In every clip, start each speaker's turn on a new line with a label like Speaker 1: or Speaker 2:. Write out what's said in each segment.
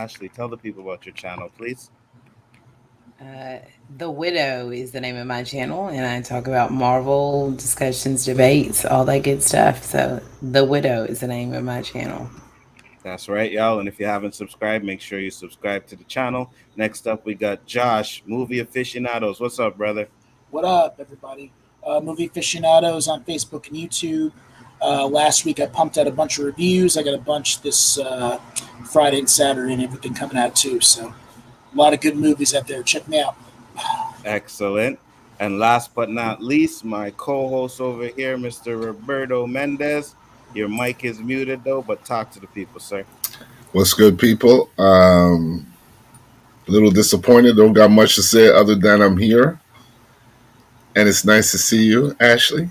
Speaker 1: Ashley, tell the people about your channel, please.
Speaker 2: Uh, the Widow is the name of my channel, and I talk about Marvel discussions, debates, all that good stuff. So, The Widow is the name of my channel.
Speaker 1: That's right, y'all. And if you haven't subscribed, make sure you subscribe to the channel. Next up, we got Josh, Movie Aficionados. What's up, brother?
Speaker 3: What up, everybody? Movie aficionados on Facebook and YouTube. Last week I pumped out a bunch of reviews. I got a bunch this Friday and Saturday and everything coming out too. So a lot of good movies out there. Check me out.
Speaker 1: Excellent. And last but not least, my co-host over here, Mr. Roberto Mendez. Your mic is muted though, but talk to the people, sir.
Speaker 4: What's good, people? A little disappointed. Don't got much to say other than I'm here. And it's nice to see you, Ashley.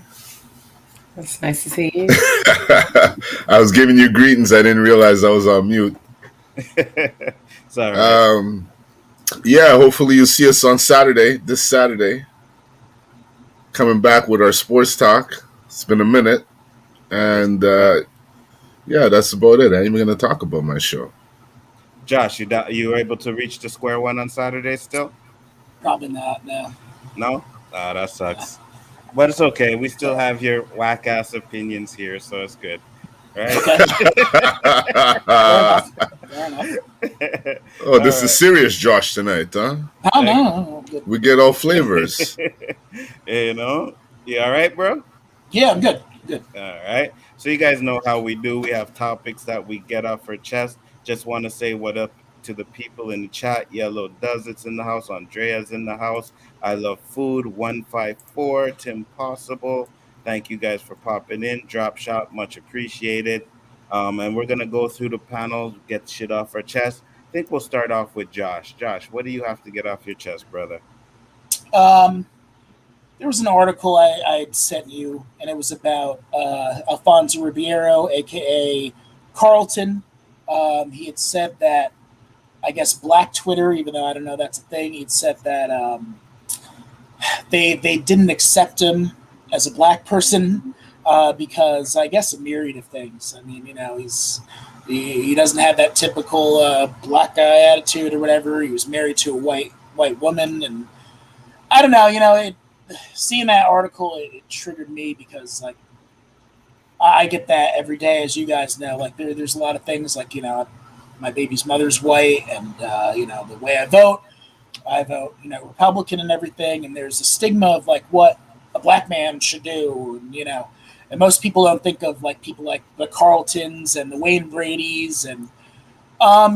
Speaker 2: It's nice to see you.
Speaker 4: I was giving you greetings. I didn't realize I was on mute.
Speaker 1: It's all right.
Speaker 4: Yeah, hopefully you'll see us on this Saturday. Coming back with our sports talk. It's been a minute. And yeah, that's about it. I ain't even going to talk about my show.
Speaker 1: Josh, you were able to reach the square one on Saturday still?
Speaker 3: Probably not, no.
Speaker 1: No? Ah, that sucks. But it's okay. We still have your whack-ass opinions here, so it's good. Right?
Speaker 3: Okay. Fair enough.
Speaker 4: Oh, this is serious Josh tonight, huh?
Speaker 3: Oh, no.
Speaker 4: We get all flavors.
Speaker 1: You know? You all right, bro?
Speaker 3: Yeah, I'm good. Good.
Speaker 1: All right. So you guys know how we do. We have topics that we get off our chest. Just want to say what up to the people in the chat. Yellow Does It's in the house. Andrea's in the house. I Love Food 154. Tim Possible. Thank you guys for popping in. Drop shot, much appreciated. And we're gonna go through the panel, get shit off our chest. I think we'll start off with Josh. Josh, what do you have to get off your chest, brother?
Speaker 3: There was an article I had sent you, and it was about Alfonso Ribeiro, a.k.a. Carlton. He had said that, I guess, Black Twitter, even though I don't know that's a thing, he'd said that they didn't accept him as a black person because, I guess, a myriad of things. I mean, you know, he doesn't have that typical black guy attitude or whatever. He was married to a white woman, and I don't know, you know, seeing that article, it triggered me because, like, I get that every day, as you guys know. Like, there's a lot of things, like, you know, my baby's mother's white, and, you know, the way I vote, you know, Republican and everything, and there's a stigma of, like, what a black man should do, and, you know, and most people don't think of, like, people like the Carltons and the Wayne Bradys, and,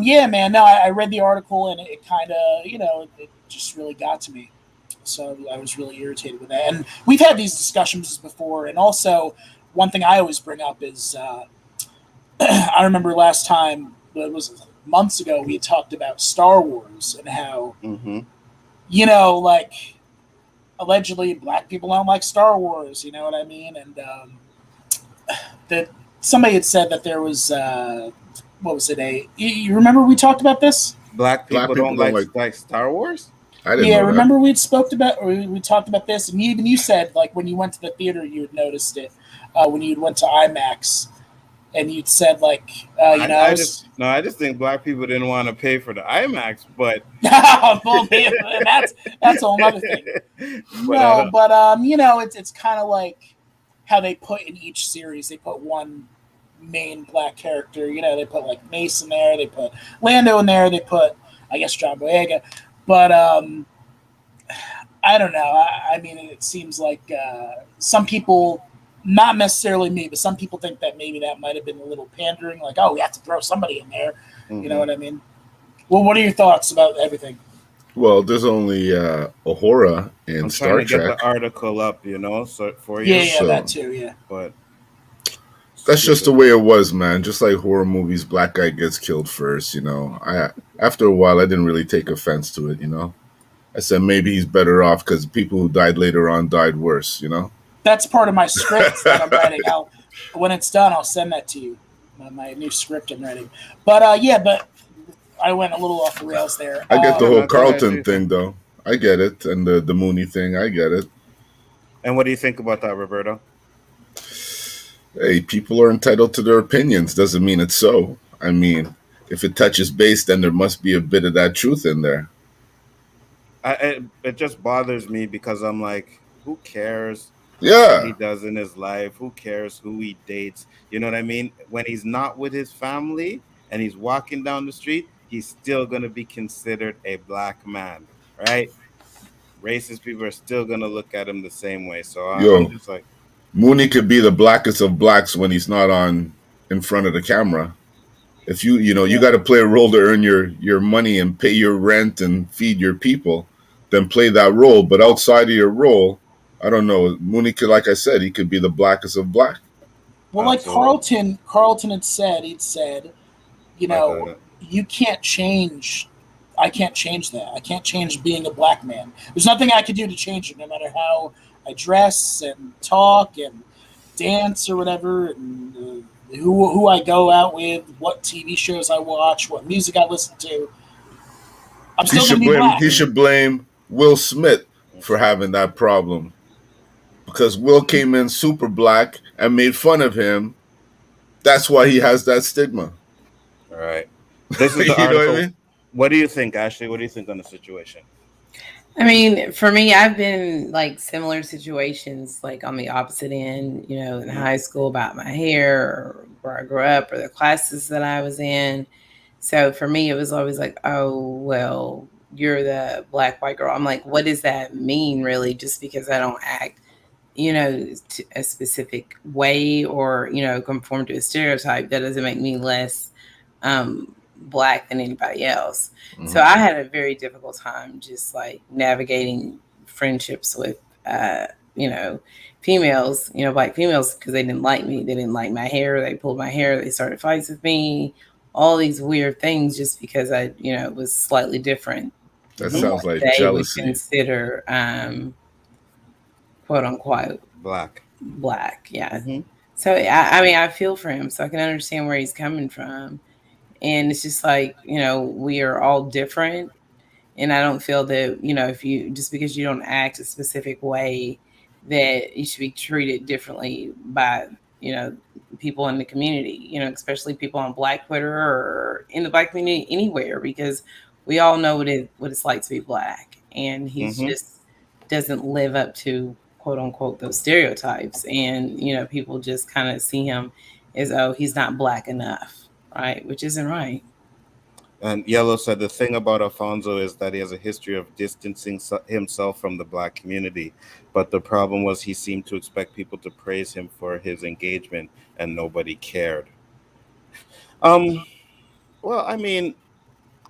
Speaker 3: yeah, man, no, I read the article, and it kind of, you know, it just really got to me. So I was really irritated with that. And we've had these discussions before. And also, one thing I always bring up is I remember last time, it was months ago, we talked about Star Wars and how, you know, like, allegedly black people don't like Star Wars. You know what I mean? And that somebody had said that there was, what was it? You remember we talked about this?
Speaker 1: Black people don't like Star Wars?
Speaker 4: I didn't know
Speaker 3: remember we talked about this, and even you said, like, when you went to the theater, you had noticed it when you went to IMAX, and you'd said, like, you know,
Speaker 1: I just think black people didn't want to pay for the IMAX, but
Speaker 3: well, that's a whole other thing. No, but you know, it's kind of like how they put in each series. They put one main black character. You know, they put, like, Mace in there. They put Lando in there. They put, I guess, John Boyega. But I don't know. I mean, it seems like some people, not necessarily me, but some people think that maybe that might have been a little pandering, like, oh, we have to throw somebody in there. You know what I mean? Well, what are your thoughts about everything?
Speaker 4: Well, there's only Uhura in Star Trek.
Speaker 1: I'm trying to get the article up, you know, so for you.
Speaker 3: Yeah, that too, yeah.
Speaker 1: But
Speaker 4: that's just the way it was, man. Just like horror movies, black guy gets killed first, you know. After a while, I didn't really take offense to it, you know. I said maybe he's better off because people who died later on died worse, you know.
Speaker 3: That's part of my script that I'm writing. When it's done, I'll send that to you. My new script I'm writing. But yeah, but I went a little off the rails there.
Speaker 4: I get the whole Carlton thing, though. I get it, and the Mooney thing. I get it.
Speaker 1: And what do you think about that, Roberto?
Speaker 4: Hey, people are entitled to their opinions. Doesn't mean it's so. I mean, if it touches base, then there must be a bit of that truth in there.
Speaker 1: It just bothers me because I'm like, who cares what he
Speaker 4: Yeah.
Speaker 1: does in his life? Who cares who he dates? You know what I mean? When he's not with his family and he's walking down the street, he's still gonna be considered a black man, right? Racist people are still gonna look at him the same way. So I'm
Speaker 4: Yo,
Speaker 1: just like,
Speaker 4: Mooney could be the blackest of blacks when he's not on in front of the camera. If you
Speaker 3: Yeah.
Speaker 4: got to play a role to earn your money and pay your rent and feed your people, then play that role. But outside of your role, I don't know. Mooney could, like I said, he could be the blackest of black.
Speaker 3: Well, like
Speaker 1: absolutely,
Speaker 3: Carlton had said, he'd said, you
Speaker 1: like
Speaker 3: know, you can't change. I can't change that. I can't change being a black man. There's nothing I can do to change it, no matter how I dress and talk and dance or whatever, and who I go out with, what TV shows I watch, what music I listen to. I'm
Speaker 4: He
Speaker 3: still going to
Speaker 4: should
Speaker 3: be
Speaker 4: blame he
Speaker 3: black.
Speaker 4: should blame Will Smith for having that problem because Will came in super black and made fun of him. That's why he has that stigma.
Speaker 1: all right. This is the
Speaker 4: You know what I
Speaker 1: article.
Speaker 4: mean?
Speaker 1: What do you think, Ashley? What do you think on the situation?
Speaker 2: I mean, for me, I've been like similar situations, like on the opposite end, in
Speaker 1: Mm-hmm.
Speaker 2: high school about my hair or where I grew up or the classes that I was in. So for me, it was always like, oh, well, you're the black white girl. I'm like, what does that mean really? Just because I don't act, a specific way or, conform to a stereotype, that doesn't make me less black than anybody else. So
Speaker 4: Mm-hmm.
Speaker 2: I had a very difficult time just like navigating friendships with, you know, females, black females, because they didn't like me. They didn't like my hair. They pulled my hair. They started fights with me. All these weird things just because I, was slightly different
Speaker 4: That
Speaker 2: from
Speaker 1: Mm-hmm.
Speaker 2: what
Speaker 4: sounds like
Speaker 2: they would
Speaker 4: jealousy.
Speaker 2: consider, quote unquote,
Speaker 1: Black.
Speaker 2: black. Yeah.
Speaker 1: Mm-hmm.
Speaker 2: So I mean, I feel for him, so I can understand where he's coming from. And it's just like, we are all different. And I don't feel that, if you just because you don't act a specific way, that you should be treated differently by, people in the community, especially people on Black Twitter or in the Black community anywhere, because we all know what it's like to be Black. And he's
Speaker 1: Mm-hmm.
Speaker 2: just doesn't live up to, quote unquote, those stereotypes. And, people just kind of see him as, oh, he's not Black enough, right? Which isn't right.
Speaker 1: And Yellow said the thing about Alfonso is that he has a history of distancing himself from the black community. But the problem was he seemed to expect people to praise him for his engagement and nobody cared. Um, well, I mean,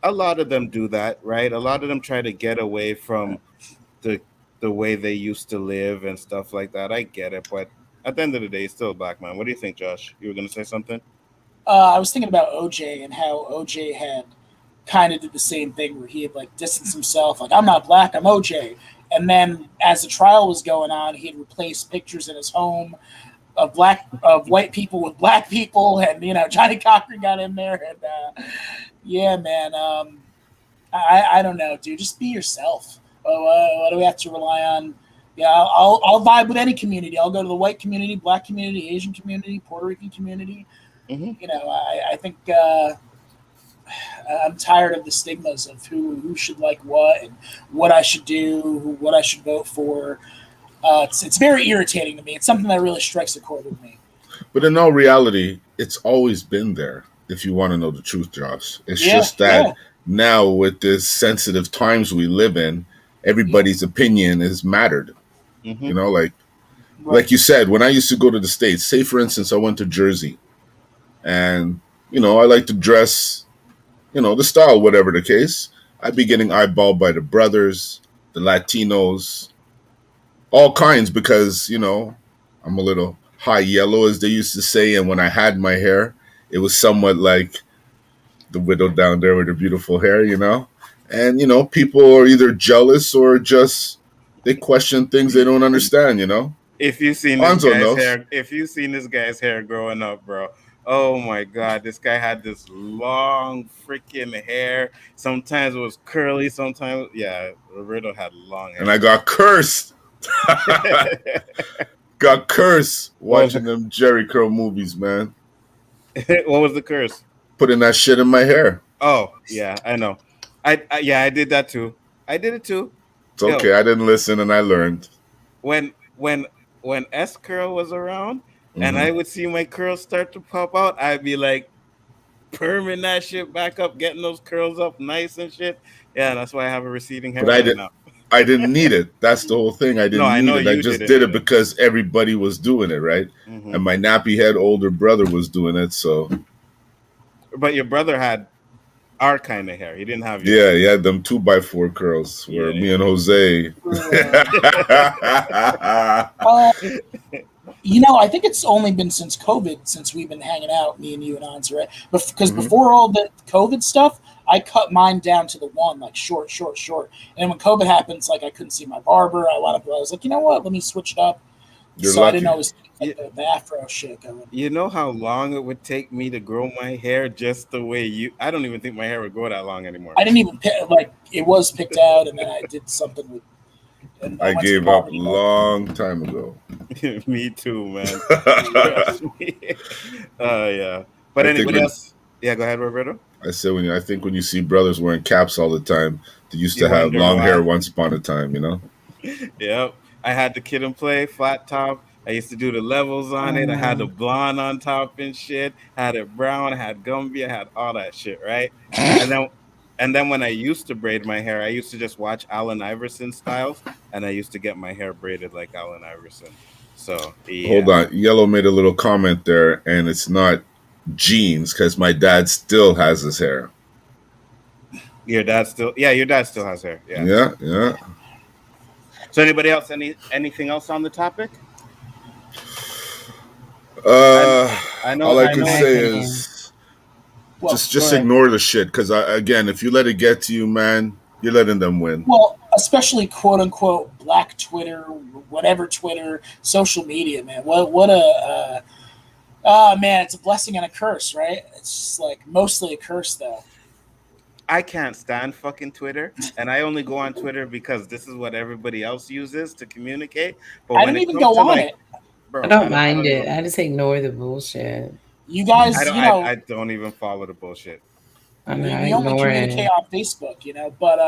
Speaker 1: a lot of them do that, right? A lot of them try to get away from the the way they used to live and stuff like that. I get it, but at the end of the day, he's still a black man. What do you think, Josh? You were gonna say something?
Speaker 3: I was thinking about OJ and how OJ had kind of did the same thing where he had like distanced himself, like I'm not black, I'm OJ. And then as the trial was going on, he had replaced pictures in his home of white people with black people, and Johnny Cochran got in there, and yeah, man, I don't know, dude, just be yourself. What do we have to rely on? Yeah, I'll vibe with any community. I'll go to the white community, black community, Asian community, Puerto Rican community.
Speaker 1: Mm-hmm.
Speaker 3: I think I'm tired of the stigmas of who should like what and what I should do, what I should vote for. It's very irritating to me. It's something that really strikes a chord with me.
Speaker 4: But in all reality, it's always been there. If you want to know the truth, Josh, it's
Speaker 3: Yeah,
Speaker 4: just that
Speaker 3: yeah,
Speaker 4: now with this sensitive times we live in,
Speaker 3: yeah.
Speaker 4: everybody's opinion is mattered.
Speaker 1: Mm-hmm.
Speaker 4: You know, like
Speaker 3: Right.
Speaker 4: you said, when I used to go to the States, say for instance, I went to Jersey, and I like to dress, the style, whatever the case. I'd be getting eyeballed by the brothers, the Latinos, all kinds because I'm a little high yellow, as they used to say, and when I had my hair, it was somewhat like the widow down there with her beautiful hair. And people are either jealous or just they question things they don't understand.
Speaker 1: If you seen this
Speaker 4: Anzo
Speaker 1: guy's
Speaker 4: knows.
Speaker 1: hair, if you seen this guy's hair growing up, bro, oh my god, this guy had this long freaking hair. Sometimes it was curly, sometimes yeah. Roberto had long
Speaker 4: And I
Speaker 1: hair.
Speaker 4: got cursed. Got cursed
Speaker 1: what was
Speaker 4: watching them Jerry Curl movies, man.
Speaker 1: what was the curse?
Speaker 4: putting that shit in my hair.
Speaker 1: Oh yeah, I know. I did that too. I did it too.
Speaker 4: It's
Speaker 1: Yo,
Speaker 4: okay. I didn't listen and I learned.
Speaker 1: when when when S curl was around, and
Speaker 4: Hmm.
Speaker 1: I would see my curls start to pop out, I'd be like perming that shit back up, getting those curls up nice and shit. Yeah, that's why I have a receding
Speaker 4: But I
Speaker 1: hairline
Speaker 4: did.
Speaker 1: now.
Speaker 4: I didn't need it. That's the whole thing. I
Speaker 1: No,
Speaker 4: didn't
Speaker 1: I
Speaker 4: need
Speaker 1: know
Speaker 4: it. I
Speaker 1: you
Speaker 4: just
Speaker 1: didn't
Speaker 4: did
Speaker 1: need
Speaker 4: it
Speaker 1: it.
Speaker 4: because everybody was doing it, right?
Speaker 1: Hmm.
Speaker 4: And my nappy head older brother was doing it. So
Speaker 1: But your brother had our kind of hair. He didn't have
Speaker 4: yeah,
Speaker 1: yours.
Speaker 4: he had them 2x4 curls where me
Speaker 1: Yeah,
Speaker 4: and Jose.
Speaker 3: Uh, I think it's only been since COVID since we've been hanging out, me and you and Hans, right? Because
Speaker 4: Hmm.
Speaker 3: before all the COVID stuff, I cut mine down to the one, like short, short, short. And when COVID happens, like I couldn't see my barber. I was like, you know what? Let me switch it up.
Speaker 4: You're
Speaker 3: So I didn't
Speaker 4: lucky.
Speaker 3: always
Speaker 1: yeah.
Speaker 3: get the afro shit going.
Speaker 1: You know how long it would take me to grow my hair just the way you. I don't even think my hair would grow that long anymore.
Speaker 3: I didn't even pick, like it was picked out, and then I did something with, and I
Speaker 4: I
Speaker 3: went to the
Speaker 4: gave up
Speaker 3: barber shop.
Speaker 4: long time ago.
Speaker 1: Me too, man.
Speaker 4: I
Speaker 1: Trust me. Yeah. But
Speaker 4: think
Speaker 1: anybody
Speaker 4: when
Speaker 1: else? Yeah, go ahead, Roberto.
Speaker 4: I said I think when you see brothers wearing caps all the time, they used to
Speaker 1: You
Speaker 4: have
Speaker 1: wonder
Speaker 4: long hair
Speaker 1: why?
Speaker 4: once upon a time. You know.
Speaker 1: Yep. I had the kid and play flat top. I used to do the levels on it. I had the blonde on top and shit. Had it brown. I had Gumby. I had all that shit, right? And then when I used to braid my hair, I used to just watch Allen Iverson styles, and I used to get my hair braided like Allen Iverson. So
Speaker 4: Hold
Speaker 1: yeah.
Speaker 4: on, Yellow made a little comment there, and it's not jeans because my dad still has his hair.
Speaker 1: Your dad still has hair. Yeah.
Speaker 4: Yeah, yeah.
Speaker 1: So anybody else anything else on the topic? I
Speaker 4: Uh,
Speaker 1: I know
Speaker 4: all I
Speaker 1: I
Speaker 4: could
Speaker 1: know
Speaker 2: my
Speaker 1: it's
Speaker 4: say
Speaker 2: opinion.
Speaker 4: is
Speaker 3: Well,
Speaker 4: just
Speaker 3: go ahead.
Speaker 4: ignore the shit because again, if you let it get to you, man, you're letting them win.
Speaker 3: Well, especially quote unquote black Twitter, whatever Twitter, social media, man. What a man, it's a blessing and a curse, right? It's just like mostly a curse though.
Speaker 1: I can't stand fucking Twitter, and I only go on Twitter because this is what everybody else uses to communicate. But
Speaker 3: I
Speaker 1: when
Speaker 3: didn't
Speaker 1: it
Speaker 3: even
Speaker 1: comes
Speaker 3: go
Speaker 1: to
Speaker 3: on
Speaker 1: like,
Speaker 3: it.
Speaker 2: I
Speaker 1: bro,
Speaker 2: don't
Speaker 1: I
Speaker 2: mind
Speaker 1: don't
Speaker 2: it.
Speaker 1: even
Speaker 2: I just ignore the bullshit.
Speaker 3: You guys,
Speaker 1: I don't even follow the bullshit.
Speaker 2: I know I
Speaker 3: we only
Speaker 2: ignore
Speaker 3: communicate
Speaker 2: it.
Speaker 3: on Facebook, But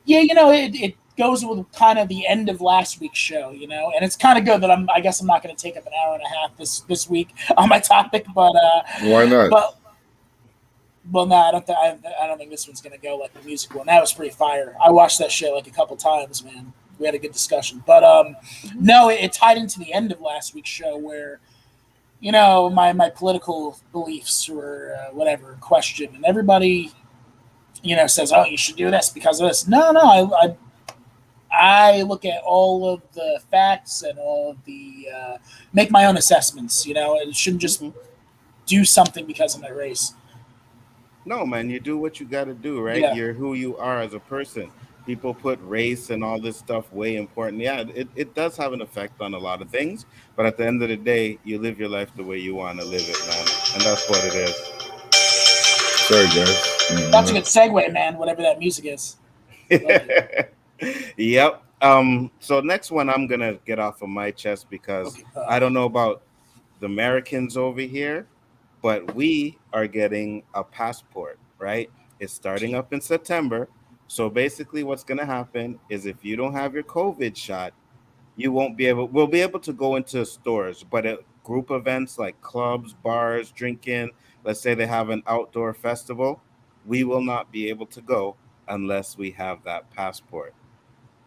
Speaker 3: yeah, it goes with kind of the end of last week's show, and it's kind of good that I guess I'm not going to take up an hour and a half this week on my topic,
Speaker 4: Why not?
Speaker 3: but well, no, I don't think this one's going to go like the music one. That was pretty fire. I watched that shit like a couple times, man. We had a good discussion, but no, it tied into the end of last week's show where my political beliefs or whatever question, and everybody says, "Oh, you should do this because of this." No, I look at all of the facts and all of the make my own assessments. And shouldn't just
Speaker 1: Hmm.
Speaker 3: do something because of my race.
Speaker 1: No, man, you do what you got to do, right?
Speaker 3: Yeah.
Speaker 1: You're who you are as a person. People put race and all this stuff way important. Yeah, it does have an effect on a lot of things, but at the end of the day, you live your life the way you want to live it, man, and that's what it
Speaker 4: Sorry, guys.
Speaker 3: That's a good segue, man. Whatever that music is, love it.
Speaker 1: is. Yep. So next one I'm gonna get off of my chest because
Speaker 3: Okay.
Speaker 1: I don't know about the Americans over here, but we are getting a passport, right? It's starting up in September. So basically what's gonna happen is if you don't have your COVID shot, you won't be able we'll be able to go into stores, but at group events like clubs, bars, drinking, let's say they have an outdoor festival, we will not be able to go unless we have that passport.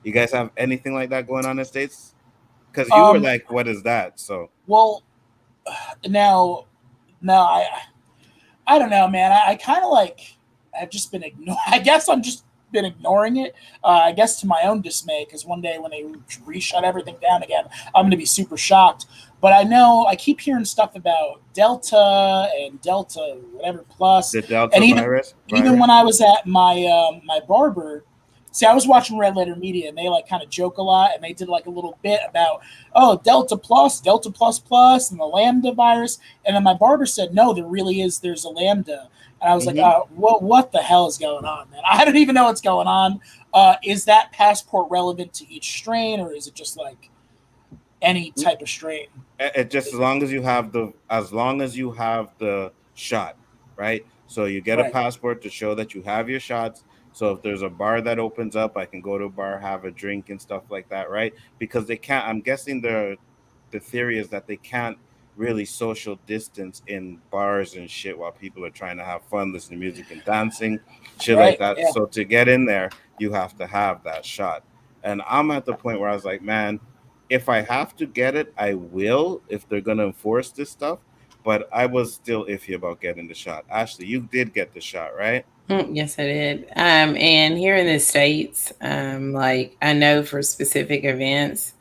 Speaker 1: You guys have anything like that going on in the States? Because you were
Speaker 3: Um.
Speaker 1: like, what is that? So
Speaker 3: Well, now, now I don't know, man. I kind of like I've just been ignoring. I guess I'm just been ignoring it. I guess to my own dismay, because one day when they reshut everything down again, I'm going to be super shocked. But I know I keep hearing stuff about Delta and Delta whatever plus,
Speaker 1: the
Speaker 3: and
Speaker 1: Delta
Speaker 3: even when I was at my barber. See, I was watching Red Letter Media, and they like kind of joke a lot, and they did like a little bit about Delta plus plus, and the Lambda virus. And then my barber said, no, there's a Lambda. And I was like,
Speaker 1: hmm
Speaker 3: what the hell is going on, man? I don't even know what's going on. Is that passport relevant to each strain, or is it just like any type of strain?
Speaker 1: It just as long as you have the shot, right? So you get a passport to show that you have your shots. So if there's a bar that opens up, I can go to a bar, have a drink and stuff like that, right? Because they can't. I'm guessing the theory is that they can't really social distance in bars and shit while people are trying to have fun, listening to music and dancing, shit like that.
Speaker 3: Yeah.
Speaker 1: So to get in there, you have to have that shot. And I'm at the point where I was like, man, if I have to get it, I will if they're gonna enforce this stuff. But I was still iffy about getting the shot. Ashley, you did get the shot, right?
Speaker 2: Yes, I did. And here in the States, like I know for specific events,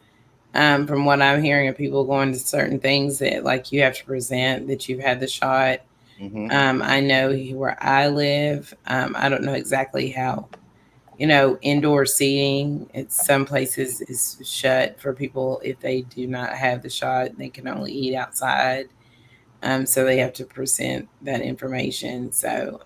Speaker 2: from what I'm hearing of people going to certain things that like you have to present that you've had the shot. I know where I live. I don't know exactly how, indoor seating. It's some places is shut for people if they do not have the shot. They can only eat outside. So they have to present that information. So,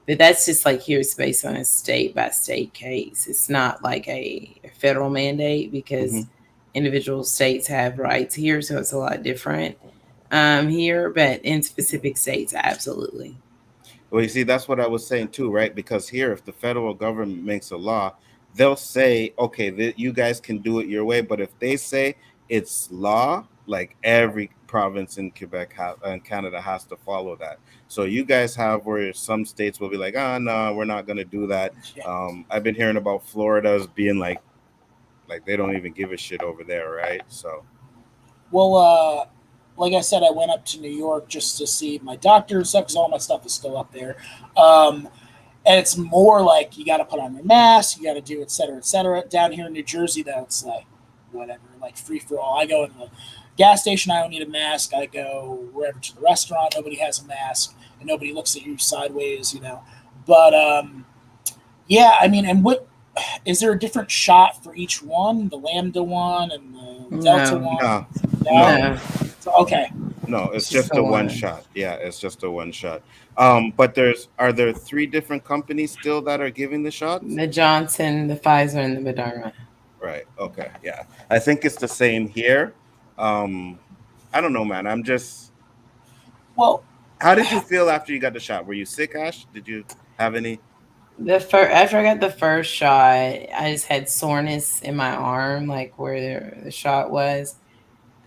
Speaker 2: but that's just like here, it's based on a state by state case. It's not like a federal mandate because individual states have rights here. So it's a lot different here, but in specific states, absolutely.
Speaker 1: Well, you see, that's what I was saying too, right? Because here, if the federal government makes a law, they'll say, okay, you guys can do it your way. But if they say it's law, like every province in Quebec and Canada has to follow that. So you guys have where some states will be like, oh, no, we're not going to do that. I've been hearing about Florida as being like they don't even give a shit over there, right? So,
Speaker 3: well, like I said, I went up to New York just to see my doctor and stuff because all my stuff is still up there. And it's more like you got to put on your mask, you got to do et cetera, et cetera. Down here in New Jersey, though, it's like whatever, like free for all. I go in the gas station, I don't need a mask. I go wherever to the restaurant, nobody has a mask, and nobody looks at you sideways, But yeah, I mean, and what is there a different shot for each one? The Lambda one and the Delta one?
Speaker 1: No.
Speaker 3: Okay.
Speaker 1: No, it's just a one shot. Yeah, it's just a one shot. But are there 3 different companies still that are giving the shots?
Speaker 2: The Johnson, the Pfizer, and the Moderna.
Speaker 1: Right. Okay. Yeah. I think it's the same here. I don't know, man. I'm just.
Speaker 3: Well,
Speaker 1: how did you feel after you got the shot? Were you sick, Ash? Did you have any?
Speaker 2: After I got the first shot, I just had soreness in my arm, like where the shot was.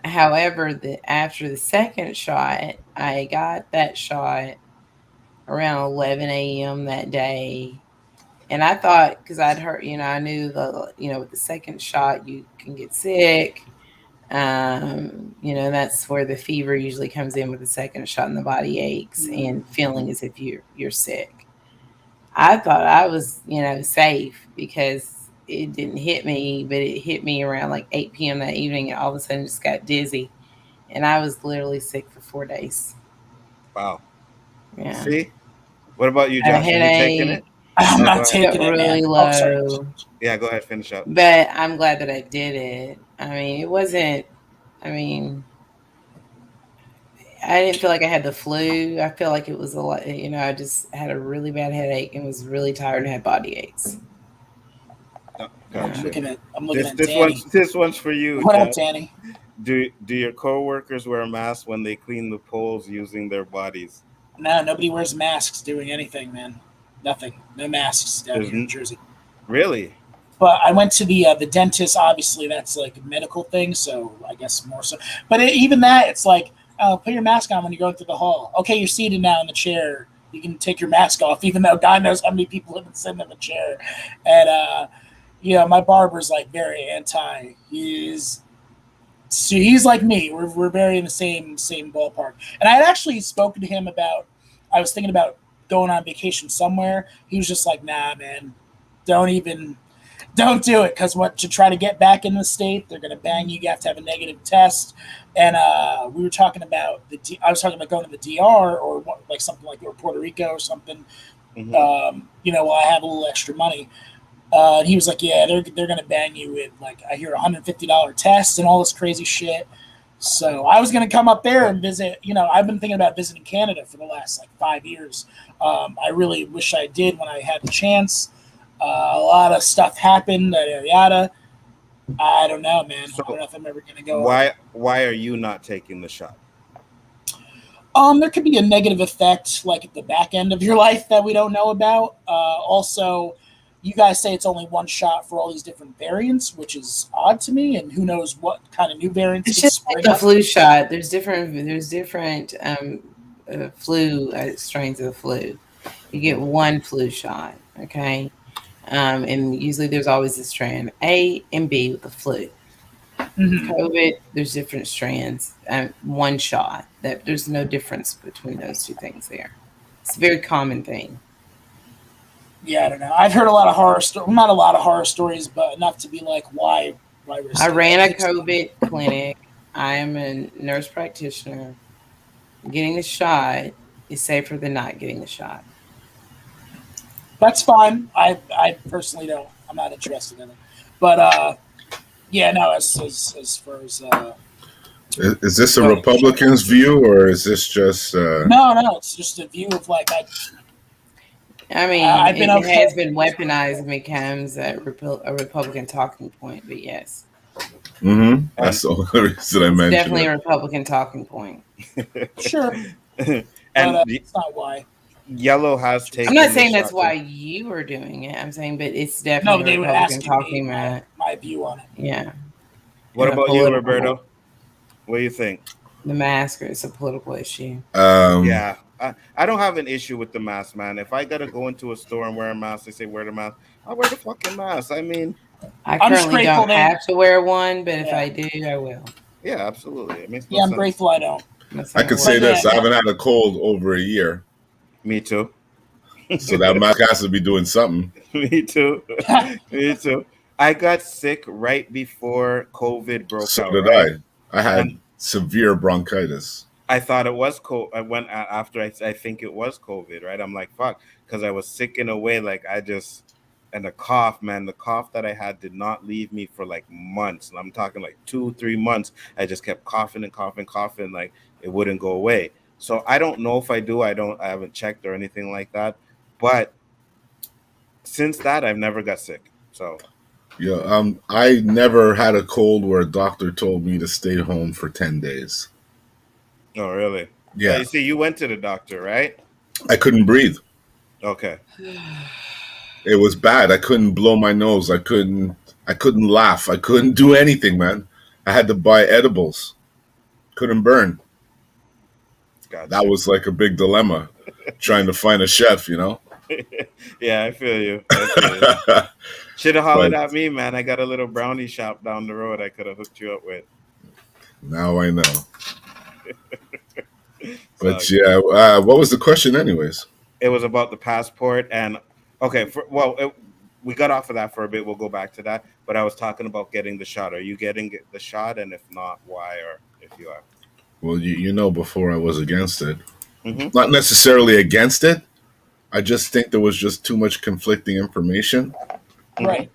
Speaker 2: However, after the second shot, I got that shot around 11 a.m. that day. And I thought, because I'd heard, I knew with the second shot, you can get sick. That's where the fever usually comes in with the second shot, and the body aches and feeling as if you're sick. I thought I was, safe because it didn't hit me, but it hit me around like 8 p.m. that evening, and all of a sudden just got dizzy. And I was literally sick for 4 days.
Speaker 1: Wow.
Speaker 2: Yeah.
Speaker 1: See? What about you, Josh? Are you taking it?
Speaker 3: I'm not taking it,
Speaker 2: really
Speaker 3: man.
Speaker 2: low.
Speaker 3: Oh, sorry.
Speaker 1: Yeah, go ahead, finish up.
Speaker 2: But I'm glad that I did it. I mean, it wasn't, I didn't feel like I had the flu. I feel like it was a lot, I just had a really bad headache and was really tired and had body aches.
Speaker 1: Oh, gotcha.
Speaker 3: I'm looking at Danny.
Speaker 1: This one's for you.
Speaker 3: What up, Danny?
Speaker 1: Do your coworkers wear masks when they clean the poles using their bodies?
Speaker 3: No, nobody wears masks doing anything, man. Nothing. No masks down here in New Jersey.
Speaker 1: Really?
Speaker 3: But I went to the dentist. Obviously, that's like a medical thing, so I guess more so. But even that, it's like, put your mask on when you're going through the hall. Okay, you're seated now in the chair. You can take your mask off, even though God knows how many people have been sitting in the chair. And, my barber's like very anti. He's like me. We're very in the same ballpark. And I had actually spoken to him about, I was thinking about going on vacation somewhere. He was just like, nah, man, don't do it. Because to try to get back in the state, they're going to bang you. You have to have a negative test. And we were talking about I was talking about going to the DR or like something like Puerto Rico or something. While I have a little extra money. And he was like, yeah, they're going to bang you with, like, I hear $150 tests and all this crazy shit. So I was going to come up there and visit. I've been thinking about visiting Canada for the last, 5 years. I really wish I did when I had the chance. A lot of stuff happened, yada, yada. I don't know, man. So I don't know if I'm ever going to go.
Speaker 1: Why are you not taking the shot?
Speaker 3: There could be a negative effect, like at the back end of your life that we don't know about. Also, you guys say it's only one shot for all these different variants, which is odd to me, and who knows what kind of new variants
Speaker 2: It's
Speaker 3: could
Speaker 2: just
Speaker 3: spring
Speaker 2: like a
Speaker 3: up.
Speaker 2: flu shot. There's different flu strains of the flu. You get one flu shot, okay? And usually there's always a strand A and B with the flu.
Speaker 3: Mhm.
Speaker 2: COVID, there's different strands. One shot. That there's no difference between those two things there. It's a very common thing.
Speaker 3: Yeah, I don't know. I've heard a lot of horror stories. Not a lot of horror stories, but enough to be like, why risk
Speaker 2: I
Speaker 3: it?
Speaker 2: ran a
Speaker 3: It's-
Speaker 2: COVID clinic. I am a nurse practitioner. Getting the shot is safer than not getting the shot.
Speaker 3: That's fine. I personally don't. I'm not interested in it. But yeah, no. As far as
Speaker 4: Is this a
Speaker 3: Well,
Speaker 4: Republican's view, or is this just?
Speaker 3: no, it's just a view of like
Speaker 2: I mean,
Speaker 3: I've been
Speaker 2: it
Speaker 3: okay.
Speaker 2: has been weaponized and becomes a Republican talking point, but yes,
Speaker 4: That's the only reason I
Speaker 2: it's
Speaker 4: mentioned
Speaker 2: definitely
Speaker 4: it.
Speaker 2: a Republican talking point.
Speaker 3: Sure,
Speaker 1: And
Speaker 3: but it's not why.
Speaker 1: Yellow has taken.
Speaker 2: I'm not
Speaker 1: the
Speaker 2: saying that's
Speaker 1: shot
Speaker 2: why
Speaker 1: too.
Speaker 2: you are doing it. I'm saying, but it's
Speaker 3: No,
Speaker 2: definitely
Speaker 3: they
Speaker 2: a
Speaker 3: were
Speaker 2: Republican
Speaker 3: asking me
Speaker 2: talking point.
Speaker 3: my view on it.
Speaker 2: Yeah.
Speaker 1: What
Speaker 2: And a
Speaker 1: about you,
Speaker 2: political-
Speaker 1: Roberto? What do you think?
Speaker 2: The mask is a political issue.
Speaker 1: Yeah, I don't have an issue with the mask, man. If I gotta go into a store and wear a mask, they say wear the mask. I'll wear the fucking mask. I mean,
Speaker 2: I
Speaker 3: I'm just
Speaker 2: currently
Speaker 3: grateful
Speaker 2: don't
Speaker 3: they-
Speaker 2: have to wear one, but if
Speaker 3: Yeah.
Speaker 2: I do, I will.
Speaker 1: yeah, absolutely. It makes no
Speaker 3: Yeah, I'm
Speaker 1: sense.
Speaker 3: grateful I don't.
Speaker 2: That's
Speaker 4: I
Speaker 2: how
Speaker 4: can
Speaker 2: it
Speaker 4: say
Speaker 2: works.
Speaker 3: yeah,
Speaker 4: this: I haven't had a cold over a year,
Speaker 1: Me too.
Speaker 4: so that mask has to be doing something.
Speaker 1: Me too. Me too. I got sick right before COVID broke
Speaker 4: So
Speaker 1: out.
Speaker 4: did
Speaker 1: Right?
Speaker 4: I. I had
Speaker 1: And
Speaker 4: severe bronchitis.
Speaker 1: I thought it was COVID. I went after I think it was COVID. Right? I'm like fuck, because I was sick in a way like and the cough, man, the cough that I had did not leave me for like months. And I'm talking like 2-3 months. I just kept coughing and coughing, like it wouldn't go away. So I don't know if I do. I haven't checked or anything like that. But since that, I've never got sick. So
Speaker 4: Yeah, I never had a cold where a doctor told me to stay home for 10 days.
Speaker 1: oh really?
Speaker 4: Yeah,
Speaker 1: You see, you went to the doctor, right?
Speaker 4: I couldn't breathe.
Speaker 1: Okay.
Speaker 4: It was bad. I couldn't blow my nose. I couldn't laugh. I couldn't do anything, man. I had to buy edibles. Couldn't burn.
Speaker 1: Gotcha.
Speaker 4: That was like a big dilemma, trying to find a chef,
Speaker 1: Yeah, I feel you. Should have hollered at me, man. I got a little brownie shop down the road I could have hooked you up with.
Speaker 4: Now I know. But
Speaker 1: So,
Speaker 4: yeah, what was the question anyways?
Speaker 1: it was about the passport and okay. We got off of that for a bit. We'll go back to that. But I was talking about getting the shot. Are you getting the shot? And if not, why? Or if you are?
Speaker 4: Well, you know before I was against it.
Speaker 1: Mhm.
Speaker 4: Not necessarily against it. I just think there was just too much conflicting information.
Speaker 3: Right.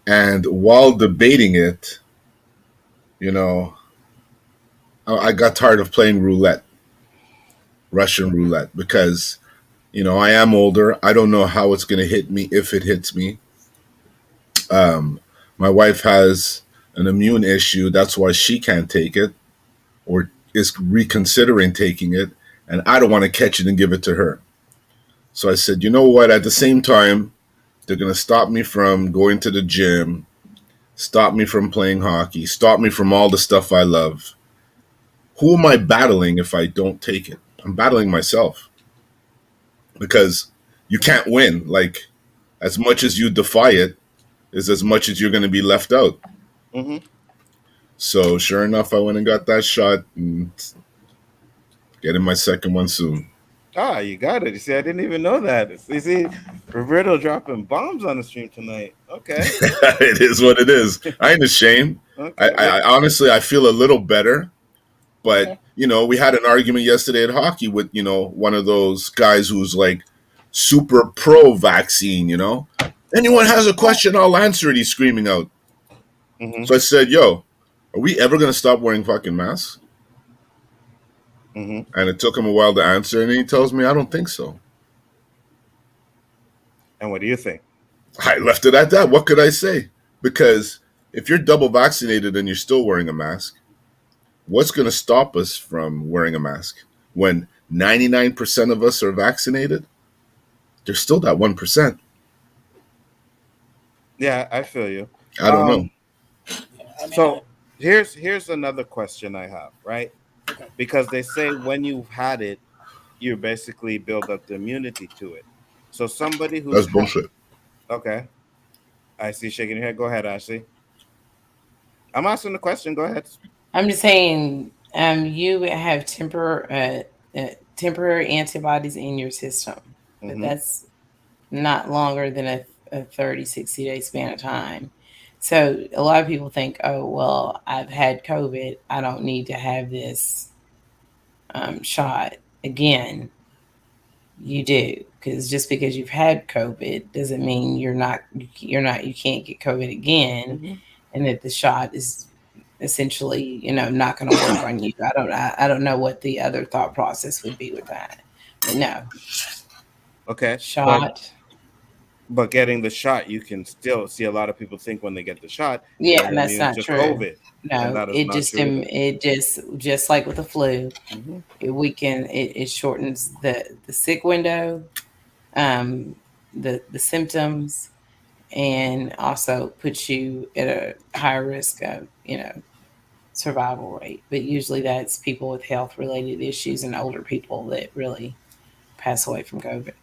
Speaker 4: And while debating it, I got tired of playing Russian roulette, because, I am older. I don't know how it's going to hit me if it hits me. My wife has an immune issue. That's why she can't take it or is reconsidering taking it. And I don't want to catch it and give it to her. So I said, you know what? At the same time, they're going to stop me from going to the gym, stop me from playing hockey, stop me from all the stuff I love. Who am I battling if I don't take it? I'm battling myself, because you can't win. Like, as much as you defy it is as much as you're going to be left out.
Speaker 1: Mhm.
Speaker 4: So sure enough, I went and got that shot and getting my second one soon.
Speaker 1: Ah, you got it. You see, I didn't even know that. You see, Roberto dropping bombs on the stream tonight. Okay.
Speaker 4: It is what it is. I ain't ashamed.
Speaker 1: Okay.
Speaker 4: I honestly, I feel a little better. But,
Speaker 3: Okay.
Speaker 4: we had an argument yesterday at hockey with, one of those guys who's like super pro vaccine, Anyone has a question, I'll answer it, he's screaming out.
Speaker 1: Mhm.
Speaker 4: So I said, yo, are we ever going to stop wearing fucking masks?
Speaker 1: Mhm.
Speaker 4: And it took him a while to answer, and he tells me, I don't think so.
Speaker 1: And what do you think?
Speaker 4: I left it at that. What could I say? Because if you're double vaccinated and you're still wearing a mask, what's going to stop us from wearing a mask when 99% of us are vaccinated, there's still that 1%.
Speaker 1: Yeah, I feel you.
Speaker 4: I don't know.
Speaker 3: I mean,
Speaker 1: So here's another question I have, right?
Speaker 3: okay.
Speaker 1: Because they say when you've had it, you basically build up the immunity to it. So somebody who's
Speaker 4: That's bullshit.
Speaker 1: okay, I see you shaking your head. Go ahead, Ashley. I'm asking the question. Go ahead.
Speaker 2: I'm just saying, you have temporary antibodies in your system, but
Speaker 1: Mm-hmm.
Speaker 2: that's not longer than a 30, 60-day span of time. So a lot of people think, oh, well, I've had COVID. I don't need to have this shot again. You do, because just because you've had COVID doesn't mean you can't get COVID again,
Speaker 1: Mm-hmm.
Speaker 2: and that the shot is essentially not going to work on you. I don't know what the other thought process would be with that, but no
Speaker 1: Okay,
Speaker 2: shot.
Speaker 1: but getting the shot, you can still see a lot of people think when they get the shot,
Speaker 2: Yeah,
Speaker 1: they're
Speaker 2: and that's
Speaker 1: immune
Speaker 2: not
Speaker 1: to
Speaker 2: true.
Speaker 1: COVID, and
Speaker 2: No,
Speaker 1: that is not true either.
Speaker 2: it just like with the flu,
Speaker 1: Mm-hmm.
Speaker 2: it shortens the sick window, um, the symptoms, and also puts you at a higher risk of survival rate. But usually that's people with health related issues and older people that really pass away from COVID.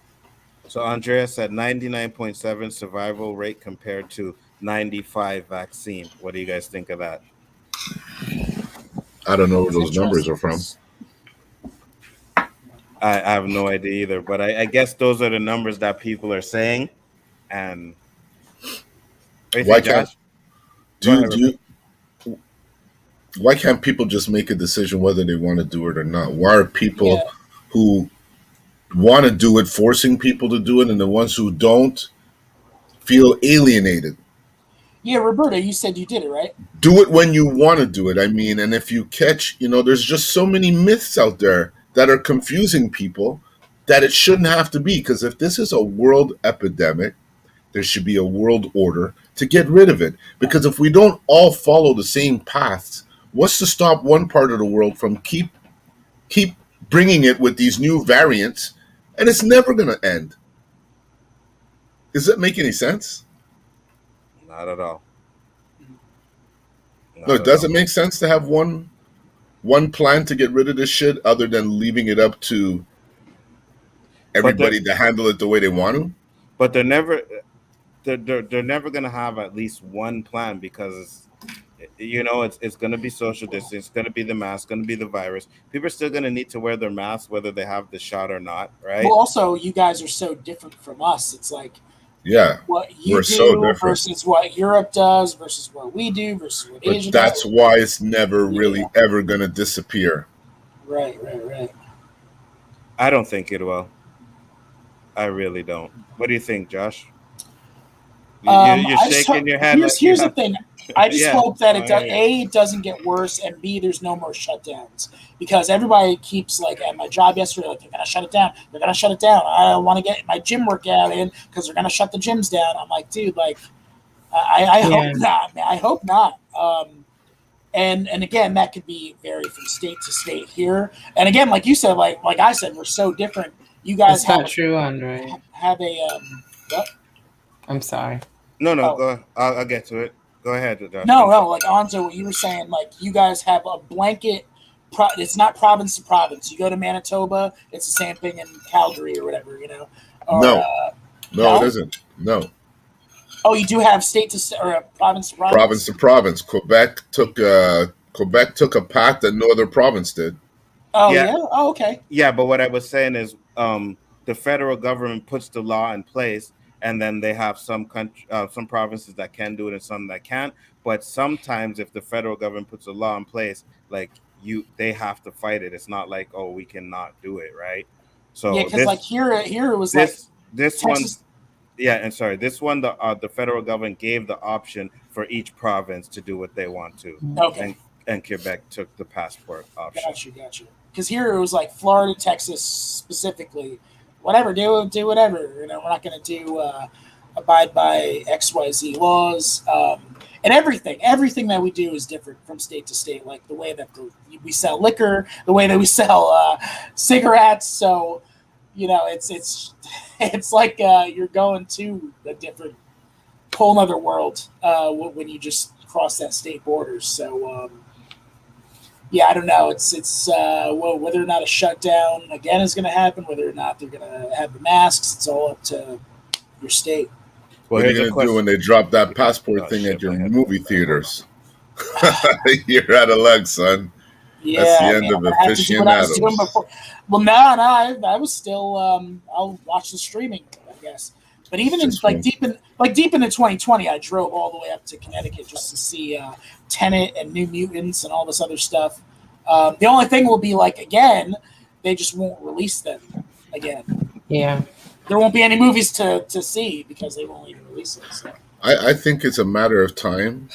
Speaker 1: So Andrea said 99.7 survival rate compared to 95 vaccine. What do you guys think of that?
Speaker 4: I don't know where
Speaker 3: It's
Speaker 4: those numbers
Speaker 3: interesting
Speaker 4: are from.
Speaker 3: 'cause
Speaker 1: I have no idea either, but I guess those are the numbers that people are saying. And what do you
Speaker 4: Why
Speaker 1: think,
Speaker 4: can't
Speaker 1: Josh? Go
Speaker 4: do
Speaker 1: ahead,
Speaker 4: you, do
Speaker 1: Roberto.
Speaker 4: you why can't people just make a decision whether they want to do it or not? Why are people
Speaker 3: yeah,
Speaker 4: who want to do it forcing people to do it, and the ones who don't feel alienated?
Speaker 3: yeah, Roberta, you said you did it, right?
Speaker 4: Do it when you want to do it. I mean, and if you catch, there's just so many myths out there that are confusing people that it shouldn't have to be. Because if this is a world epidemic, there should be a world order to get rid of it. Because if we don't all follow the same paths, what's to stop one part of the world from keep bringing it with these new variants, and it's never going to end? Does that make any sense?
Speaker 1: Not at all.
Speaker 4: No,
Speaker 1: Not
Speaker 4: it
Speaker 1: at all.
Speaker 4: doesn't make sense to have one plan to get rid of this shit other than leaving it up to
Speaker 1: But they're
Speaker 4: everybody to handle it the way they want to.
Speaker 1: but they're never they're never gonna have at least one plan because it's gonna be social distance, it's gonna be the mask, gonna be the virus. People are still gonna need to wear their masks whether they have the shot or not,
Speaker 3: Well,
Speaker 1: right?
Speaker 3: also, you guys are so different from us. It's like
Speaker 4: Yeah,
Speaker 3: what you
Speaker 4: we're so
Speaker 3: do
Speaker 4: different.
Speaker 3: versus what Europe does versus what we do versus what
Speaker 4: But
Speaker 3: Asia
Speaker 4: that's
Speaker 3: does.
Speaker 4: why it's never
Speaker 3: Yeah,
Speaker 4: really ever going to disappear.
Speaker 3: right.
Speaker 1: I don't think it will. I really don't. What do you think, Josh? You're
Speaker 3: I just
Speaker 1: shaking your head
Speaker 3: here's
Speaker 1: like you
Speaker 3: here's the
Speaker 1: have.
Speaker 3: thing. I just
Speaker 1: Yeah,
Speaker 3: hope that
Speaker 1: I hear you.
Speaker 3: it doesn't get worse, and B, there's no more shutdowns because everybody keeps like at my job yesterday, like they're gonna shut it down. They're gonna shut it down. I want to get my gym workout in because they're gonna shut the gyms down. I'm like, dude, like I hope
Speaker 2: Yeah,
Speaker 3: not, man. I hope not. And again, that could be vary from state to state here. And again, like you said, like I said, we're so different. You guys
Speaker 2: that's not true, Andre.
Speaker 3: have a what?
Speaker 2: I'm sorry.
Speaker 1: No, no,
Speaker 3: Oh,
Speaker 1: go. I'll get to it. Go ahead, Josh.
Speaker 3: no. Like on to what you were saying, like you guys have a blanket. It's not province to province. You go to Manitoba, it's the same thing in Calgary or whatever, or
Speaker 4: No, no, it
Speaker 3: no.
Speaker 4: isn't. No,
Speaker 3: Oh, you do have state to or province to
Speaker 4: province
Speaker 3: province.
Speaker 4: to province. Quebec took a path that no other province did.
Speaker 3: Oh
Speaker 1: Yeah,
Speaker 3: yeah. Oh okay.
Speaker 1: yeah, but what I was saying is, the federal government puts the law in place, and then they have some provinces that can do it and some that can't. But sometimes, if the federal government puts a law in place, like they have to fight it. It's not like, oh, we cannot do it, right?
Speaker 3: Yeah,
Speaker 1: So
Speaker 3: because like here it was like
Speaker 1: this one,
Speaker 3: Texas.
Speaker 1: yeah, and sorry, this one, the federal government gave the option for each province to do what they want to,
Speaker 3: Okay,
Speaker 1: and Quebec took the passport option.
Speaker 3: got you. Because here it was like Florida, Texas specifically. Whatever, do whatever. We're not going to do abide by XYZ laws. And everything that we do is different from state to state. Like the way that we sell liquor, the way that we sell cigarettes. So, it's like you're going to a different, whole other world when you just cross that state borders. So, yeah, I don't know. It's whether or not a shutdown again is going to happen, whether or not they're going to have the masks. It's all up to your state.
Speaker 4: What are you going to do when they drop that passport thing at your movie theaters? You're out of luck, son.
Speaker 3: Yeah,
Speaker 4: that's the end of Aficionados.
Speaker 3: Well, no, I was still. I'll watch the streaming, I guess. But even deep into 2020, I drove all the way up to Connecticut just to see Tenet and New Mutants and all this other stuff. The only thing will be again, they just won't release them again.
Speaker 2: Yeah.
Speaker 3: There won't be any movies to see because they won't even release them. So.
Speaker 4: I think it's a matter of time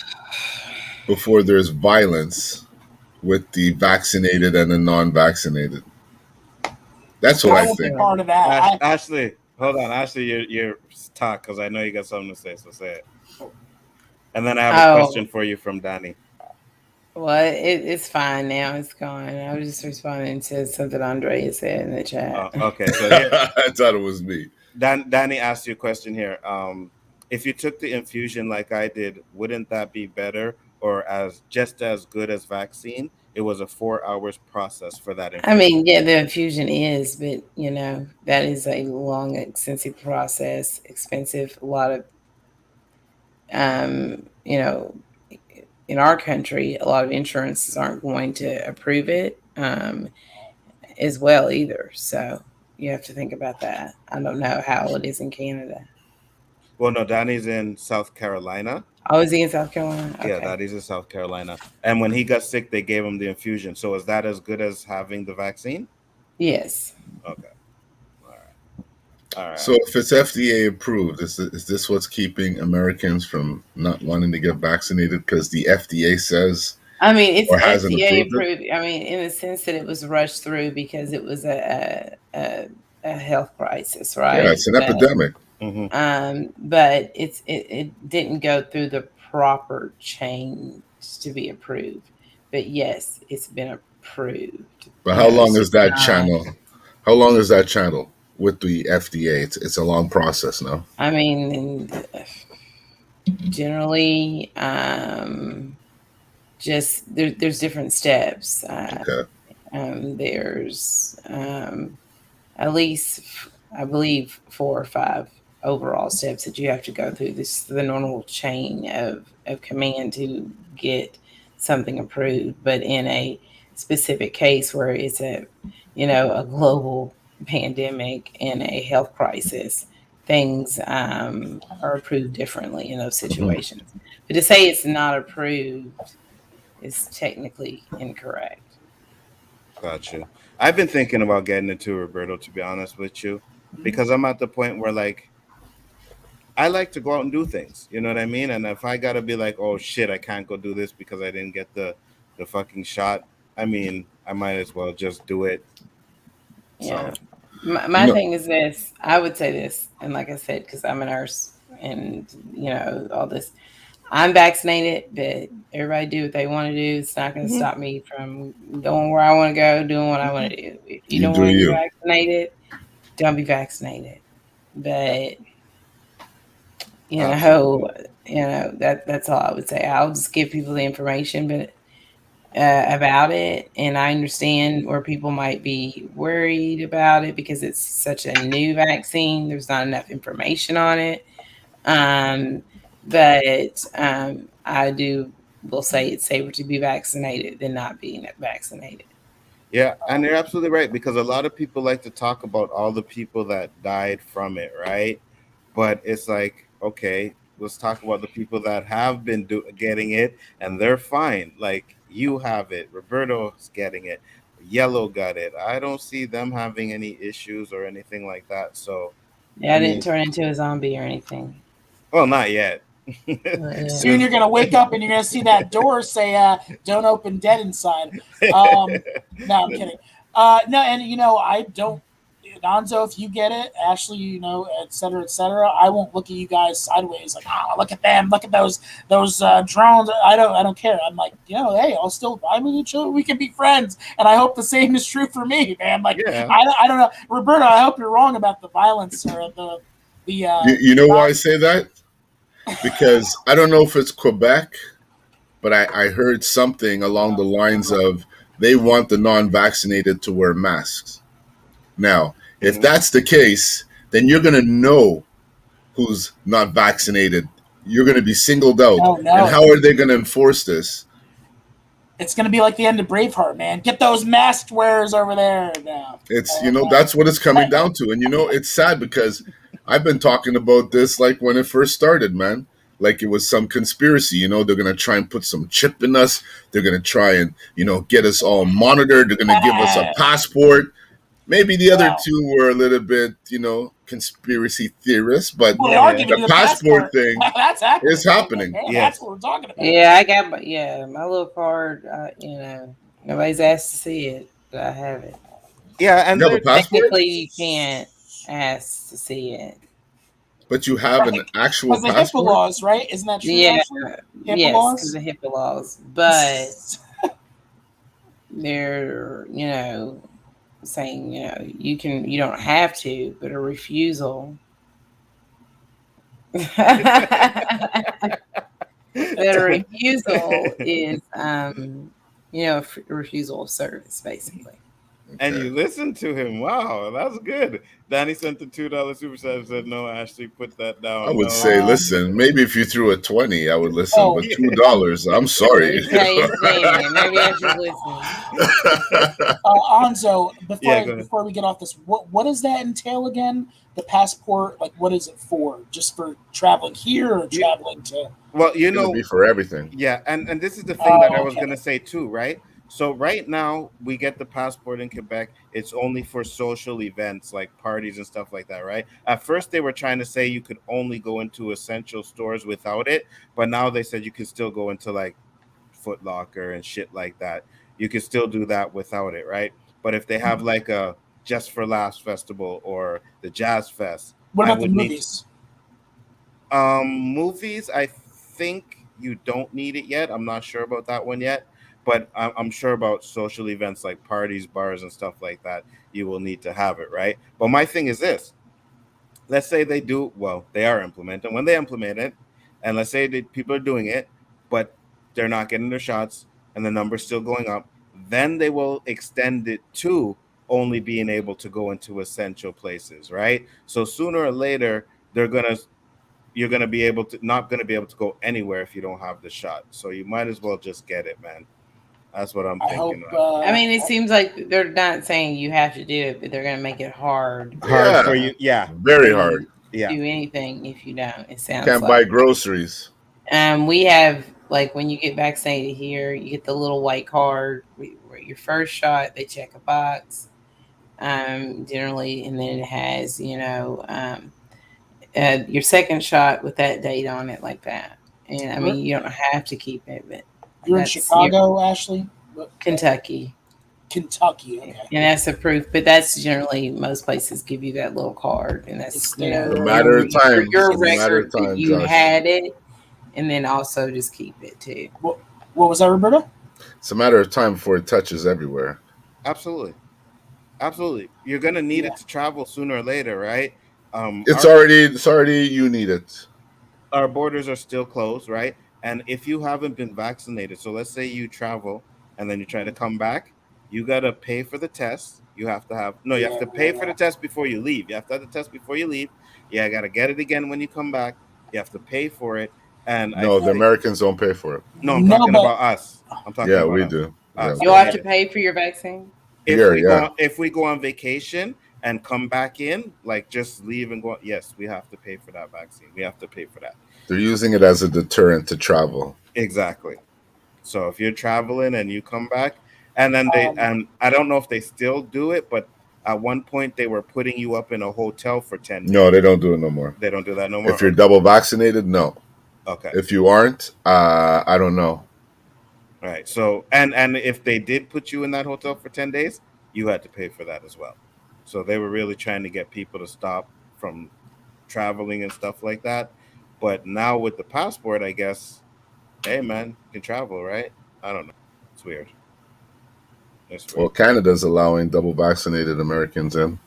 Speaker 4: before there's violence with the vaccinated and the non-vaccinated. That's what I think.
Speaker 3: Part of that.
Speaker 1: Ashley, hold on. Ashley, you're talk because I know you got something to say, so say it. And then I have a question for you from Danny.
Speaker 2: Well, it's fine now. It's gone. I was just responding to something Andre said in the chat.
Speaker 1: Okay. So I
Speaker 4: thought it was me.
Speaker 1: Danny asked you a question here. If you took the infusion like I did, wouldn't that be better or just as good as vaccine? It was a 4 hours process for that infusion.
Speaker 2: I mean, yeah, the infusion is, but that is a long, extensive process, expensive. A lot of, in our country, a lot of insurances aren't going to approve it as well either. So you have to think about that. I don't know how it is in Canada.
Speaker 1: Well, no, Danny's in South Carolina.
Speaker 2: Oh, is he in South Carolina? Okay.
Speaker 1: Yeah, Danny's in South Carolina. And when he got sick, they gave him the infusion. So is that as good as having the vaccine?
Speaker 2: Yes.
Speaker 1: Okay. All right.
Speaker 4: So if it's FDA approved, is this what's keeping Americans from not wanting to get vaccinated because the FDA says?
Speaker 2: I mean, it's FDA approved. I mean, in the sense that it was rushed through because it was a health crisis, right?
Speaker 4: Yeah, it's an epidemic.
Speaker 1: Mm-hmm.
Speaker 2: But it didn't go through the proper chains to be approved. But yes, it's been approved.
Speaker 4: But how long is that channel? How long is that channel with the FDA? It's a long process, no?
Speaker 2: I mean, generally, just there's different steps.
Speaker 4: Okay.
Speaker 2: There's at least, I believe, 4 or 5 overall steps that you have to go through. This is the normal chain of command to get something approved. But in a specific case where it's a global pandemic and a health crisis, things are approved differently in those situations. But to say it's not approved is technically incorrect.
Speaker 1: Gotcha. I've been thinking about getting it too, Roberto, to be honest with you, because I'm at the point where I like to go out and do things. You know what I mean? And if I gotta be like, oh shit, I can't go do this because I didn't get the fucking shot, I mean, I might as well just do it.
Speaker 2: Yeah. So. My thing is this. I would say this, and like I said, because I'm a nurse and all this, I'm vaccinated, but everybody do what they want to do. It's not going to stop me from going where I want to go, doing what I want to do. If you don't want to be vaccinated, don't be vaccinated. But that's all I would say. I'll just give people the information, but about it, and I understand where people might be worried about it because it's such a new vaccine. There's not enough information on it. But I will say it's safer to be vaccinated than not being vaccinated.
Speaker 1: Yeah, and you're absolutely right, because a lot of people like to talk about all the people that died from it, right? But it's like, okay, let's talk about the people that have been getting it, and they're fine. Like, you have it, Roberto's getting it, Yellow got it. I don't see them having any issues or anything like that. So
Speaker 2: yeah, I didn't turn into a zombie or anything.
Speaker 1: Well, not yet.
Speaker 3: Soon you're gonna wake up and you're gonna see that door say "Don't open, dead inside." No, I'm kidding. No, and I don't. Gonzo, if you get it, Ashley, et cetera, I won't look at you guys sideways like, look at them, look at those drones. I don't care. I'm like, hey, I'll still, we can be friends, and I hope the same is true for me, man. Like,
Speaker 1: Yeah.
Speaker 3: I don't know, Roberto. I hope you're wrong about the violence or the.
Speaker 4: You know why I say that? Because I don't know if it's Quebec, but I heard something along the lines of they want the non-vaccinated to wear masks. Now, if that's the case, then you're going to know who's not vaccinated. You're going to be singled out.
Speaker 3: Oh, no.
Speaker 4: And how are they going to enforce this?
Speaker 3: It's going to be like the end of Braveheart, man. Get those mask wearers over there now.
Speaker 4: It's, that's what it's coming down to. And, it's sad because I've been talking about this like when it first started, man. Like it was some conspiracy, they're going to try and put some chip in us. They're going to try and, get us all monitored. They're going to give us a passport. Maybe the other two were a little bit, conspiracy theorists, but the passport thing is happening.
Speaker 3: Yeah, that's what we're talking about.
Speaker 2: Yeah, I got my little card. Nobody's asked to see it, but I have it.
Speaker 1: Yeah, and
Speaker 2: technically you can't ask to see it.
Speaker 4: But you have an actual passport?
Speaker 3: Because the HIPAA laws, right? Isn't that true?
Speaker 2: Yeah,
Speaker 3: HIPAA laws?
Speaker 2: because the HIPAA laws. But they're, saying, you don't have to, but a refusal. But a refusal is, a refusal of service, basically.
Speaker 1: And you listened to him. Wow, that's good. Danny sent the $2 super chat and said, "No, Ashley, put that down."
Speaker 4: I would say, listen, maybe if you threw a 20, I would listen. But $2, I'm sorry.
Speaker 2: Maybe I should listen.
Speaker 3: Anzo, before we get off this, what does that entail again? The passport, like, what is it for? Just for traveling here or traveling to?
Speaker 1: Well,
Speaker 4: it'll be for everything.
Speaker 1: Yeah, and this is the thing that I was going to say too, right? So right now we get the passport in Quebec. It's only for social events like parties and stuff like that, right? At first they were trying to say you could only go into essential stores without it, but now they said you can still go into like Foot Locker and shit like that. You can still do that without it, right? But if they have like a Just for Laughs festival or the Jazz Fest,
Speaker 3: what about the movies?
Speaker 1: Movies, I think you don't need it yet. I'm not sure about that one yet. But I'm sure about social events like parties, bars, and stuff like that, you will need to have it, right? But my thing is this. Let's say they are implementing. When they implement it, and let's say that people are doing it, but they're not getting their shots, and the number's still going up, then they will extend it to only being able to go into essential places, right? So sooner or later, you're gonna not gonna be able to go anywhere if you don't have the shot. So you might as well just get it, man. That's what I'm thinking.
Speaker 2: It seems like they're not saying you have to do it, but they're going to make it hard.
Speaker 1: Hard for you. Yeah.
Speaker 4: Very hard.
Speaker 2: Yeah. Do anything if you don't. It sounds
Speaker 4: can't buy groceries.
Speaker 2: We have, like, when you get vaccinated here, you get the little white card. Your first shot, they check a box, generally, and then it has, your second shot with that date on it, like that. And you don't have to keep it, but.
Speaker 3: You're in Chicago, Ashley?
Speaker 2: Kentucky.
Speaker 3: Okay.
Speaker 2: And that's approved, but that's generally most places give you that little card, and that's
Speaker 4: a matter of time.
Speaker 2: Your record that you had it, and then also just keep it too.
Speaker 3: What was that, Roberto?
Speaker 4: It's a matter of time before it touches everywhere.
Speaker 1: Absolutely. You're gonna need it to travel sooner or later, right?
Speaker 4: It's already you need it.
Speaker 1: Our borders are still closed, right? And if you haven't been vaccinated, so let's say you travel and then you try to come back, you got to pay for the test. You have to pay for the test before you leave. You have to have the test before you leave. Yeah, I got to get it again when you come back. You have to pay for it. And
Speaker 4: the Americans don't pay for it.
Speaker 1: No, I'm talking about us.
Speaker 4: We do.
Speaker 2: You'll have to pay for your vaccine?
Speaker 1: If we go on vacation and come back in, like just leave and go, yes, we have to pay for that vaccine. We have to pay for that.
Speaker 4: They're using it as a deterrent to travel.
Speaker 1: Exactly. So if you're traveling and you come back, and then and I don't know if they still do it, but at one point they were putting you up in a hotel for 10 days.
Speaker 4: No, they don't do it no more.
Speaker 1: They don't do that no more?
Speaker 4: If you're double vaccinated, no.
Speaker 1: Okay.
Speaker 4: If you aren't, I don't know.
Speaker 1: All right. So, and if they did put you in that hotel for 10 days, you had to pay for that as well. So they were really trying to get people to stop from traveling and stuff like that. But now with the passport, I guess, hey man, you can travel, right? I don't know. It's weird. It's
Speaker 4: Well,
Speaker 1: weird.
Speaker 4: Canada's allowing double vaccinated Americans in.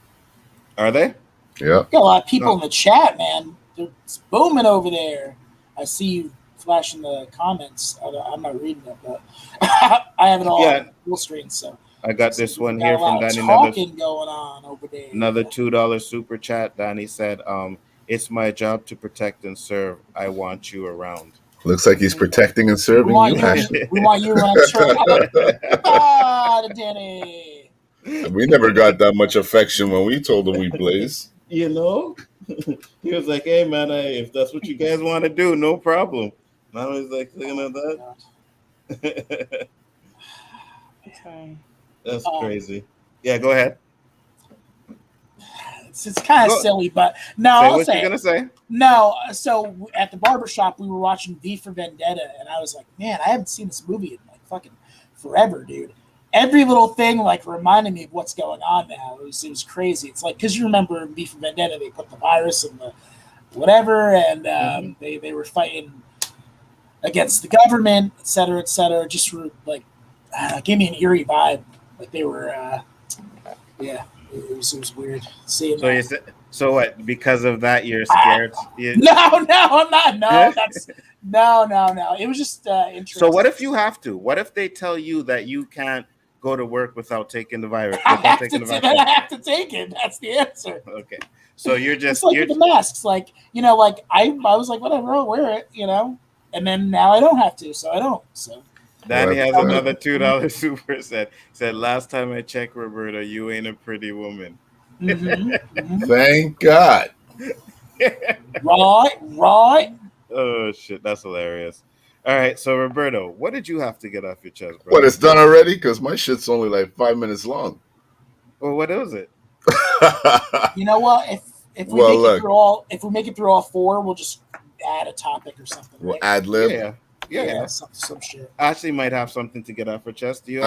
Speaker 1: Are they?
Speaker 4: Yeah.
Speaker 3: Got a lot of people
Speaker 1: No.
Speaker 3: in the chat, man. It's booming over there. I see you flashing the comments. I'm not reading it, but I have it all
Speaker 1: Yeah.
Speaker 3: on full screen. So
Speaker 1: I got this one
Speaker 3: got
Speaker 1: here
Speaker 3: a
Speaker 1: from
Speaker 3: lot of
Speaker 1: Danny.
Speaker 3: talking going on over there.
Speaker 1: Another $2 super chat. Danny said, "It's my job to protect and serve. I want you around."
Speaker 4: Looks like he's protecting and
Speaker 3: We
Speaker 4: serving
Speaker 3: want
Speaker 4: you,
Speaker 3: you.
Speaker 4: Ashley.
Speaker 3: We want you around church. Ah, Danny.
Speaker 4: We never got that much affection when we told him we blaze.
Speaker 1: You know, he was like, "Hey man, if that's what you guys want to do, no problem." And I was like, "Looking at that,
Speaker 2: Okay.
Speaker 1: that's crazy." Yeah, go ahead.
Speaker 3: It's kind of
Speaker 1: Go-
Speaker 3: silly, but no,
Speaker 1: Say
Speaker 3: I'll
Speaker 1: what
Speaker 3: say
Speaker 1: you're
Speaker 3: it.
Speaker 1: gonna say.
Speaker 3: No, so at the barbershop, we were watching V for Vendetta, and I was like, man, I haven't seen this movie in like fucking forever, dude. Every little thing like reminded me of what's going on now. It was crazy. It's like, because you remember in V for Vendetta, they put the virus in the whatever, and they were fighting against the government, et cetera, et cetera. Just like gave me an eerie vibe. Like they were, yeah, it was weird seeing
Speaker 1: So
Speaker 3: that.
Speaker 1: you said, so what? Because of that, you're scared.
Speaker 3: No, I'm not. No, that's no. It was just interesting.
Speaker 1: So what if you have to? What if they tell you that you can't go to work without taking the virus?
Speaker 3: I
Speaker 1: Without
Speaker 3: have,
Speaker 1: taking the
Speaker 3: then
Speaker 1: vaccine?
Speaker 3: I have to take it. That's the answer.
Speaker 1: Okay. So you're
Speaker 3: It's
Speaker 1: just
Speaker 3: like
Speaker 1: you're
Speaker 3: with the masks. Like, like I was like, whatever, I'll wear it, and then now I don't have to, so I don't. So
Speaker 1: Danny has
Speaker 4: Well,
Speaker 1: another $2 super said last time I checked, Roberta, you ain't a pretty woman.
Speaker 4: thank God.
Speaker 3: right.
Speaker 1: Oh shit, that's hilarious. All right, so Roberto, what did you have to get off your chest, bro?
Speaker 4: What, it's done already? Because my shit's only like 5 minutes long.
Speaker 1: Well, what is it?
Speaker 3: You know what? If we
Speaker 4: Well,
Speaker 3: make
Speaker 4: look.
Speaker 3: it through all, if we make it through all four, we'll just add a topic or something.
Speaker 4: We'll
Speaker 3: Right?
Speaker 4: ad lib.
Speaker 1: Yeah.
Speaker 3: Some shit.
Speaker 1: Ashley might have something to get off her chest. Do you?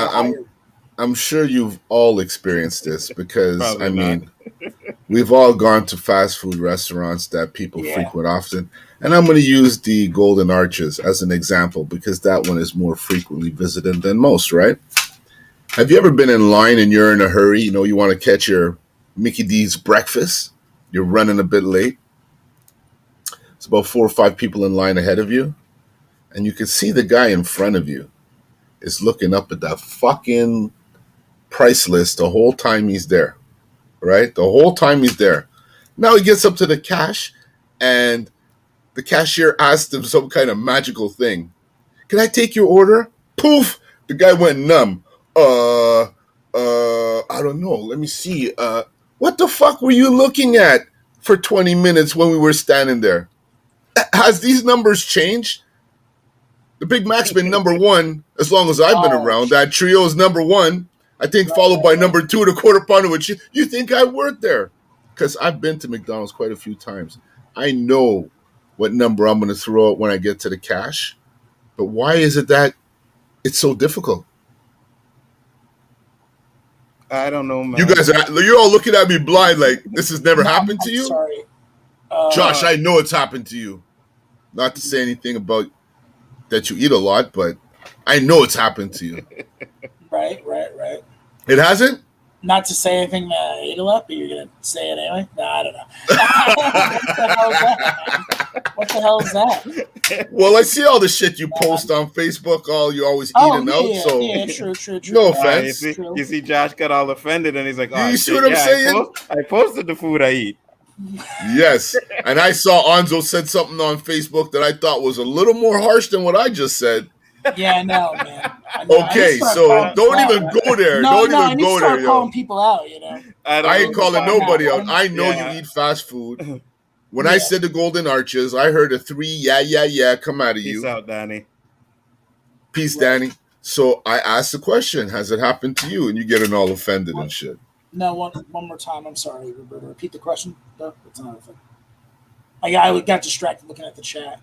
Speaker 4: I'm sure you've all experienced this because,
Speaker 1: Probably
Speaker 4: I mean, we've all gone to fast food restaurants that people
Speaker 3: Yeah.
Speaker 4: frequent often. And I'm going to use the Golden Arches as an example because that one is more frequently visited than most, right? Have you ever been in line and you're in a hurry? You want to catch your Mickey D's breakfast. You're running a bit late. It's about 4 or 5 people in line ahead of you. And you can see the guy in front of you is looking up at that fucking price list the whole time he's there, right? The whole time he's there. Now he gets up to the cash and the cashier asked him some kind of magical thing. Can I take your order? Poof! The guy went numb. I don't know. Let me see. What the fuck were you looking at for 20 minutes when we were standing there? Has these numbers changed? The Big Mac's been number one as long as I've been around. That trio is number one. I think followed by number 2, the quarter pounder with cheese. You think I worked there? Because I've been to McDonald's quite a few times. I know what number I'm going to throw out when I get to the cash. But why is it that it's so difficult?
Speaker 1: I don't know, man.
Speaker 4: You're all looking at me blind like this has never happened to you?
Speaker 3: Sorry.
Speaker 4: Josh, I know it's happened to you. Not to say anything about that you eat a lot, but I know it's happened to you.
Speaker 3: Right.
Speaker 4: It hasn't?
Speaker 3: Not to say anything that I ate a lot, but you're going to say it anyway? No, I don't know. What the hell is that?
Speaker 4: Well, I see all the shit you post on Facebook, you always eating out, so
Speaker 3: yeah, true.
Speaker 4: no offense.
Speaker 1: You see, Josh got all offended, and he's like, "Oh,
Speaker 4: You see what I'm saying?
Speaker 1: I posted the food I eat."
Speaker 4: Yes, and I saw Anzo said something on Facebook that I thought was a little more harsh than what I just said.
Speaker 3: Yeah, I know, man.
Speaker 4: Okay, so don't even go there. Don't even go there, yo.
Speaker 3: Calling people out,
Speaker 4: I ain't calling nobody out. I know you eat fast food. When I said the Golden Arches, I heard a 3 yeah come out of you.
Speaker 1: Peace out, Danny.
Speaker 4: Peace, Danny. So I asked the question, has it happened to you? And you getting all offended and shit.
Speaker 3: No, one more time. I'm sorry, Roberto. Repeat the question. No, it's another thing. I got distracted looking at the chat.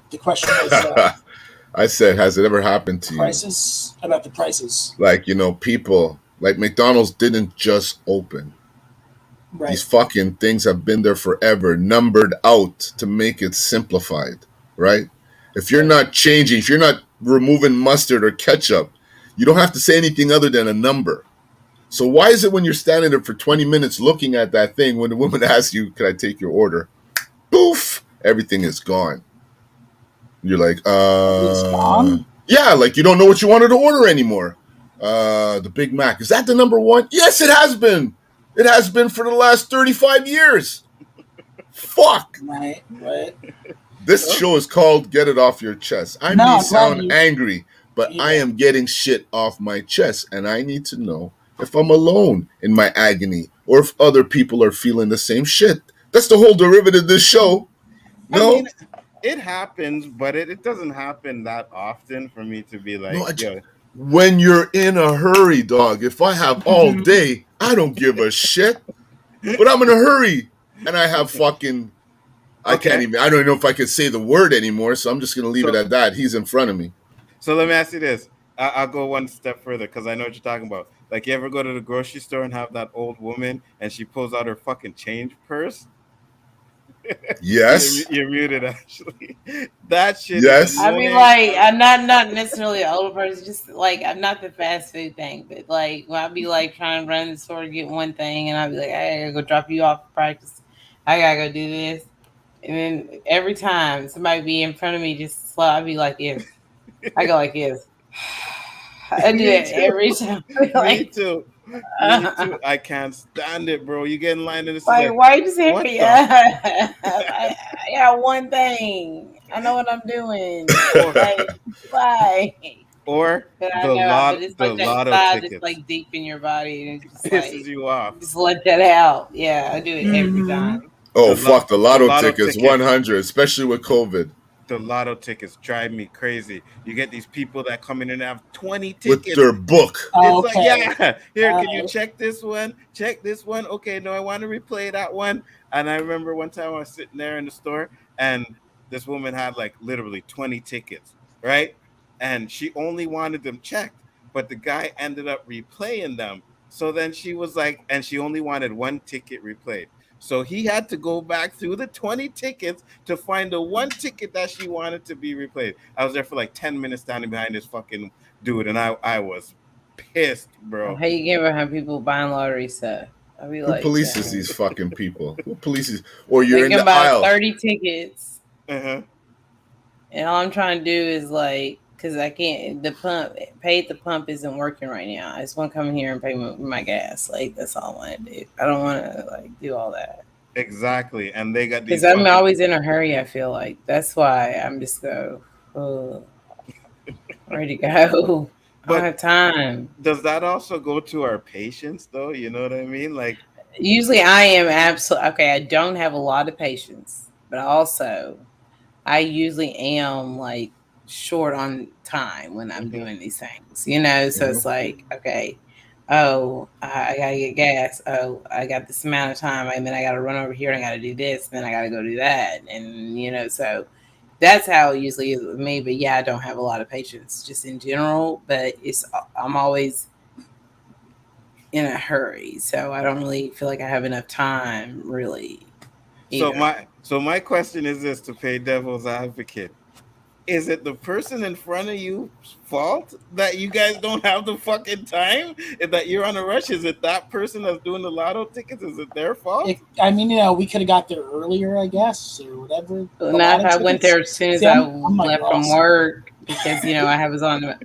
Speaker 3: The question was...
Speaker 4: I said, has it ever happened to you?
Speaker 3: About the prices.
Speaker 4: Like, people, like McDonald's didn't just open.
Speaker 3: Right.
Speaker 4: These fucking things have been there forever, numbered out to make it simplified, right? If you're not changing, if you're not removing mustard or ketchup, you don't have to say anything other than a number. So why is it when you're standing there for 20 minutes looking at that thing, when the woman asks you, "Can I take your order?" Poof, everything is gone. You're like,
Speaker 3: It's gone?
Speaker 4: yeah, like you don't know what you wanted to order anymore. The Big Mac, is that the number one? Yes, it has been. It has been for the last 35 years. Fuck.
Speaker 3: Right.
Speaker 4: This show is called Get It Off Your Chest. I
Speaker 3: No,
Speaker 4: may
Speaker 3: I'm glad
Speaker 4: sound
Speaker 3: you-
Speaker 4: angry, but I am getting shit off my chest, and I need to know if I'm alone in my agony or if other people are feeling the same shit. That's the whole derivative of this show. No?
Speaker 1: I mean, it happens, but it doesn't happen that often for me to be like,
Speaker 4: No,
Speaker 1: yo.
Speaker 4: When you're in a hurry, dog, if I have all day, I don't give a shit. But I'm in a hurry, and I have fucking... I can't even... I don't even know if I can say the word anymore, so I'm just going to leave it at that. He's in front of me.
Speaker 1: So let me ask you this. I'll go one step further because I know what you're talking about. Like, you ever go to the grocery store and have that old woman and she pulls out her fucking change purse?
Speaker 4: Yes.
Speaker 1: You're muted, actually. That shit.
Speaker 4: Yes.
Speaker 2: I mean, like, I'm not necessarily an older person. Just like, I'm not the fast food thing, but like, when I'll be like trying to run the store to get one thing, and I'll be like, hey, I gotta go drop you off for practice. I gotta go do this, and then every time somebody be in front of me, just slow, I'll be like, yes. I go like this. I do that every time. Like,
Speaker 1: Me too. I can't stand it, bro. You get in line and it's
Speaker 2: like, why you just hit
Speaker 1: what
Speaker 2: me?
Speaker 1: the-
Speaker 2: I got one thing. I know what I'm doing. Like, why?
Speaker 1: Or
Speaker 2: But I
Speaker 1: the
Speaker 2: know,
Speaker 1: lot,
Speaker 2: but it's
Speaker 1: the
Speaker 2: like that
Speaker 1: lotto
Speaker 2: side
Speaker 1: tickets
Speaker 2: that's like deep in your body, and it's just
Speaker 1: pisses
Speaker 2: like
Speaker 1: you off.
Speaker 2: just let that out. Yeah, I do it every time.
Speaker 4: Oh,
Speaker 1: The
Speaker 4: fuck, the lotto tickets,
Speaker 1: tickets.
Speaker 4: 100, especially with COVID.
Speaker 1: The lotto tickets drive me crazy. You get these people that come in and have 20 tickets.
Speaker 4: With their book.
Speaker 1: It's like, yeah, here, can you check this one? Check this one. Okay, no, I want to replay that one. And I remember one time I was sitting there in the store and this woman had like literally 20 tickets, right? And she only wanted them checked, but the guy ended up replaying them. So then she was like, and she only wanted one ticket replayed. So he had to go back through the 20 tickets to find the one ticket that she wanted to be replayed. I was there for like 10 minutes standing behind this fucking dude, and I was pissed, bro.
Speaker 2: How you get behind people buying lottery stuff? I'll be
Speaker 4: Who
Speaker 2: like,
Speaker 4: polices
Speaker 2: dang.
Speaker 4: these fucking people? Who polices? Or you're
Speaker 2: They
Speaker 4: in
Speaker 2: can
Speaker 4: the
Speaker 2: buy
Speaker 4: aisle.
Speaker 2: 30 tickets,
Speaker 1: Uh-huh.
Speaker 2: and all I'm trying to do is like, because I can't, pay at the pump isn't working right now. I just want to come here and pay my gas. Like, that's all I want to do. I don't want to like do all that.
Speaker 1: Exactly. And they got these.
Speaker 2: Because I'm always in a hurry, I feel like. That's why I'm just ready to go. I don't have time.
Speaker 1: Does that also go to our patience, though? You know what I mean? Like,
Speaker 2: usually I am absolutely, okay, I don't have a lot of patience, but also I usually am like short on time when I'm doing these things, you know? So it's like, okay, oh, I gotta get gas. Oh, I got this amount of time. And then I gotta run over here and I gotta do this. And then I gotta go do that. And, you know, so that's how it usually is with me. But yeah, I don't have a lot of patience just in general, but I'm always in a hurry. So I don't really feel like I have enough time really. Either.
Speaker 1: So my question is this, to play devil's advocate. Is it the person in front of you's fault that you guys don't have the fucking time? That you're on a rush? Is it that person that's doing the lotto tickets? Is it their fault?
Speaker 3: I mean, you know, we could have got there earlier, I guess, or whatever.
Speaker 2: Not if I went there as soon as I left from work because, you know, I was on the...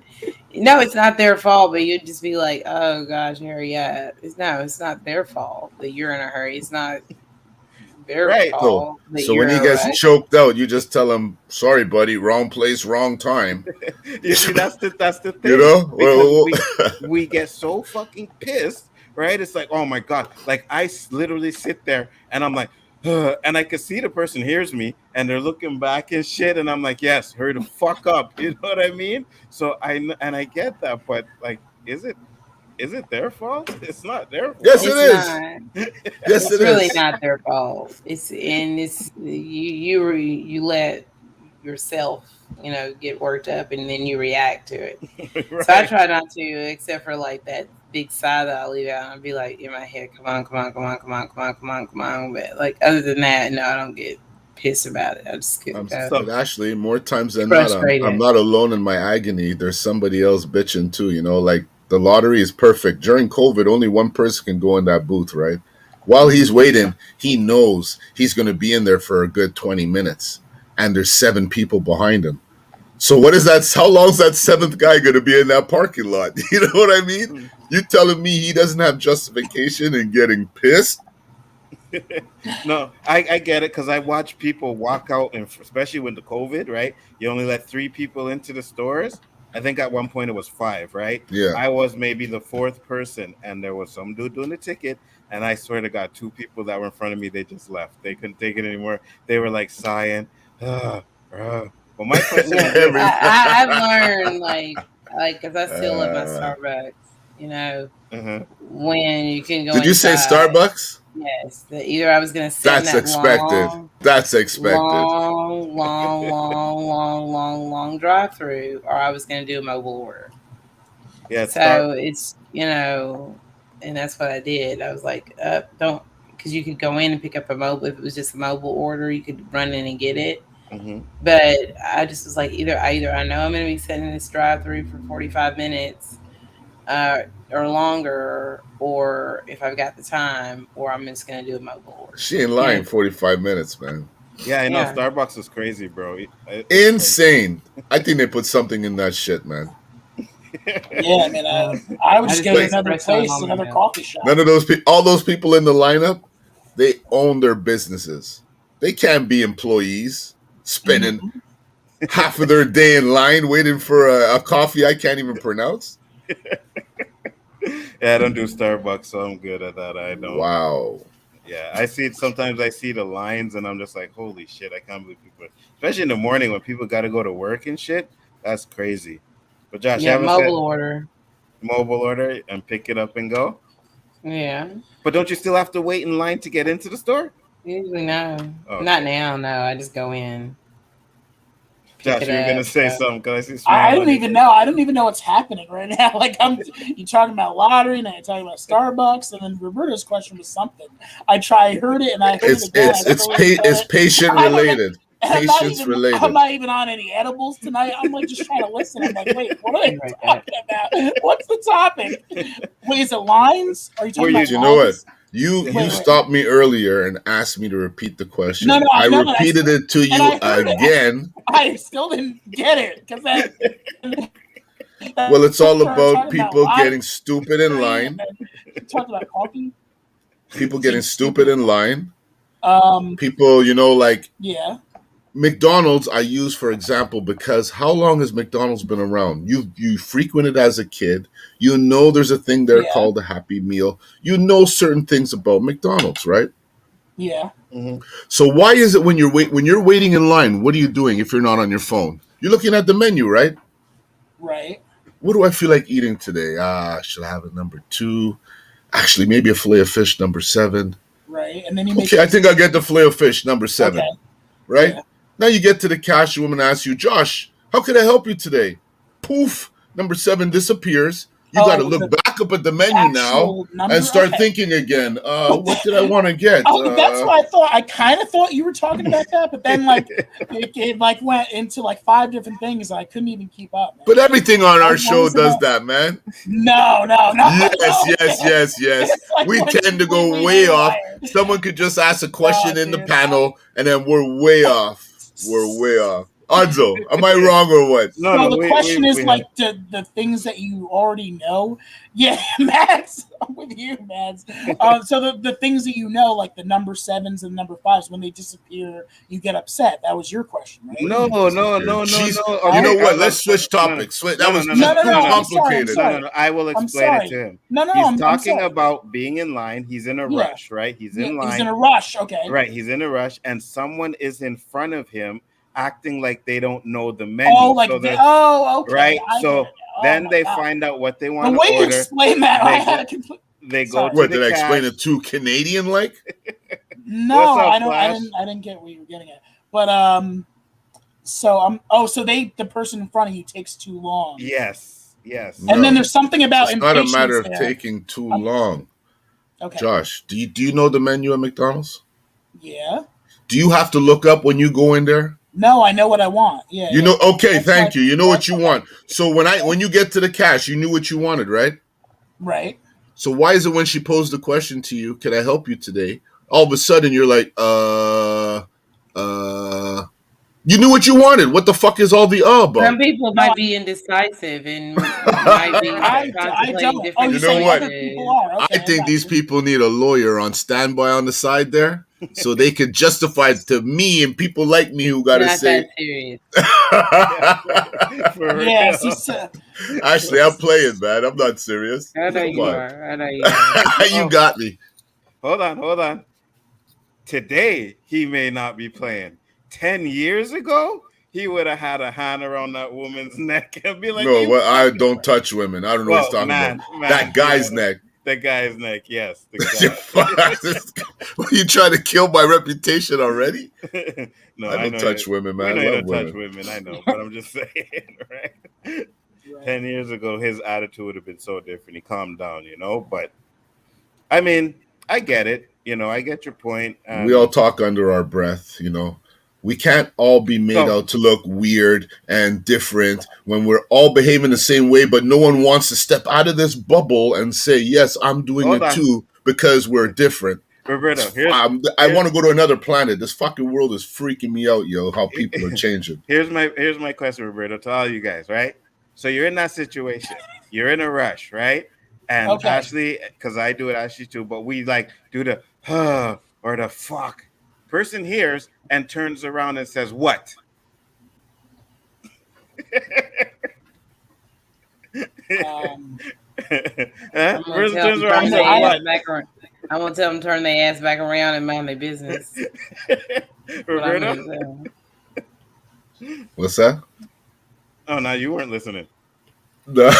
Speaker 2: No, it's not their fault, but you'd just be like, oh, gosh, hurry up. It's not their fault that you're in a hurry. It's not their fault.
Speaker 4: So when he gets choked out, you just tell him, sorry, buddy, wrong place, wrong time.
Speaker 1: You see, that's the thing.
Speaker 4: You know?
Speaker 1: We get so fucking pissed, right? It's like, oh, my God. Like, I literally sit there, and I'm like, and I could see the person hears me and they're looking back and shit, and I'm like, yes, hurry the fuck up. You know what I mean? So I get that, but like, is it their fault? It's not their fault.
Speaker 4: Yes, it is. Yes,
Speaker 2: it's really not their fault. It's you let yourself, you know, get worked up and then you react to it. Right. So I try not to, except for like that big sigh that I leave out, and I'll be like in my head, come on, come on, come on, come on, come on, come on, come on. But like other than that, no, I don't get pissed about it. I just get
Speaker 4: But actually, more times than not, I'm
Speaker 2: frustrated.
Speaker 4: not alone in my agony. There's somebody else bitching too. You know, like the lottery is perfect. During COVID, only one person can go in that booth, right? While he's waiting, he knows he's going to be in there for a good 20 minutes, and there's 7 people behind him. So what is that? How long is that 7th guy going to be in that parking lot? You know what I mean? You telling me he doesn't have justification in getting pissed?
Speaker 1: No, I get it because I watch people walk out, and especially with the COVID, right? You only let 3 people into the stores. I think at one point it was 5, right?
Speaker 4: Yeah.
Speaker 1: I was maybe the 4th person, and there was some dude doing the ticket, and I swear to God, 2 people that were in front of me, they just left. They couldn't take it anymore. They were like sighing. Well, my question is this.
Speaker 2: I've learned like because I still love my Starbucks. You know, when you can go.
Speaker 4: Did you say Starbucks?
Speaker 2: Yes. Either I was going to sit
Speaker 4: That's
Speaker 2: in that
Speaker 4: expected. That's expected.
Speaker 2: long drive-through, or I was going to do a mobile order.
Speaker 1: Yeah.
Speaker 2: So it's and that's what I did. I was like, don't, because you could go in and pick up a mobile. If it was just a mobile order, you could run in and get it. But I just was like, either I know I'm going to be sitting in this drive-through for 45 minutes or longer, or if I've got the time, or I'm just going to do a mobile order.
Speaker 4: She ain't lying. 45 minutes, man.
Speaker 1: Yeah, I know. Yeah. Starbucks is crazy, bro.
Speaker 4: Insane. I think they put something in that shit, man.
Speaker 3: Yeah, I mean, I would just go to another place, another coffee shop.
Speaker 4: None of those people, all those people in the lineup, they own their businesses. They can't be employees spending half of their day in line waiting for a coffee I can't even pronounce.
Speaker 1: Yeah, I don't do Starbucks, so I'm good at that. I don't.
Speaker 4: Wow.
Speaker 1: Yeah, I see it. Sometimes I see the lines, and I'm just like, holy shit, I can't believe people. Especially in the morning when people got to go to work and shit. That's crazy. But Josh,
Speaker 2: yeah, mobile order
Speaker 1: and pick it up and go.
Speaker 2: Yeah.
Speaker 1: But don't you still have to wait in line to get into the store?
Speaker 2: Usually no. Okay. Not now. No, I just go in.
Speaker 1: Josh, you were gonna say something because I see.
Speaker 3: I don't even know. I don't even know what's happening right now. Like you're talking about lottery, and then you're talking about Starbucks, and then Roberto's question was something. I heard it, and I heard it again.
Speaker 4: It's patient related. Patience related.
Speaker 3: I'm not even on any edibles tonight. I'm like just trying to listen. I'm like, wait, what are you talking about? What's the topic? Wait, is it lines? Are you talking about?
Speaker 4: You know what? You stopped me earlier and asked me to repeat the question.
Speaker 3: No,
Speaker 4: I repeated it to you again.
Speaker 3: I still didn't get it because
Speaker 4: well, it's all about people getting stupid in line.
Speaker 3: Talking about coffee.
Speaker 4: People getting stupid in line. People,
Speaker 3: yeah.
Speaker 4: McDonald's I use for example because how long has McDonald's been around? You frequented as a kid. You know there's a thing there called a Happy Meal. You know certain things about McDonald's, right?
Speaker 3: Yeah.
Speaker 4: Mm-hmm. So why is it when you're waiting in line, what are you doing if you're not on your phone? You're looking at the menu, right?
Speaker 3: Right.
Speaker 4: What do I feel like eating today? Should I have a number 2? Actually, maybe a filet of fish, number 7.
Speaker 3: Right. And then you
Speaker 4: make I think I'll get the filet of fish, number 7. Okay. Right? Yeah. Now you get to the cashier woman and asks you, Josh, how can I help you today? Poof, number 7 disappears. You got to look back up at the menu now and start thinking again. What did I want to get?
Speaker 3: That's what I thought. I kind of thought you were talking about that, but then it went into 5 different things. And I couldn't even keep up. Man.
Speaker 4: But everything on our show does that, man.
Speaker 3: No.
Speaker 4: Yes. We tend to go way off. Someone could just ask a question in the panel, and then we're way off. Anzo, am I wrong or what?
Speaker 3: No, the question is the things that you already know. Yeah, Mads, I'm with you, Mads. So the things that you know, like the number 7s and number 5s, when they disappear, you get upset. That was your question, right?
Speaker 1: No.
Speaker 4: You know what? Let's switch topics. That was too complicated.
Speaker 1: No. I will explain it to him. He's talking about being in line. He's in a rush, right? He's in line.
Speaker 3: He's in a rush, okay.
Speaker 1: Right, he's in a rush, and someone is in front of him acting like they don't know the menu.
Speaker 3: Okay.
Speaker 1: Right? So then they find out what they want to order.
Speaker 3: The way you explain that, I had a complete...
Speaker 1: They go to
Speaker 4: what, did I explain it too Canadian-like?
Speaker 3: No, I didn't get what you were getting at. But, so the person in front of you takes too long.
Speaker 1: Yes. Yes.
Speaker 3: And then
Speaker 4: No.
Speaker 3: there's something about
Speaker 4: It's not a matter
Speaker 3: impatience
Speaker 4: of
Speaker 3: there.
Speaker 4: taking too long.
Speaker 3: Okay.
Speaker 4: Josh, do you know the menu at McDonald's?
Speaker 3: Yeah.
Speaker 4: Do you have to look up when you go in there?
Speaker 3: No, I know what I want. Yeah.
Speaker 4: You know, okay,
Speaker 3: That's
Speaker 4: thank
Speaker 3: why-
Speaker 4: you. You know what you
Speaker 3: okay.
Speaker 4: want. So when you get to the cash, you knew what you wanted, right?
Speaker 3: Right.
Speaker 4: So why is it when she posed the question to you, can I help you today? All of a sudden you're like, you knew what you wanted. What the fuck is all the about?
Speaker 2: Some people
Speaker 3: No,
Speaker 2: might be indecisive and might be
Speaker 3: I
Speaker 2: contemplating
Speaker 3: don't. Oh,
Speaker 2: different
Speaker 3: you
Speaker 4: You know
Speaker 3: say
Speaker 4: what?
Speaker 3: other people are. Okay,
Speaker 4: I think
Speaker 3: got
Speaker 4: these
Speaker 3: you.
Speaker 4: people need a lawyer on standby on the side there, so they could justify it to me and people like me who gotta
Speaker 2: not
Speaker 4: say.
Speaker 2: that serious.
Speaker 1: For
Speaker 3: Yeah.
Speaker 1: real.
Speaker 4: Actually, I'm playing, man. I'm not serious.
Speaker 2: I know
Speaker 4: Come
Speaker 2: you
Speaker 4: on.
Speaker 2: are. I know you are.
Speaker 4: You got me.
Speaker 1: Hold on. Today, he may not be playing. 10 years ago, he would have had a hand around that woman's neck and be like,
Speaker 4: No,
Speaker 1: you
Speaker 4: well, I
Speaker 1: fucking
Speaker 4: don't touch women. I don't know what he's talking
Speaker 1: man,
Speaker 4: about. That guy's
Speaker 1: yeah.
Speaker 4: neck.
Speaker 1: The guy's neck, yes. The
Speaker 4: Are you trying to kill my reputation already?
Speaker 1: guy. No,
Speaker 4: I don't touch women, man.
Speaker 1: We know
Speaker 4: I
Speaker 1: you
Speaker 4: love
Speaker 1: don't touch
Speaker 4: women.
Speaker 1: women, I know, but I'm just saying, right?
Speaker 3: Right.
Speaker 1: 10 years ago, his attitude would have been so different. He calmed down, but I mean, I get it. I get your point.
Speaker 4: We all talk under our breath, We can't all be made out to look weird and different when we're all behaving the same way, but no one wants to step out of this bubble and say, yes, I'm doing
Speaker 1: Hold
Speaker 4: it
Speaker 1: on.
Speaker 4: too because we're different.
Speaker 1: Roberto,
Speaker 4: I want to go to another planet. This fucking world is freaking me out, how people are changing.
Speaker 1: Here's my question, Roberto, to all you guys, right? So you're in that situation. You're in a rush, right? And
Speaker 3: Okay.
Speaker 1: Ashley, because I do it, Ashley too, but we do the or the fuck. Person hears and turns around and says, what?
Speaker 2: I'm gonna tell them turn their ass back around. I'm gonna tell them turn their ass back around and mind their business.
Speaker 1: Roberto?
Speaker 4: What's that?
Speaker 1: Oh, no, you weren't listening.
Speaker 3: No,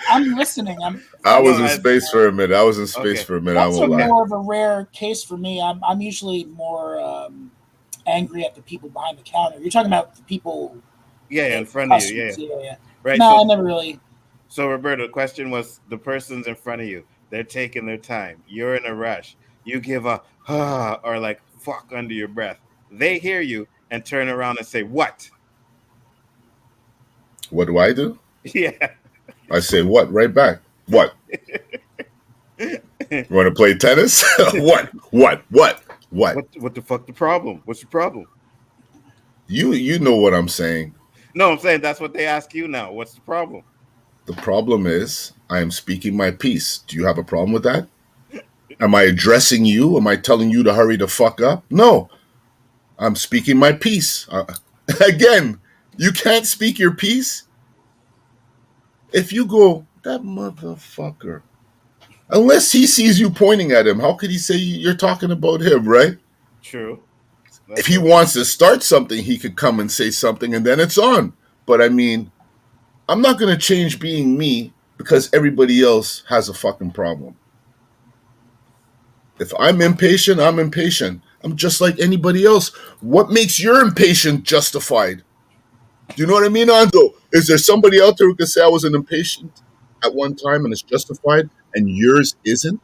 Speaker 3: I'm listening.
Speaker 4: I was in space for a minute. That's
Speaker 3: more of a rare case for me. I'm usually more angry at the people behind the counter. You're talking about the people.
Speaker 1: Yeah, in front of you.
Speaker 3: Yeah.
Speaker 1: Right.
Speaker 3: No, I never really.
Speaker 1: So, Roberto, the question was the person's in front of you. They're taking their time. You're in a rush. You give a or like fuck under your breath. They hear you and turn around and say, what?
Speaker 4: What do I do?
Speaker 1: Yeah.
Speaker 4: I say, what? Right back. What? You want to play tennis? What? What
Speaker 1: the fuck the problem? What's your problem?
Speaker 4: You know what I'm saying.
Speaker 1: No, I'm saying that's what they ask you now. What's the problem?
Speaker 4: The problem is I am speaking my piece. Do you have a problem with that? Am I addressing you? Am I telling you to hurry the fuck up? No. I'm speaking my piece. Again, you can't speak your piece. If you go, that motherfucker, unless he sees you pointing at him, how could he say you're talking about him, right?
Speaker 1: True.
Speaker 4: If he wants to start something, he could come and say something and then it's on. But I mean, I'm not going to change being me because everybody else has a fucking problem. If I'm impatient, I'm impatient. I'm just like anybody else. What makes your impatience justified? Do you know what I mean, Ando? Is there somebody out there who can say I was an impatient at one time and it's justified and yours isn't?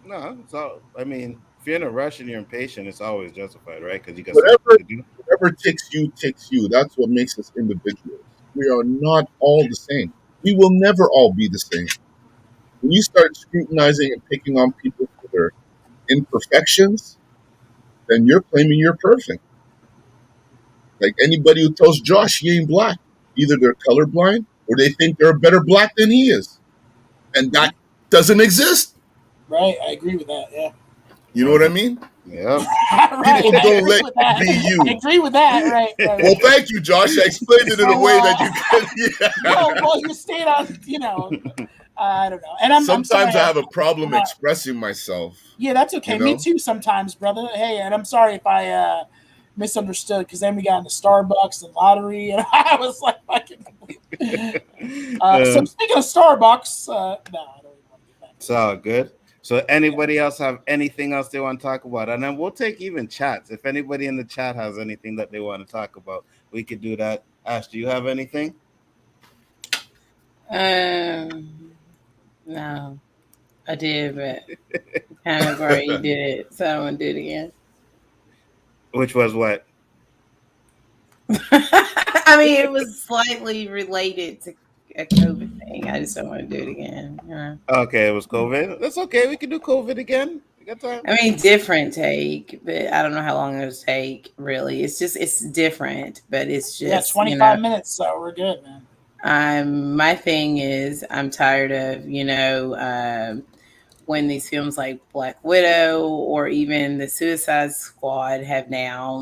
Speaker 1: No, it's all. I mean, if you're in a rush and you're impatient, it's always justified, right? Because you got
Speaker 4: whatever takes you. That's what makes us individuals. We are not all the same. We will never all be the same. When you start scrutinizing and picking on people for their imperfections, then you're claiming you're perfect. Like anybody who tells Josh he ain't black, either they're colorblind or they think they're a better black than he is. And that doesn't exist.
Speaker 3: Right, I agree with that, yeah.
Speaker 4: You know what I mean?
Speaker 1: Yeah.
Speaker 3: Right,
Speaker 4: people don't let you be you.
Speaker 3: I agree with that, right.
Speaker 4: Well, thank you, Josh. I explained it in a way that you could.
Speaker 3: Yeah. Well, you stayed on, I don't know. And
Speaker 4: sometimes I have a problem expressing myself.
Speaker 3: Yeah, that's okay. Me too sometimes, brother. Hey, and I'm sorry if I misunderstood, because then we got into Starbucks and lottery, and I was like, fucking. So speaking of Starbucks, no, I don't even want to get back.
Speaker 1: It's all good. So anybody else have anything else they want to talk about? And then we'll take even chats. If anybody in the chat has anything that they want to talk about, we could do that. Ash, do you have anything?
Speaker 2: No, I did, but kind of already did it, so I don't want to do it again.
Speaker 1: Which was what?
Speaker 2: I mean, it was slightly related to a COVID thing. I just don't want to do it again.
Speaker 1: Okay, it was COVID. That's okay. We can do COVID again. We got time.
Speaker 2: I mean, different take, but I don't know how long it'll take. Really, it's different, but it's
Speaker 3: Yeah,
Speaker 2: just
Speaker 3: 25 minutes, so we're good, man.
Speaker 2: My thing is I'm tired of when these films like Black Widow or even the Suicide Squad have now,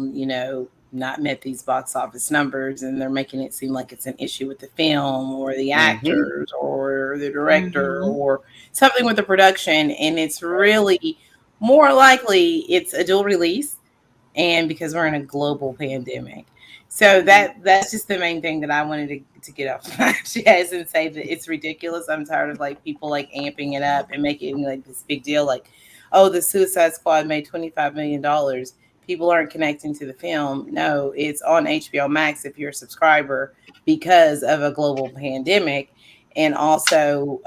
Speaker 2: not met these box office numbers, and they're making it seem like it's an issue with the film or the
Speaker 1: Mm-hmm.
Speaker 2: actors or the director
Speaker 3: Mm-hmm.
Speaker 2: or something with the production. And it's
Speaker 3: Right.
Speaker 2: really more likely it's a dual release, and because we're in a global pandemic. So that's just the main thing that I wanted to get off my chest and say that it's ridiculous. I'm tired of like people like amping it up and making like this big deal, like, oh, the Suicide Squad made $25 million. People aren't connecting to the film. No, it's on HBO Max if you're a subscriber because of a global pandemic, and also,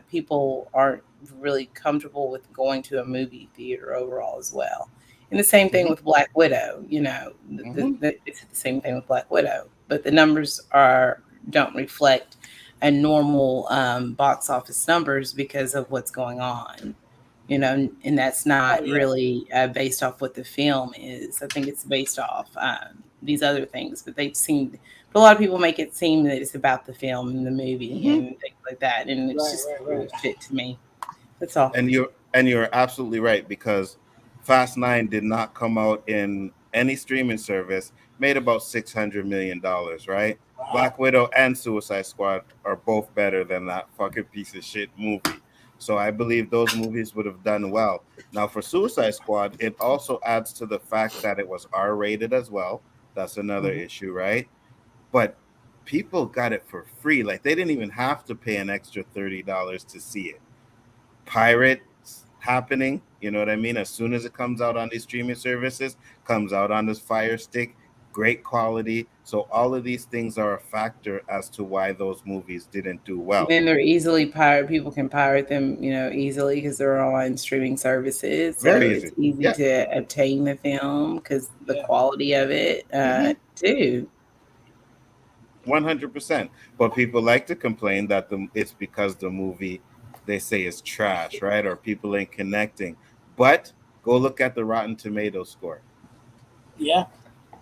Speaker 2: people aren't really comfortable with going to a movie theater overall as well. And the same thing
Speaker 1: Mm-hmm.
Speaker 2: with Black Widow.
Speaker 1: Mm-hmm.
Speaker 2: It's the same thing with Black Widow, but the numbers don't reflect a normal box office numbers because of what's going on. And that's
Speaker 3: Oh
Speaker 2: not
Speaker 3: yeah.
Speaker 2: really based off what the film is. I think it's based off these other things, but but a lot of people make it seem that it's about the film and the movie
Speaker 1: Mm-hmm.
Speaker 2: and things like that, and it's
Speaker 3: Right,
Speaker 2: just
Speaker 3: right, right.
Speaker 2: bullshit to me. That's all.
Speaker 1: And you're absolutely right, because Fast Nine did not come out in any streaming service. Made about $600 million, right?
Speaker 3: Wow.
Speaker 1: Black Widow and Suicide Squad are both better than that fucking piece of shit movie. So I believe those movies would have done well. Now for Suicide Squad, it also adds to the fact that it was R rated as well. That's another
Speaker 3: Mm-hmm.
Speaker 1: issue, right? But people got it for free. Like they didn't even have to pay an extra $30 to see it. Pirates happening. You know what I mean? As soon as it comes out on these streaming services, comes out on this Fire Stick, great quality. So all of these things are a factor as to why those movies didn't do
Speaker 2: And
Speaker 1: well.
Speaker 2: then they're easily pirate. People can pirate them, easily because they're on streaming services. So
Speaker 1: Very
Speaker 2: it's
Speaker 1: easy.
Speaker 2: easy
Speaker 1: Yeah.
Speaker 2: to obtain the film because the
Speaker 3: Yeah.
Speaker 2: quality of it,
Speaker 1: Mm-hmm.
Speaker 2: too.
Speaker 1: 100%. But people like to complain that it's because the movie they say is trash, right? Or people ain't connecting. But go look at the Rotten Tomatoes score.
Speaker 3: Yeah.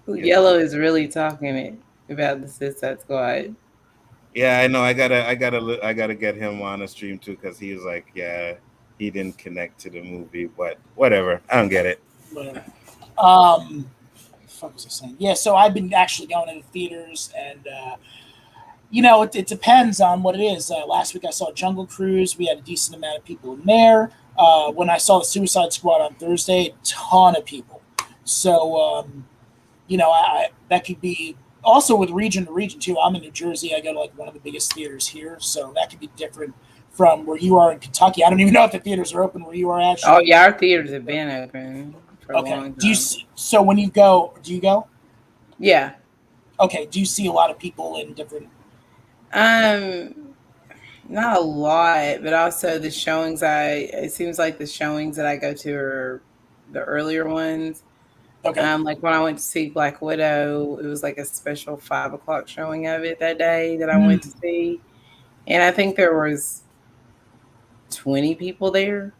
Speaker 2: Ooh,
Speaker 1: You know.
Speaker 2: Yellow is really talking about the Suicide Squad.
Speaker 1: Yeah, I know. I gotta get him on a stream too, because he was like, yeah, he didn't connect to the movie, but whatever. I don't get it.
Speaker 3: Whatever. What the fuck was I saying? Yeah. So I've been actually going to the theaters, and it depends on what it is. Last week I saw Jungle Cruise. We had a decent amount of people in there. When I saw the Suicide Squad on Thursday, a ton of people. So that could be also with region to region too. I'm in New Jersey. I go to like one of the biggest theaters here, so that could be different from where you are in Kentucky. I don't even know if the theaters are open where you are
Speaker 2: Oh
Speaker 3: actually.
Speaker 2: yeah, our theaters have been open for a
Speaker 3: Okay.
Speaker 2: long
Speaker 3: Do you
Speaker 2: time.
Speaker 3: see, so when you go? Do you go?
Speaker 2: Yeah.
Speaker 3: Okay. Do you see a lot of people in different?
Speaker 2: Um, Not a lot, but also the showings. It seems like the showings that I go to are the earlier ones.
Speaker 3: Okay.
Speaker 2: Like when I went to see Black Widow, it was like a special 5 o'clock showing of it that day that I went to
Speaker 3: Hmm.
Speaker 2: see, and I think there was 20 people there.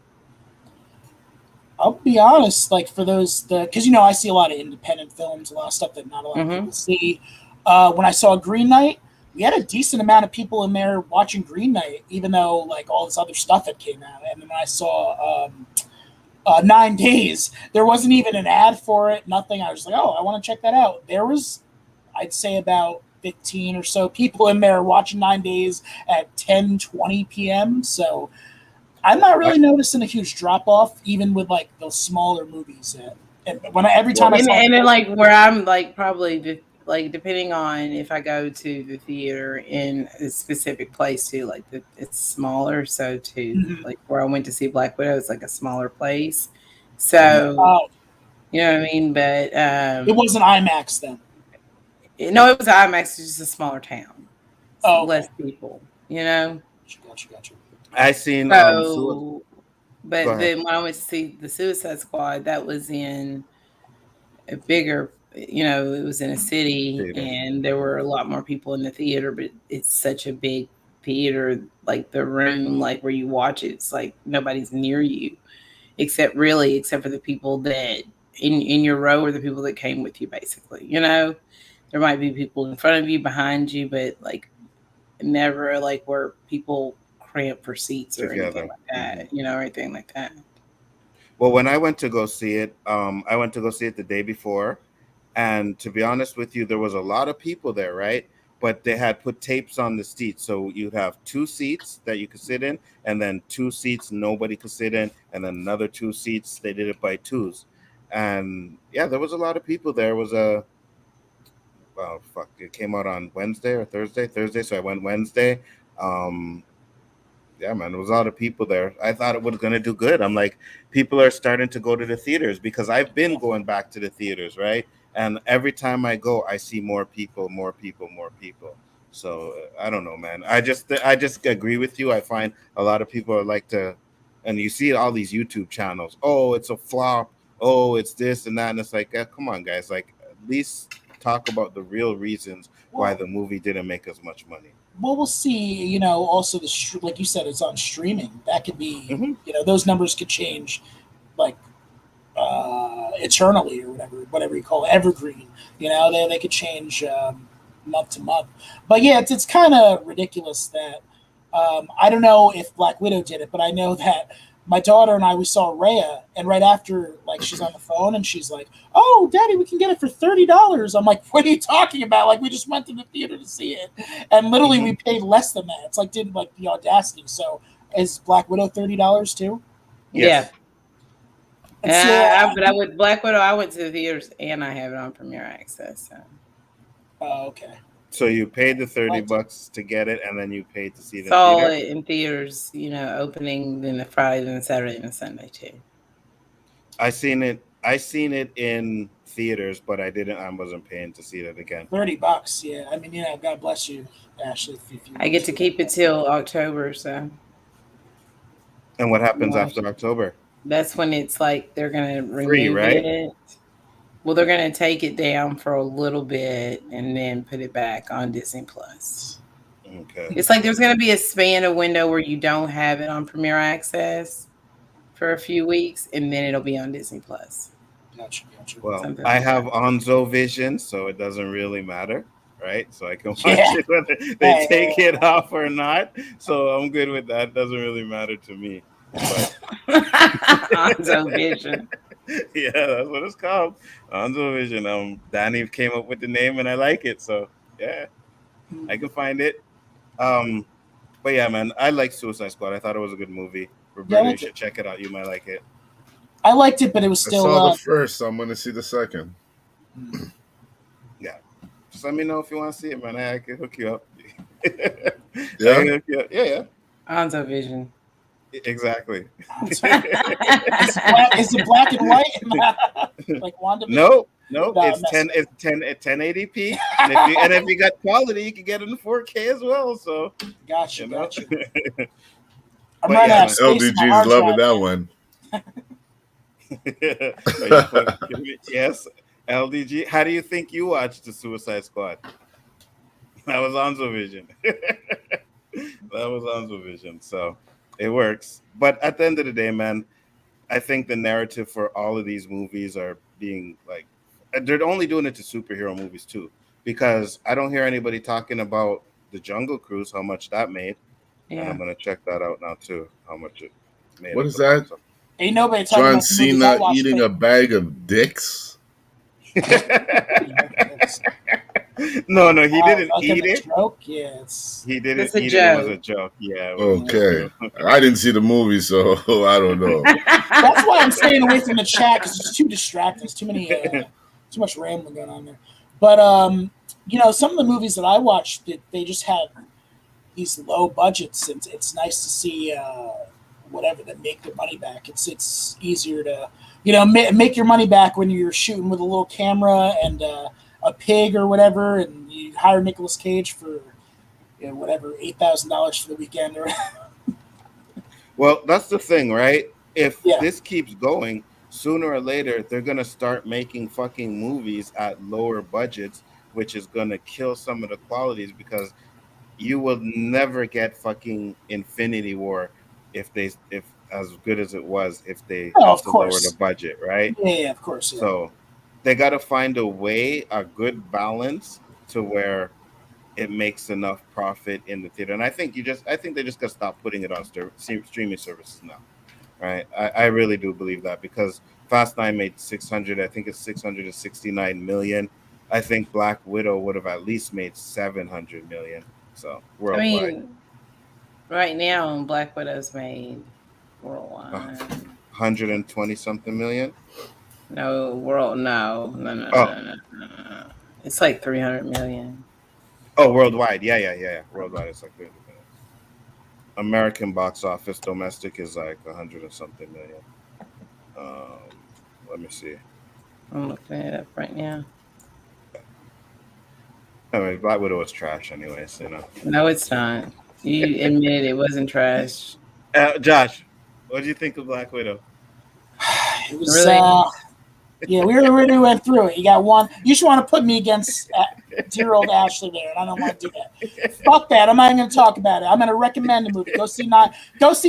Speaker 3: I'll be honest. Like for those, because I see a lot of independent films, a lot of stuff that not a lot of
Speaker 2: Mm-hmm.
Speaker 3: people see. When I saw Green Knight, we had a decent amount of people in there watching Green Knight, even though like all this other stuff had came out. And then when I saw 9 Days, there wasn't even an ad for it, nothing. I was like, oh, I want to check that out. There was, I'd say, about 15 or so people in there watching 9 Days at 10:20 p.m. So I'm not
Speaker 1: I,
Speaker 3: really noticing a huge drop off, even with like those smaller movies. And every time
Speaker 1: well,
Speaker 3: I
Speaker 2: And
Speaker 3: saw
Speaker 2: and then
Speaker 3: it,
Speaker 2: like where I'm like probably like depending on if I go to the theater in a specific place too, like it's smaller. So too,
Speaker 3: mhm.
Speaker 2: like where I went to see Black Widow, it's like a smaller place.
Speaker 1: mhm.
Speaker 2: So you know what I mean. But
Speaker 3: It wasn't IMAX then.
Speaker 2: no, it was IMAX. It's just a smaller town. less people, you know.
Speaker 3: Gotcha.
Speaker 1: I seen
Speaker 2: So,
Speaker 1: Go
Speaker 2: but
Speaker 1: ahead.
Speaker 2: then when I went to see the Suicide Squad, that was in a bigger, you know, it was in a city,
Speaker 1: Theater.
Speaker 2: and there were a lot more people in the theater. But it's such a big theater, like the room, like where you watch it, it's like nobody's near you, except for the people that in your row, or the people that came with you, basically. You know, there might be people in front of you, behind you, but like never like where people cramp for seats or anything
Speaker 1: Together.
Speaker 2: like that, you know, or anything like that.
Speaker 1: Well, when I went to go see it, I went to go see it the day before, and to be honest with you, there was a lot of people there, right? But they had put tapes on the seats, so you'd have 2 seats that you could sit in, and then 2 seats nobody could sit in, and then another 2 seats. They did it by twos, and yeah, there was a lot of people there. It was a well, fuck, it came out on Wednesday or Thursday, so I went Wednesday. Um, yeah, man, there was a lot of people there. I thought it was gonna do good. I'm like, people are starting to go to the theaters because I've been going back to the theaters, right? And every time I go, I see more people, more people, more people. So I don't know, man. I just agree with you. I find a lot of people are like to, and you see all these YouTube channels. Oh, it's a flop. Oh, it's this and that, and it's like, come on, guys. Like, at least talk about the real reasons why
Speaker 3: Well,
Speaker 1: the movie didn't make as much money.
Speaker 3: well, we'll see. You know, also like you said, it's on streaming. That could be,
Speaker 1: Hmm.
Speaker 3: you know, those numbers could change, like eternally or whatever you call it, evergreen. You know, they could change month to month. But yeah, it's kind of ridiculous that I don't know if Black Widow did it, but I know that my daughter and I we saw Rhea, and right after, like, she's on the phone and she's like, "Oh, Daddy, we can get it for $30." I'm like, "What are you talking about? Like, we just went to the theater to see it, and literally
Speaker 1: Hmm.
Speaker 3: we paid less than that." It's like, did like the audacity. So is Black Widow $30 too?
Speaker 2: Yeah.
Speaker 1: Yes.
Speaker 3: And so,
Speaker 2: But I went Black Widow. I went to the theaters and I have it on Premiere Access. So
Speaker 3: okay.
Speaker 1: So you paid the 30
Speaker 3: Liked it.
Speaker 1: bucks to get it, and then you paid to see it in
Speaker 2: saw
Speaker 1: theater.
Speaker 2: it in theaters. You know, opening then the Friday, then the Saturday, and the Sunday too.
Speaker 1: I seen it in theaters, but I wasn't paying to see it again.
Speaker 3: $30. Yeah, I mean, you know, God bless you, Ashley, if you
Speaker 2: I
Speaker 3: want
Speaker 2: get to
Speaker 3: to.
Speaker 2: keep it till October, so
Speaker 1: And what happens
Speaker 2: watch
Speaker 1: after
Speaker 2: it.
Speaker 1: October?
Speaker 2: That's when it's like they're gonna
Speaker 1: Free,
Speaker 2: remove
Speaker 1: right?
Speaker 2: it. Well, they're gonna take it down for a little bit and then put it back on Disney Plus.
Speaker 1: Okay.
Speaker 2: It's like there's gonna be a span of window where you don't have it on Premiere Access for a few weeks, and then it'll be on Disney Plus.
Speaker 3: Gotcha.
Speaker 1: Well,
Speaker 2: Something
Speaker 1: I
Speaker 2: like
Speaker 1: have
Speaker 2: that.
Speaker 1: Onzo Vision, so it doesn't really matter, right? So I can watch
Speaker 3: Yeah.
Speaker 1: it whether they take it off or not. So I'm good with that. It doesn't really matter to me. But
Speaker 2: Onzo Vision.
Speaker 1: yeah, that's what it's called. Onzo Vision. Danny came up with the name and I like it. So yeah, I can find it. Um, but yeah, man, I like Suicide Squad. I thought it was a good movie.
Speaker 3: Yeah, I
Speaker 1: Roberto, you
Speaker 3: liked it.
Speaker 1: should check it out. You might like it.
Speaker 3: I liked it, but it was
Speaker 4: I
Speaker 3: still.
Speaker 4: saw the first, so I'm going to see the second.
Speaker 1: Yeah. Just let me know if you want to see it, man. I can hook you up. I
Speaker 4: Yeah?
Speaker 1: can hook you up. Yeah,
Speaker 2: Onzo Vision.
Speaker 1: exactly.
Speaker 3: Is it black and white? Like WandaVision?
Speaker 1: No,
Speaker 3: No,
Speaker 1: it's
Speaker 3: I'm messing
Speaker 1: 1080p, and if you got quality, you can get it in 4K as well. So
Speaker 3: Gotcha.
Speaker 1: you know.
Speaker 3: I'm
Speaker 1: But
Speaker 3: running
Speaker 1: yeah,
Speaker 3: out of
Speaker 1: man.
Speaker 3: space in my
Speaker 4: LDG's
Speaker 3: hard
Speaker 4: loving
Speaker 3: drive.
Speaker 4: that one.
Speaker 1: Are you fucking kidding me? Yes, LDG. How do you think you watched the Suicide Squad? That was Onzo Vision. That was Onzo Vision. So it works. But at the end of the day, man, I think the narrative for all of these movies are being like, they're only doing it to superhero movies too, because I don't hear anybody talking about the Jungle Cruise, how much that made, and I'm
Speaker 2: Yeah.
Speaker 1: gonna check that out now too, how much it made
Speaker 4: What
Speaker 1: at
Speaker 4: is
Speaker 1: the box
Speaker 4: that?
Speaker 1: office.
Speaker 3: Ain't nobody talking
Speaker 4: John
Speaker 3: about the movies I
Speaker 4: Cena
Speaker 3: watched.
Speaker 4: eating a bag of dicks?
Speaker 1: No, he didn't
Speaker 3: Like
Speaker 1: eat
Speaker 3: a
Speaker 1: it.
Speaker 3: joke? Yeah, it's.
Speaker 1: He didn't
Speaker 2: That's a
Speaker 1: eat it. It was a
Speaker 2: joke.
Speaker 1: joke. Yeah, it was a
Speaker 4: Okay.
Speaker 1: joke.
Speaker 4: I didn't see the movie, so I don't know.
Speaker 3: That's why I'm staying away from the chat because it's too distracting. There's too much rambling going on there. But you know, some of the movies that I watched, they just had these low budgets, and it's nice to see whatever that make their money back. It's easier to make your money back when you're shooting with a little camera and a pig or whatever, and you hire Nicolas Cage for whatever, $8,000 for the weekend. Or
Speaker 1: Well, that's the thing, right? If
Speaker 3: yeah,
Speaker 1: this keeps going, sooner or later they're gonna start making fucking movies at lower budgets, which is gonna kill some of the qualities because you will never get fucking Infinity War if as good as it was if they
Speaker 3: oh,
Speaker 1: had
Speaker 3: of
Speaker 1: to lower the
Speaker 3: course,
Speaker 1: budget, right?
Speaker 3: yeah, of course, yeah.
Speaker 1: So they got to find a way, a good balance to where it makes enough profit in the theater. And I think they just got to stop putting it on streaming services now, right? I really do believe that because Fast 9 made 600, I think it's 669 million. I think Black Widow would have at least made 700 million. So
Speaker 2: I
Speaker 1: worldwide,
Speaker 2: mean, right now, Black Widow's made
Speaker 1: uh,
Speaker 2: worldwide.
Speaker 1: 120 something million.
Speaker 2: No, no.
Speaker 1: Oh,
Speaker 2: It's like 300 million.
Speaker 1: oh, worldwide. Yeah. Worldwide, it's like 300 million. American box office domestic is like 100 and something million. Um, let me see.
Speaker 2: I'm looking it up right now.
Speaker 1: I mean, Black Widow was trash, anyways. You know.
Speaker 2: No, it's not. You admitted it wasn't trash.
Speaker 1: Josh, what do you think of Black Widow?
Speaker 3: It was
Speaker 2: Really?
Speaker 3: yeah, we already went through it. You got one. You just want to put me against dear old Ashley there, and I don't want to do that. Fuck that. I'm not even going to talk about it. I'm going to recommend the movie. Go see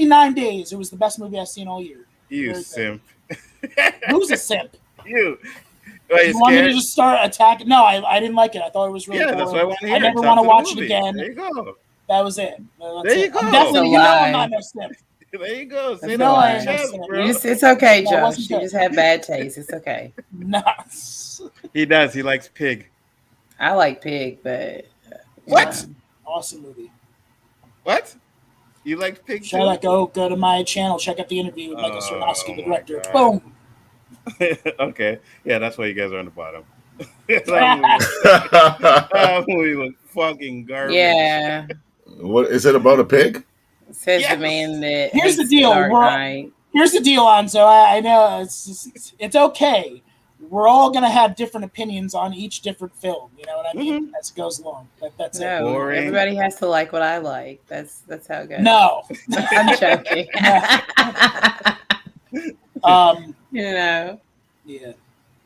Speaker 3: 9 Days. It was the best movie I've seen all year.
Speaker 1: You
Speaker 3: Very
Speaker 1: simp.
Speaker 3: Who's a simp?
Speaker 1: You. Are you
Speaker 3: You want me to
Speaker 1: scared?
Speaker 3: just start attacking? No, I didn't like it. I thought it was really
Speaker 1: Yeah, that's what I
Speaker 3: boring.
Speaker 1: want to hear.
Speaker 3: I never
Speaker 1: Talk
Speaker 3: want to
Speaker 1: the
Speaker 3: watch it
Speaker 1: movie.
Speaker 3: again.
Speaker 1: There you go.
Speaker 3: That was it. That's
Speaker 1: There you
Speaker 3: it.
Speaker 1: go.
Speaker 3: I'm definitely,
Speaker 2: That's a
Speaker 3: I'm
Speaker 2: lie.
Speaker 3: not no simp.
Speaker 1: There you go. Say
Speaker 2: That's
Speaker 1: that
Speaker 3: no,
Speaker 1: on
Speaker 3: I
Speaker 1: the
Speaker 3: ain't
Speaker 1: chest,
Speaker 3: no
Speaker 1: bro.
Speaker 2: It's okay,
Speaker 3: That
Speaker 2: Josh.
Speaker 3: wasn't
Speaker 2: You
Speaker 3: good.
Speaker 2: just have bad taste. It's okay.
Speaker 3: No.
Speaker 1: He does. He likes pig.
Speaker 2: I like pig, but
Speaker 1: What?
Speaker 3: Awesome movie.
Speaker 1: What? You like pig
Speaker 3: Shout out, go to my channel. Check out the interview with Michael Sarnowski, the
Speaker 1: my
Speaker 3: director.
Speaker 1: God.
Speaker 3: Boom.
Speaker 1: Okay. Yeah, that's why you guys are on the bottom. That movie was fucking garbage.
Speaker 2: yeah.
Speaker 4: What is it about a pig?
Speaker 2: Says
Speaker 1: Yes.
Speaker 2: the man that
Speaker 3: Here's the
Speaker 2: hates
Speaker 3: deal.
Speaker 2: Dark Knight.
Speaker 3: Here's the deal, Anzo. I know it's okay. We're all gonna have different opinions on each different film. You know what I mean? As it goes along. That's it.
Speaker 2: No,
Speaker 1: Boring.
Speaker 2: everybody has to like what I like. That's how it goes.
Speaker 3: No.
Speaker 2: I'm joking. You know.
Speaker 3: Yeah.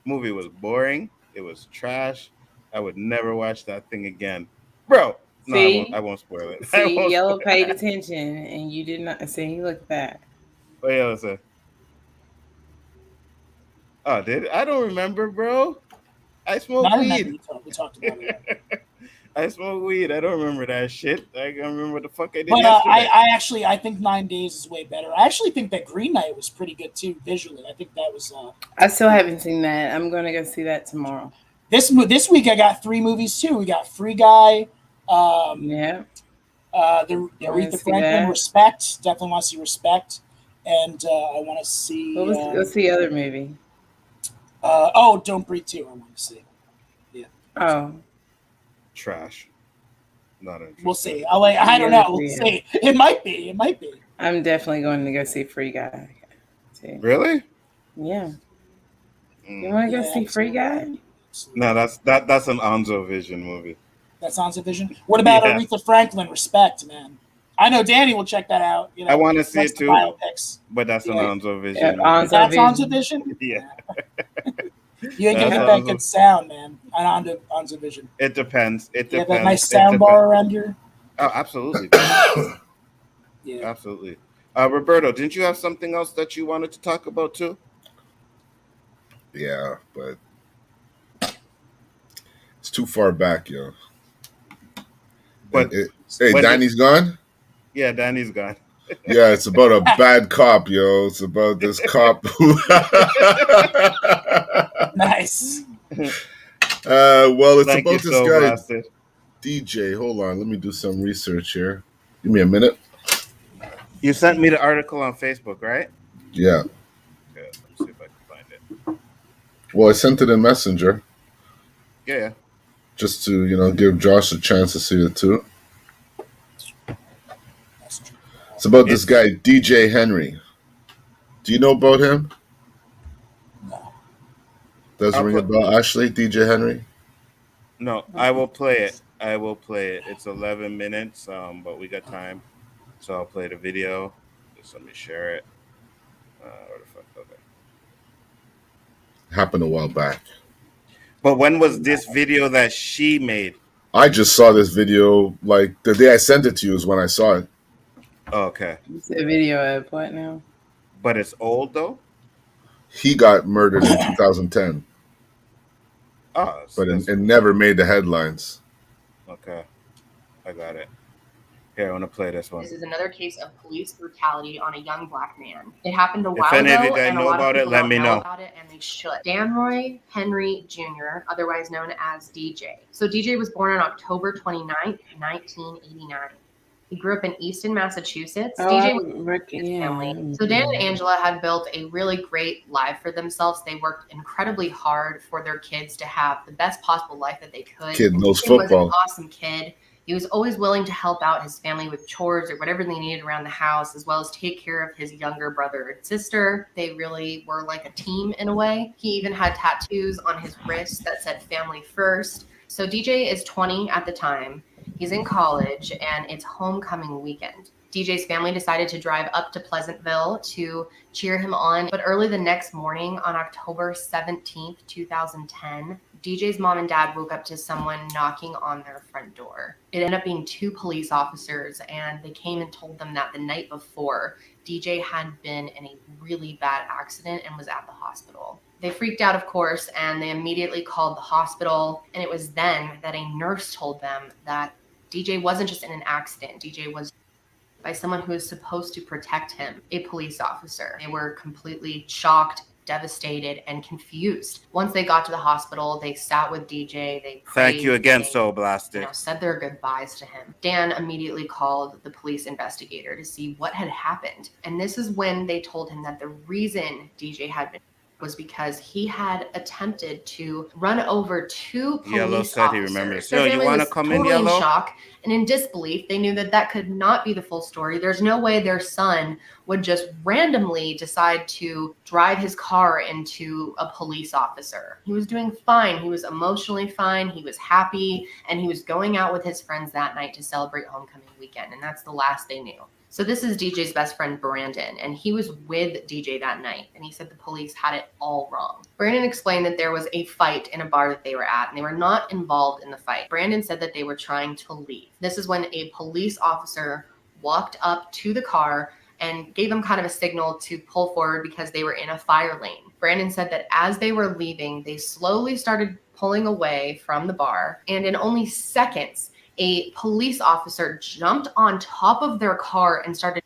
Speaker 1: Movie was boring. It was trash. I would never watch that thing again, bro. No,
Speaker 2: See?
Speaker 1: I won't spoil it. I
Speaker 2: See,
Speaker 1: won't
Speaker 2: Yellow
Speaker 1: spoil
Speaker 2: paid
Speaker 1: it.
Speaker 2: attention, and you did not. See, look at that.
Speaker 1: What Yellow said? Oh, did it? I don't remember, bro. I smoke
Speaker 3: I remember
Speaker 1: weed.
Speaker 3: we talked about it.
Speaker 1: I smoke weed. I don't remember that shit. I can't remember what the fuck I did
Speaker 3: But
Speaker 1: yesterday.
Speaker 3: I think 9 Days is way better. I actually think that Green Knight was pretty good too visually. I think that was
Speaker 2: I still haven't seen that. I'm gonna go see that tomorrow.
Speaker 3: this week. I got 3 movies too. We got Free Guy,
Speaker 2: Yeah.
Speaker 3: the Aretha Franklin,
Speaker 2: that.
Speaker 3: Respect. Definitely want to see Respect, and I want to see.
Speaker 2: What's the other movie?
Speaker 3: Don't Breathe 2. I want to see.
Speaker 2: Oh,
Speaker 1: Trash. Not interested.
Speaker 3: We'll see. I don't know. We'll see. It might be.
Speaker 2: I'm definitely going to go see Free Guy. See.
Speaker 1: Really?
Speaker 2: Yeah. You want to go see Free Guy?
Speaker 1: No, that's an Anzo Vision movie.
Speaker 3: That sounds a vision. What about
Speaker 1: Yeah.
Speaker 3: Aretha Franklin? Respect, man. I know Danny will check that out. You know,
Speaker 1: I want to see
Speaker 3: likes
Speaker 1: it
Speaker 3: the
Speaker 1: too,
Speaker 3: biopics.
Speaker 1: but that's an
Speaker 3: Yeah.
Speaker 1: Anzo Vision.
Speaker 2: Yeah,
Speaker 1: movie.
Speaker 2: Anzo
Speaker 3: That's
Speaker 2: Vision.
Speaker 3: Anzo Vision?
Speaker 1: Yeah.
Speaker 3: You ain't gonna
Speaker 1: That's
Speaker 3: get that
Speaker 1: Anzo.
Speaker 3: good sound, man. On Anzo Vision.
Speaker 1: It depends. It
Speaker 3: You
Speaker 1: depends.
Speaker 3: have that nice
Speaker 1: It
Speaker 3: sound
Speaker 1: depends.
Speaker 3: bar around your.
Speaker 1: Oh, absolutely.
Speaker 3: Yeah.
Speaker 1: Absolutely. Roberto, didn't you have something else that you wanted to talk about too?
Speaker 4: Yeah, but it's too far back, yo.
Speaker 1: But
Speaker 4: Hey,
Speaker 1: when
Speaker 4: Danny's gone?
Speaker 1: Yeah, Danny's gone.
Speaker 4: Yeah, it's about a bad cop, yo. It's about this cop who.
Speaker 3: Nice.
Speaker 4: Well, it's
Speaker 1: Thank you
Speaker 4: about this
Speaker 1: so
Speaker 4: guy,
Speaker 1: blasted.
Speaker 4: DJ. Hold on, let me do some research here. Give me a minute.
Speaker 1: You sent me the article on Facebook, right?
Speaker 4: Yeah.
Speaker 1: Okay, let me see if I can find it.
Speaker 4: Well, I sent it in Messenger
Speaker 1: Yeah.
Speaker 4: just to, give Josh a chance to see it too. It's about this guy, DJ Henry. Do you know about him?
Speaker 3: No.
Speaker 4: Does it ring a bell, Ashley? DJ Henry?
Speaker 1: No, I will play it. I will play it. It's 11 minutes, but we got time, so I'll play the video. Just let me share it. Where the fuck? Okay.
Speaker 4: Happened a while back.
Speaker 1: But when was this video that she made?
Speaker 4: I just saw this video like the day I sent it to you is when I saw it.
Speaker 1: Oh, okay.
Speaker 2: It's a video of what now?
Speaker 1: But it's old though.
Speaker 4: He got murdered in 2010,
Speaker 1: Oh,
Speaker 4: but it never made the headlines.
Speaker 1: Okay, I got it. Here, I want to play this one.
Speaker 5: This is another case of police brutality on a young black man. It happened a while
Speaker 1: If any of you
Speaker 5: ago,
Speaker 1: guys
Speaker 5: and a
Speaker 1: know
Speaker 5: lot of
Speaker 1: about it,
Speaker 5: people
Speaker 1: let
Speaker 5: don't
Speaker 1: me know.
Speaker 5: about it, and they should. Danroy Henry Jr., otherwise known as DJ. So DJ was born on October 29th, 1989. He grew up in Easton, Massachusetts. DJ was his family. So Dan and Angela had built a really great life for themselves. They worked incredibly hard for their kids to have the best possible life that they could.
Speaker 4: Kid knows
Speaker 5: DJ was
Speaker 4: football.
Speaker 5: an awesome kid. He was always willing to help out his family with chores or whatever they needed around the house, as well as take care of his younger brother and sister. They really were like a team in a way. He even had tattoos on his wrist that said family first. So DJ is 20 at the time. He's in college and it's homecoming weekend. DJ's family decided to drive up to Pleasantville to cheer him on. But early the next morning on October 17th, 2010, DJ's mom and dad woke up to someone knocking on their front door. It ended up being two police officers, and they came and told them that the night before, DJ had been in a really bad accident and was at the hospital. They freaked out, of course, and they immediately called the hospital. And it was then that a nurse told them that DJ wasn't just in an accident. DJ was by someone who was supposed to protect him, a police officer. They were completely shocked, devastated, and confused. Once they got to the hospital, they sat with DJ. They prayed.
Speaker 1: Thank you again,
Speaker 5: they,
Speaker 1: So Blasted.
Speaker 5: Said their goodbyes to him. Dan immediately called the police investigator to see what had happened. And this is when they told him that the reason DJ had been was because he had attempted to run over two police
Speaker 1: Yellow said
Speaker 5: officers.
Speaker 1: He remembers.
Speaker 5: Their
Speaker 1: Yo, you want to come in, Yellow?
Speaker 5: In shock and in disbelief. They knew that that could not be the full story. There's no way their son would just randomly decide to drive his car into a police officer. He was doing fine. He was emotionally fine. He was happy, and he was going out with his friends that night to celebrate homecoming weekend, and that's the last they knew. So this is DJ's best friend, Brandon, and he was with DJ that night, and he said the police had it all wrong. Brandon explained that there was a fight in a bar that they were at, and they were not involved in the fight. Brandon said that they were trying to leave. This is when a police officer walked up to the car and gave them kind of a signal to pull forward because they were in a fire lane. Brandon said that as they were leaving, they slowly started pulling away from the bar, and in only seconds, a police officer jumped on top of their car and started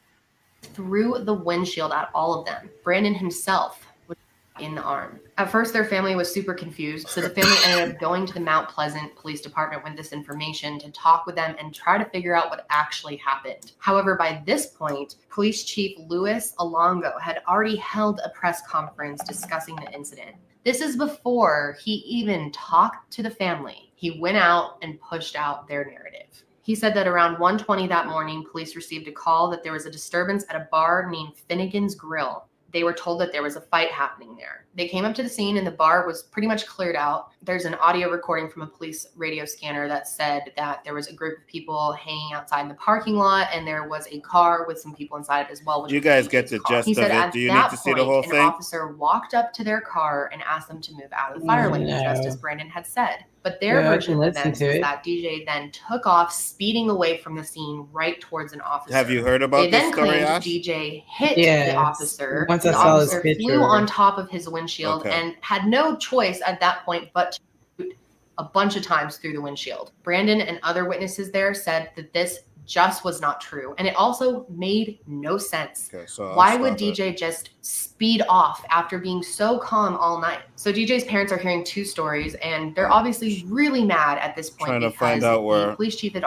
Speaker 5: through the windshield at all of them. Brandon himself was in the arm. At first, their family was super confused, so the family ended up going to the Mount Pleasant Police Department with this information to talk with them and try to figure out what actually happened. However, by this point, Police Chief Louis Alongo had already held a press conference discussing the incident. This is before he even talked to the family. He went out and pushed out their narrative. He said that around 1:20 that morning, police received a call that there was a disturbance at a bar named Finnegan's Grill. They were told that there was a fight happening there. They came up to the scene and the bar was pretty much cleared out. There's an audio recording from a police radio scanner that said that there was a group of people hanging outside in the parking lot and there was a car with some people inside it as well.
Speaker 1: You guys get the gist of it. Do you need to see the whole thing?
Speaker 5: An officer walked up to their car and asked them to move out of the fire lane, just as Brandon had said. But their version of events is that DJ then took off, speeding away from the scene right towards an officer.
Speaker 1: Have you heard about this story, Ash?
Speaker 5: DJ hit the officer.
Speaker 2: Once I saw his picture,
Speaker 5: flew on top of his windshield and had no choice at that point but to shoot a bunch of times through the windshield. Brandon and other witnesses there said that this just was not true, and it also made no sense.
Speaker 1: Okay, so
Speaker 5: why would DJ just speed off after being so calm all night? So DJ's parents are hearing two stories, and they're obviously really mad at this point.
Speaker 1: Trying to find out where
Speaker 5: the police chief had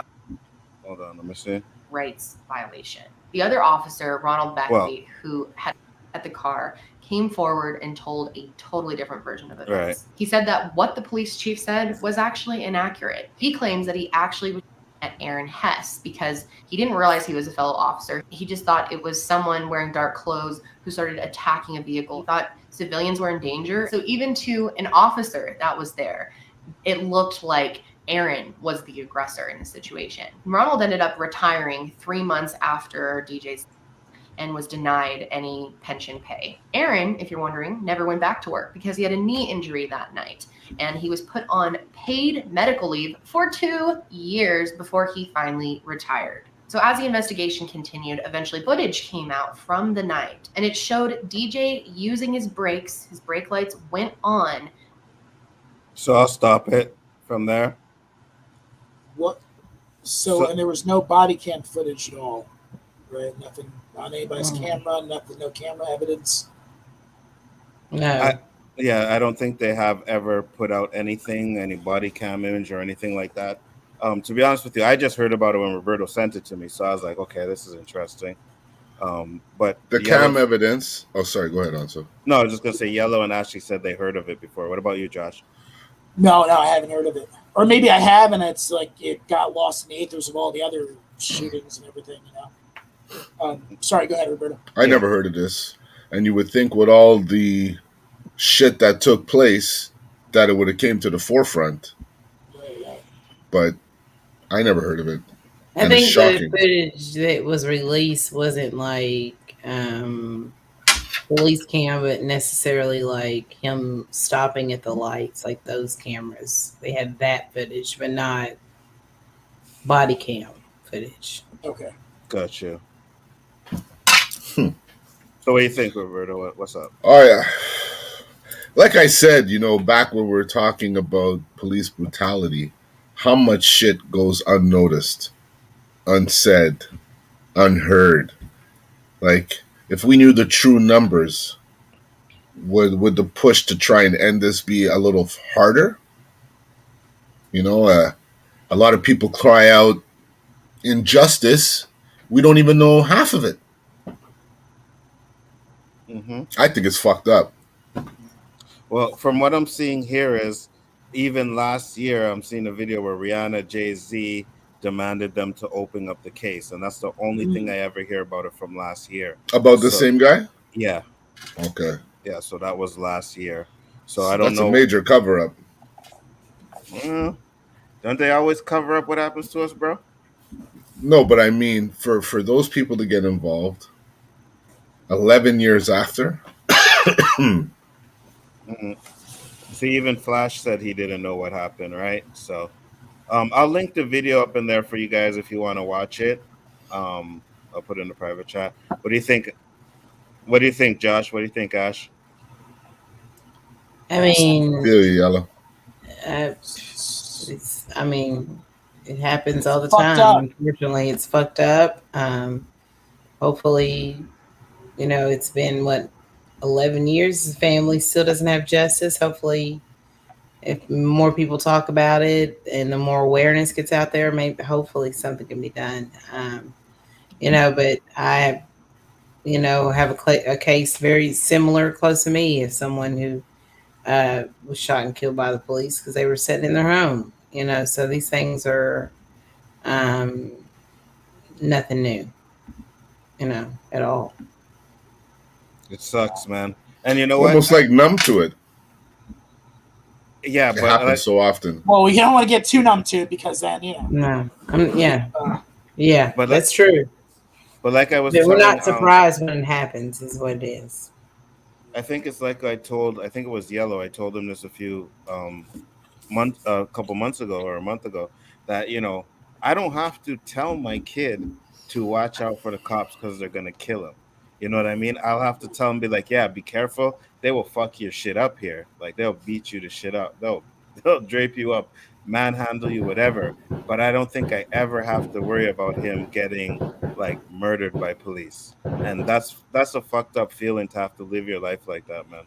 Speaker 1: hold on, let me see.
Speaker 5: Rights violation. The other officer, Ronald Beckley, who had at the car, came forward and told a totally different version of events.
Speaker 1: Right.
Speaker 5: He said that what the police chief said was actually inaccurate. He claims that he actually was at Aaron Hess because he didn't realize he was a fellow officer. He just thought it was someone wearing dark clothes who started attacking a vehicle. He thought civilians were in danger. So even to an officer that was there, it looked like Aaron was the aggressor in the situation. Ronald ended up retiring 3 months after DJ's and was denied any pension pay. Aaron, if you're wondering, never went back to work because he had a knee injury that night, and he was put on paid medical leave for 2 years before he finally retired. So as the investigation continued, eventually footage came out from the night, and it showed DJ using his brakes. His brake lights went on.
Speaker 1: So I'll stop it from there.
Speaker 3: What? So and there was no body cam footage at all, right? Nothing on anybody's camera, nothing, no camera evidence.
Speaker 2: No.
Speaker 1: I don't think they have ever put out anything, any body cam image or anything like that. To be honest with you, I just heard about it when Roberto sent it to me, so I was like, okay, this is interesting. But
Speaker 4: the cam evidence. Oh, sorry. Go ahead, Anso.
Speaker 1: No, I was just gonna say Yellow and Ashley said they heard of it before. What about you, Josh?
Speaker 3: No, I haven't heard of it. Or maybe I have, and it's like it got lost in the ethers of all the other shootings and everything, you know. Sorry, go ahead, Roberto.
Speaker 4: I never heard of this. And you would think with all the shit that took place that it would have came to the forefront.
Speaker 3: Right.
Speaker 4: But I never heard of it.
Speaker 2: I think the footage that was released wasn't like police cam, but necessarily like him stopping at the lights, like those cameras. They had that footage, but not body cam footage.
Speaker 3: Okay.
Speaker 1: Gotcha. So what do you think, Roberto? What's up?
Speaker 4: Oh, yeah. Like I said, you know, back when we were talking about police brutality, how much shit goes unnoticed, unsaid, unheard. Like, if we knew the true numbers, would the push to try and end this be a little harder? You know, a lot of people cry out injustice. We don't even know half of it.
Speaker 1: Mm-hmm.
Speaker 4: I think it's fucked up.
Speaker 1: Well, from what I'm seeing here is, even last year, I'm seeing a video where Rihanna, Jay-Z demanded them to open up the case, and that's the only thing I ever hear about it from last year.
Speaker 4: About the same guy?
Speaker 1: Yeah.
Speaker 4: Okay.
Speaker 1: Yeah, so that was last year. So I don't know.
Speaker 4: That's a major cover-up.
Speaker 1: Don't they always cover up what happens to us, bro?
Speaker 4: No, but I mean, for those people to get involved 11 years after.
Speaker 1: See, even Flash said he didn't know what happened, right? So I'll link the video up in there for you guys if you want to watch it. I'll put it in the private chat. What do you think? What do you think, Josh? What do you think, Ash?
Speaker 2: I mean,
Speaker 4: Yellow.
Speaker 2: I mean, it happens all the time. Unfortunately, it's fucked up. Hopefully, you know, it's been 11 years. His family still doesn't have justice. Hopefully, if more people talk about it and the more awareness gets out there, maybe hopefully something can be done. You know, but I, you know, have a case very similar close to me of someone who was shot and killed by the police because they were sitting in their home. You know, so these things are nothing new, you know, at all.
Speaker 1: It sucks, man. And you know
Speaker 4: almost
Speaker 1: what?
Speaker 4: Like numb to it.
Speaker 1: Yeah,
Speaker 4: it
Speaker 1: but
Speaker 4: happens so often.
Speaker 3: Well, we don't want to get too numb to it because then, you know.
Speaker 2: No. Yeah, but that's true.
Speaker 1: But like I was
Speaker 2: saying, we're not surprised when it happens, is what it is.
Speaker 1: I think it's like I think it was Yellow. I told him this a couple months ago or a month ago that, you know, I don't have to tell my kid to watch out for the cops because they're gonna kill him. You know what I mean? I'll have to tell him, be like, yeah, be careful. They will fuck your shit up here. Like, they'll beat you to shit up. They'll drape you up, manhandle you, whatever. But I don't think I ever have to worry about him getting like murdered by police. And that's a fucked up feeling to have to live your life like that, man.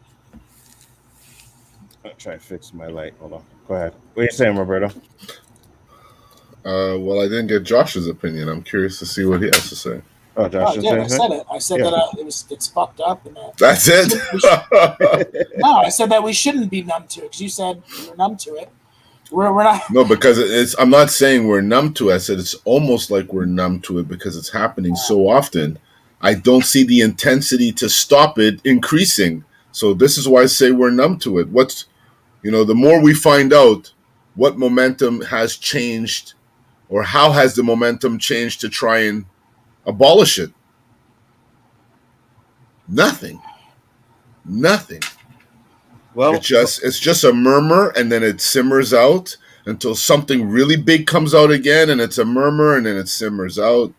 Speaker 1: I'll try to fix my light. Hold on. Go ahead. What are you saying, Roberto?
Speaker 4: Well, I didn't get Josh's opinion. I'm curious to see what he has to say.
Speaker 1: Oh, Josh,
Speaker 3: I said it. I said that it's fucked up. And
Speaker 4: that's it.
Speaker 3: No, I said that we shouldn't be numb to it because you said we're numb to it. We're not.
Speaker 4: No, because it's. I'm not saying we're numb to it. I said it's almost like we're numb to it because it's happening so often. I don't see the intensity to stop it increasing. So this is why I say we're numb to it. The more we find out, what momentum has changed, or how has the momentum changed to try and abolish it? Nothing.
Speaker 1: Well,
Speaker 4: It's just a murmur, and then it simmers out until something really big comes out again, and it's a murmur, and then it simmers out.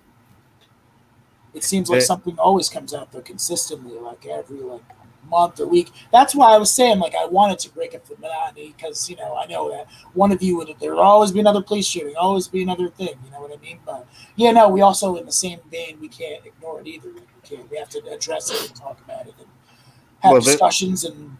Speaker 3: It seems like something always comes out though consistently, like every month or week. That's why I was saying like I wanted to break up the monotony because I know that one of you would there will always be another police shooting, always be another thing. You know what I mean? But no, we also in the same vein we can't ignore it either. We have to address it and talk about it and have discussions and.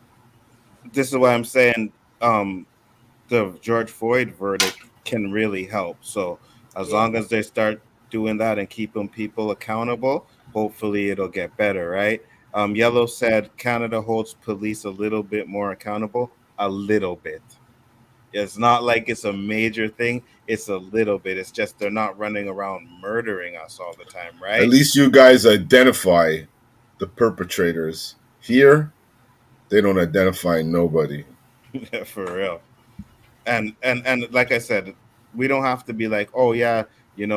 Speaker 1: This is why I'm saying the George Floyd verdict can really help. So as long as they start doing that and keeping people accountable, hopefully it'll get better, right? Yellow said Canada holds police a little bit more accountable, a little bit. It's not like it's a major thing. It's a little bit. It's just they're not running around murdering us all the time, right?
Speaker 4: At least you guys identify the perpetrators. Here, they don't identify nobody.
Speaker 1: For real. And like I said, we don't have to be like, oh yeah,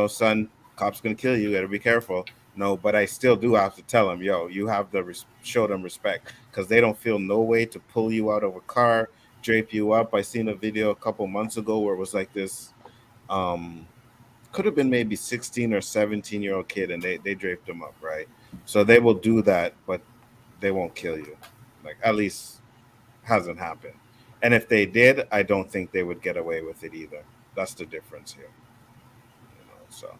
Speaker 1: son, cops gonna kill you. Gotta be careful. No, but I still do have to tell them, yo, you have to show them respect because they don't feel no way to pull you out of a car, drape you up. I seen a video a couple months ago where it was like this, could have been maybe 16 or 17-year-old kid, and they draped him up, right? So they will do that, but they won't kill you. Like at least hasn't happened. And if they did, I don't think they would get away with it either. That's the difference here. So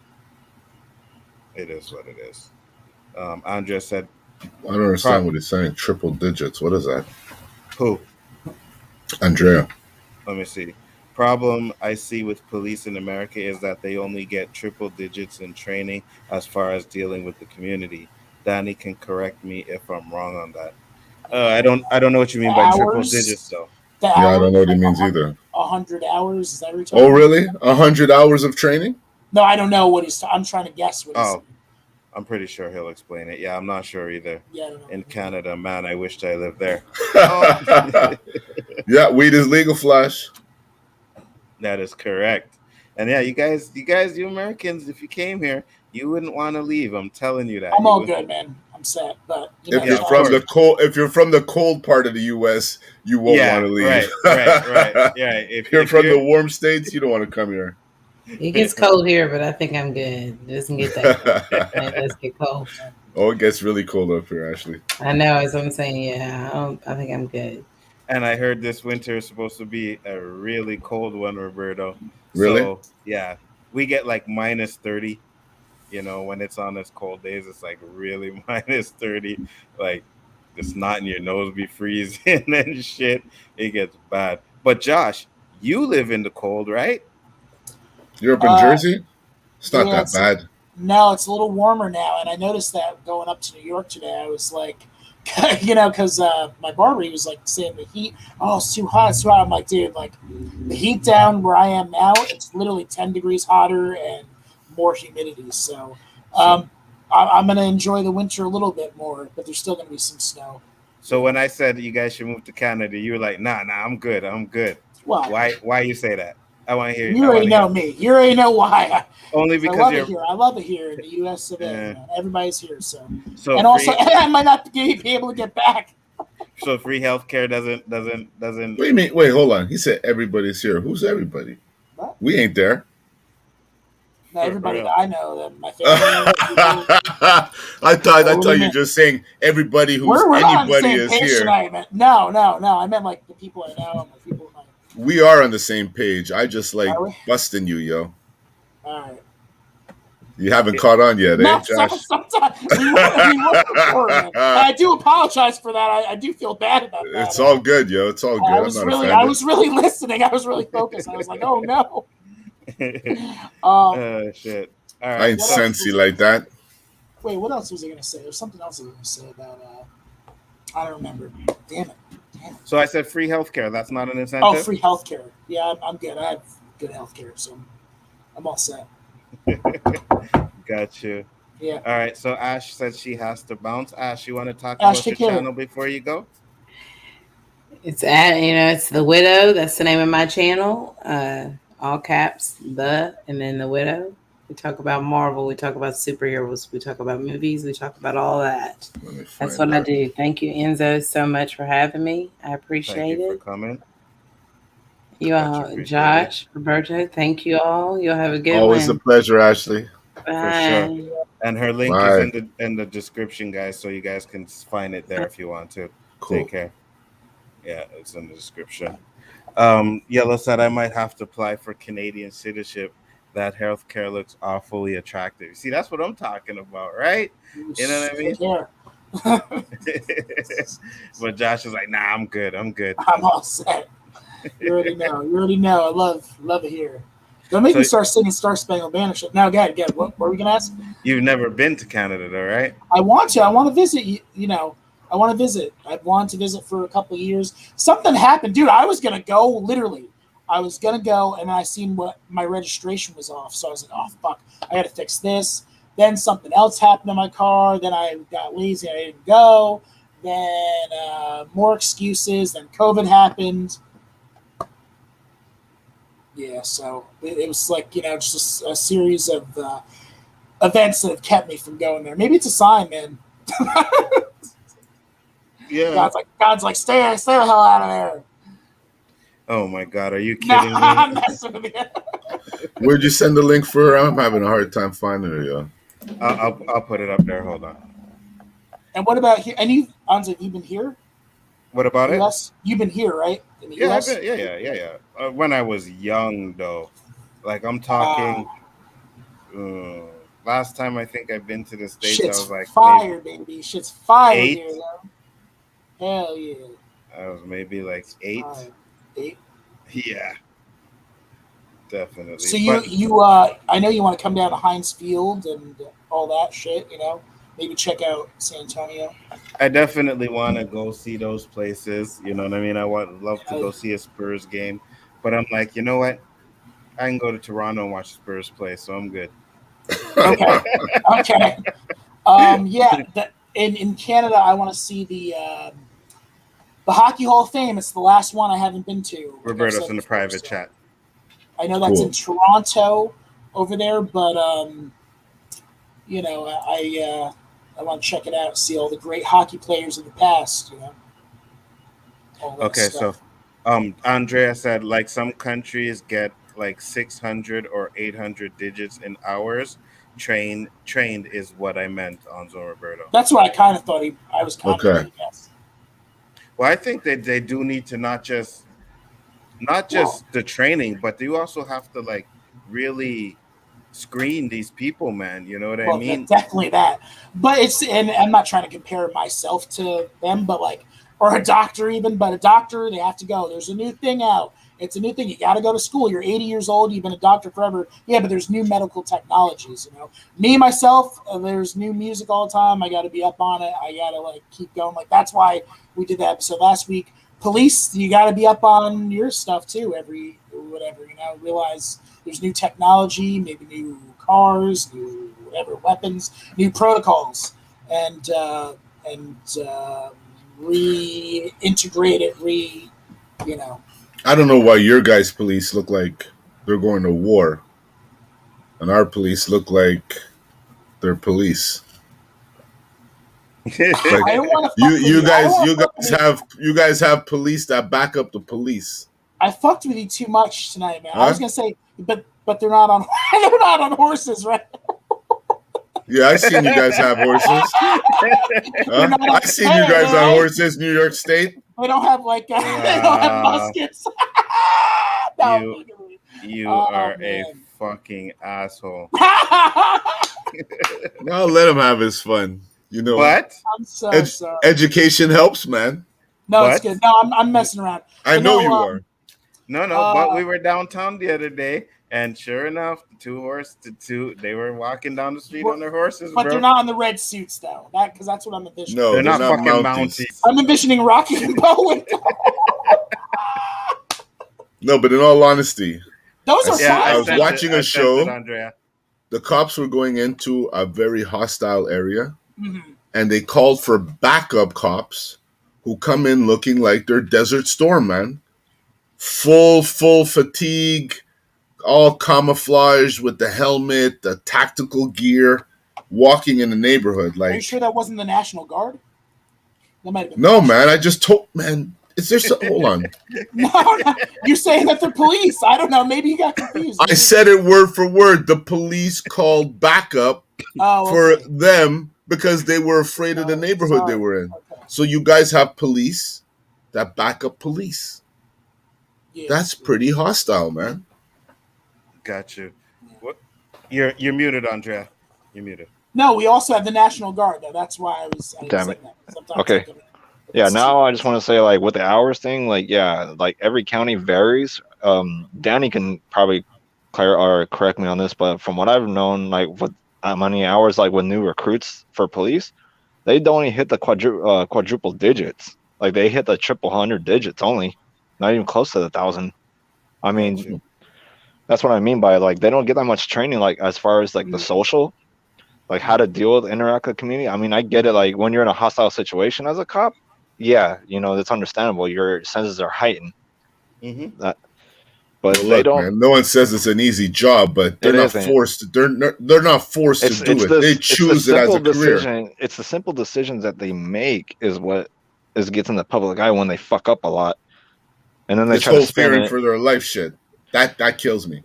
Speaker 1: it is what it is. Andrea said,
Speaker 4: I don't understand what he's saying. Triple digits. What is that?
Speaker 1: Who?
Speaker 4: Andrea.
Speaker 1: Let me see. Problem I see with police in America is that they only get triple digits in training as far as dealing with the community. Danny can correct me if I'm wrong on that. I don't know what you mean by triple digits though.
Speaker 4: I don't know what he means either.
Speaker 3: 100 hours? Is that what you're
Speaker 4: talking about? Really? 100 hours of training?
Speaker 3: No, I don't know what he's. I'm trying to guess what he's saying.
Speaker 1: I'm pretty sure he'll explain it. Yeah, I'm not sure either.
Speaker 3: Yeah, I don't know.
Speaker 1: In Canada, man, I wished I lived there.
Speaker 4: Yeah, weed is legal, Flash.
Speaker 1: That is correct. And yeah, you guys, you Americans, if you came here, you wouldn't want to leave. I'm telling you that.
Speaker 3: I'm all good, man. I'm set. But
Speaker 4: if you're from the cold part of the U.S., you won't want to leave.
Speaker 1: Right. Yeah.
Speaker 4: If you're from the warm states, you don't want to come here.
Speaker 2: It gets cold here, but I think I'm good. It doesn't get that cold. It does get cold.
Speaker 4: Oh, it gets really cold up here, actually.
Speaker 2: I know, as I'm saying, yeah. I think I'm good.
Speaker 1: And I heard this winter is supposed to be a really cold one, Roberto.
Speaker 4: Really?
Speaker 1: So, yeah. We get like minus 30. When it's on this cold days, it's like really minus 30. Like the snot in your nose be freezing and shit. It gets bad. But Josh, you live in the cold, right?
Speaker 4: You're up in Jersey? It's not that bad.
Speaker 3: No, it's a little warmer now. And I noticed that going up to New York today, I was like, because my barber, he was like saying the heat, it's too hot, it's too hot. I'm like, dude, like the heat down where I am now, it's literally 10 degrees hotter and more humidity. So I'm going to enjoy the winter a little bit more, but there's still going to be some snow.
Speaker 1: So when I said you guys should move to Canada, you were like, nah, I'm good.
Speaker 3: Well,
Speaker 1: why you say that? I want to hear.
Speaker 3: You already know me. You already know why.
Speaker 1: Only because
Speaker 3: I love it here in the U.S. of A. Everybody's here, so
Speaker 1: and
Speaker 3: also I might not be able to get back.
Speaker 1: So free healthcare doesn't.
Speaker 4: What do you mean? Wait, hold on. He said everybody's here. Who's everybody?
Speaker 3: What?
Speaker 4: We ain't there.
Speaker 3: No, everybody that I know, that my family.
Speaker 4: I thought you were just saying everybody who's anybody is here.
Speaker 3: No. I meant like the people I know, the people.
Speaker 4: We are on the same page. I just like busting you, yo.
Speaker 3: All right.
Speaker 4: You haven't caught on yet,
Speaker 3: no,
Speaker 4: Josh?
Speaker 3: Sometimes we were before, I do apologize for that. I do feel bad about that.
Speaker 4: It's all good, yo. It's all good.
Speaker 3: I was really listening. I was really focused. I was like, oh no.
Speaker 1: Shit. All
Speaker 4: right. I ain't sensey like that.
Speaker 3: Wait, what else was I going to say? There's something else I was going to say about. I don't remember. Damn it.
Speaker 1: So I said free healthcare. That's not an incentive.
Speaker 3: Oh, free healthcare. Yeah, I'm good. I have good healthcare, so I'm all set.
Speaker 1: Got you.
Speaker 3: Yeah.
Speaker 1: All right. So Ash said she has to bounce. Ash, you want to talk about your channel before you go?
Speaker 2: It's it's The Widow. That's the name of my channel. All caps, and then The Widow. We talk about Marvel. We talk about superheroes. We talk about movies. We talk about all that. That's what I do. Thank you, Enzo, so much for having me. I appreciate
Speaker 1: Thank you for
Speaker 2: it.
Speaker 1: coming.
Speaker 2: You all, Josh, Roberto, thank you all. You'll have a good
Speaker 4: Always
Speaker 2: one.
Speaker 4: a pleasure, Ashley.
Speaker 1: For sure.
Speaker 2: Bye.
Speaker 1: And her link is in the description, guys, so you guys can find it there if you want to.
Speaker 4: Cool.
Speaker 1: Take care. Yeah, it's in the description. Yellow said I might have to apply for Canadian citizenship. That healthcare looks awfully attractive. See, that's what I'm talking about, right? You know what I mean? But Josh is like, nah, I'm good. I'm
Speaker 3: all set. You already know. I love it here. Don't make me start singing Star Spangled Banner shit. Now, again, what were we gonna ask?
Speaker 1: You've never been to Canada, though, right?
Speaker 3: I want to. I want to visit. I want to visit. I've wanted to visit for a couple of years. Something happened, dude. I was gonna go. Literally, I was gonna go, and I seen what my registration was off. So I was like, oh fuck, I got to fix this. Then something else happened to my car. Then I got lazy. I didn't go. Then more excuses. Then COVID happened. Yeah, so it was like, just a series of events that have kept me from going there. Maybe it's a sign, man.
Speaker 1: Yeah.
Speaker 3: God's like, stay the hell out of there.
Speaker 1: Oh my God, are you kidding me?
Speaker 3: I'm messing with you.
Speaker 4: Where'd you send the link for her? I'm having a hard time finding her, yo.
Speaker 1: I'll put it up there. Hold on.
Speaker 3: And what about here? And Anza, you've been here?
Speaker 1: What about it?
Speaker 3: You've been here, right? In the
Speaker 1: Yeah,
Speaker 3: US?
Speaker 1: yeah. When I was young, though, like I'm talking. Last time I think I've been to the States, I was like,
Speaker 3: fire, baby. Shit's fire
Speaker 1: 8.
Speaker 3: here, though. Hell yeah.
Speaker 1: I was maybe like 8.
Speaker 3: 8?
Speaker 1: Yeah, definitely.
Speaker 3: So I know you want to come down to Heinz Field and all that shit. Maybe check out San Antonio.
Speaker 1: I definitely want to go see those places. You know what I mean? I love to go see a Spurs game, but I'm like, you know what? I can go to Toronto and watch Spurs play, so I'm good.
Speaker 3: Okay. In Canada, I want to see the Hockey Hall of Fame. It's the last one I haven't been to.
Speaker 1: Roberto's in the private chat.
Speaker 3: I know that's in Toronto over there, but I want to check it out, see all the great hockey players of the past.
Speaker 1: Okay, stuff. So Andrea said like some countries get like 600 or 800 digits in hours. Trained is what I meant, Anzo Roberto.
Speaker 3: That's what I kind of thought I was kind of going to guess.
Speaker 1: Well, I think that they do need to not just the training, but you also have to like really screen these people, man. You know what I mean?
Speaker 3: Definitely that. But and I'm not trying to compare myself to them, but or a doctor even, but a doctor, they have to go. There's a new thing out. It's a new thing. You got to go to school. You're 80 years old. You've been a doctor forever. Yeah, but there's new medical technologies, Me, myself, there's new music all the time. I got to be up on it. I got to keep going. That's why we did that episode last week. Police, you got to be up on your stuff too realize there's new technology, maybe new cars, new whatever weapons, new protocols, and reintegrate it,
Speaker 4: I don't know why your guys' police look like they're going to war, and our police look like they're police.
Speaker 3: I don't want
Speaker 4: to. You guys have police that back up the police.
Speaker 3: I fucked with you too much tonight, man. Huh? I was gonna say, but they're not on. They're not on horses, right?
Speaker 4: Yeah, I seen you guys have horses. I seen you guys on horses, New York State.
Speaker 3: They don't have they don't have muskets.
Speaker 1: You are a fucking asshole.
Speaker 4: No, let him have his fun.
Speaker 1: What?
Speaker 3: I'm so sorry.
Speaker 4: Education helps, man.
Speaker 3: No, it's good. No, I'm messing around.
Speaker 4: I know you are.
Speaker 1: No, but we were downtown the other day, and sure enough, they were walking down the street on their horses,
Speaker 3: but they're not in the red suits, though. Because that's what I'm envisioning.
Speaker 1: No, they're not fucking Mounties.
Speaker 3: I'm envisioning Rocky and Bowen.
Speaker 4: No, but in all honesty,
Speaker 3: those are
Speaker 4: I was watching a show. The cops were going into a very hostile area, and they called for backup cops who come in looking like they're Desert Storm, man. Full fatigue, all camouflaged with the helmet, the tactical gear, walking in the neighborhood.
Speaker 3: Are you
Speaker 4: Like,
Speaker 3: sure that wasn't the National Guard? That might have been.
Speaker 4: no, man. I just told, man. Is there some? Hold on.
Speaker 3: No, you're saying that they're police. I don't know. Maybe you got confused.
Speaker 4: I said it word for word. The police called backup for them because they were afraid of the neighborhood they were in.
Speaker 3: Okay.
Speaker 4: So you guys have police that back up police.
Speaker 3: Yeah.
Speaker 4: That's pretty hostile, man.
Speaker 1: Got you. What? You're muted, Andrea. You're muted.
Speaker 3: No, we also have the National Guard, though. That's why I was.
Speaker 6: Damn it.
Speaker 3: Sometimes
Speaker 6: Okay. Yeah, now I just want to say, like, with the hours thing, like, yeah, like, every county varies. Danny can probably correct me on this, but from what I've known, like, with how many hours, like, with new recruits for police, they don't even hit the quadruple digits. Like, they hit the triple hundred digits only, not even close to the 1,000. I mean, that's what I mean by, like, they don't get that much training, like, as far as, like, the social, like, how to deal with, interact with the community. I mean, I get it, like, when you're in a hostile situation as a cop, yeah, you know, it's understandable. Your senses are heightened.
Speaker 1: Mm-hmm.
Speaker 6: But
Speaker 4: well,
Speaker 6: they don't.
Speaker 4: Man, no one says it's an easy job, but they're not forced. They're not forced to do it. They choose it as a career.
Speaker 6: It's the simple decisions that they make is what gets in the public eye when they fuck up a lot, and then they try to spin it
Speaker 4: for their life shit. That kills me.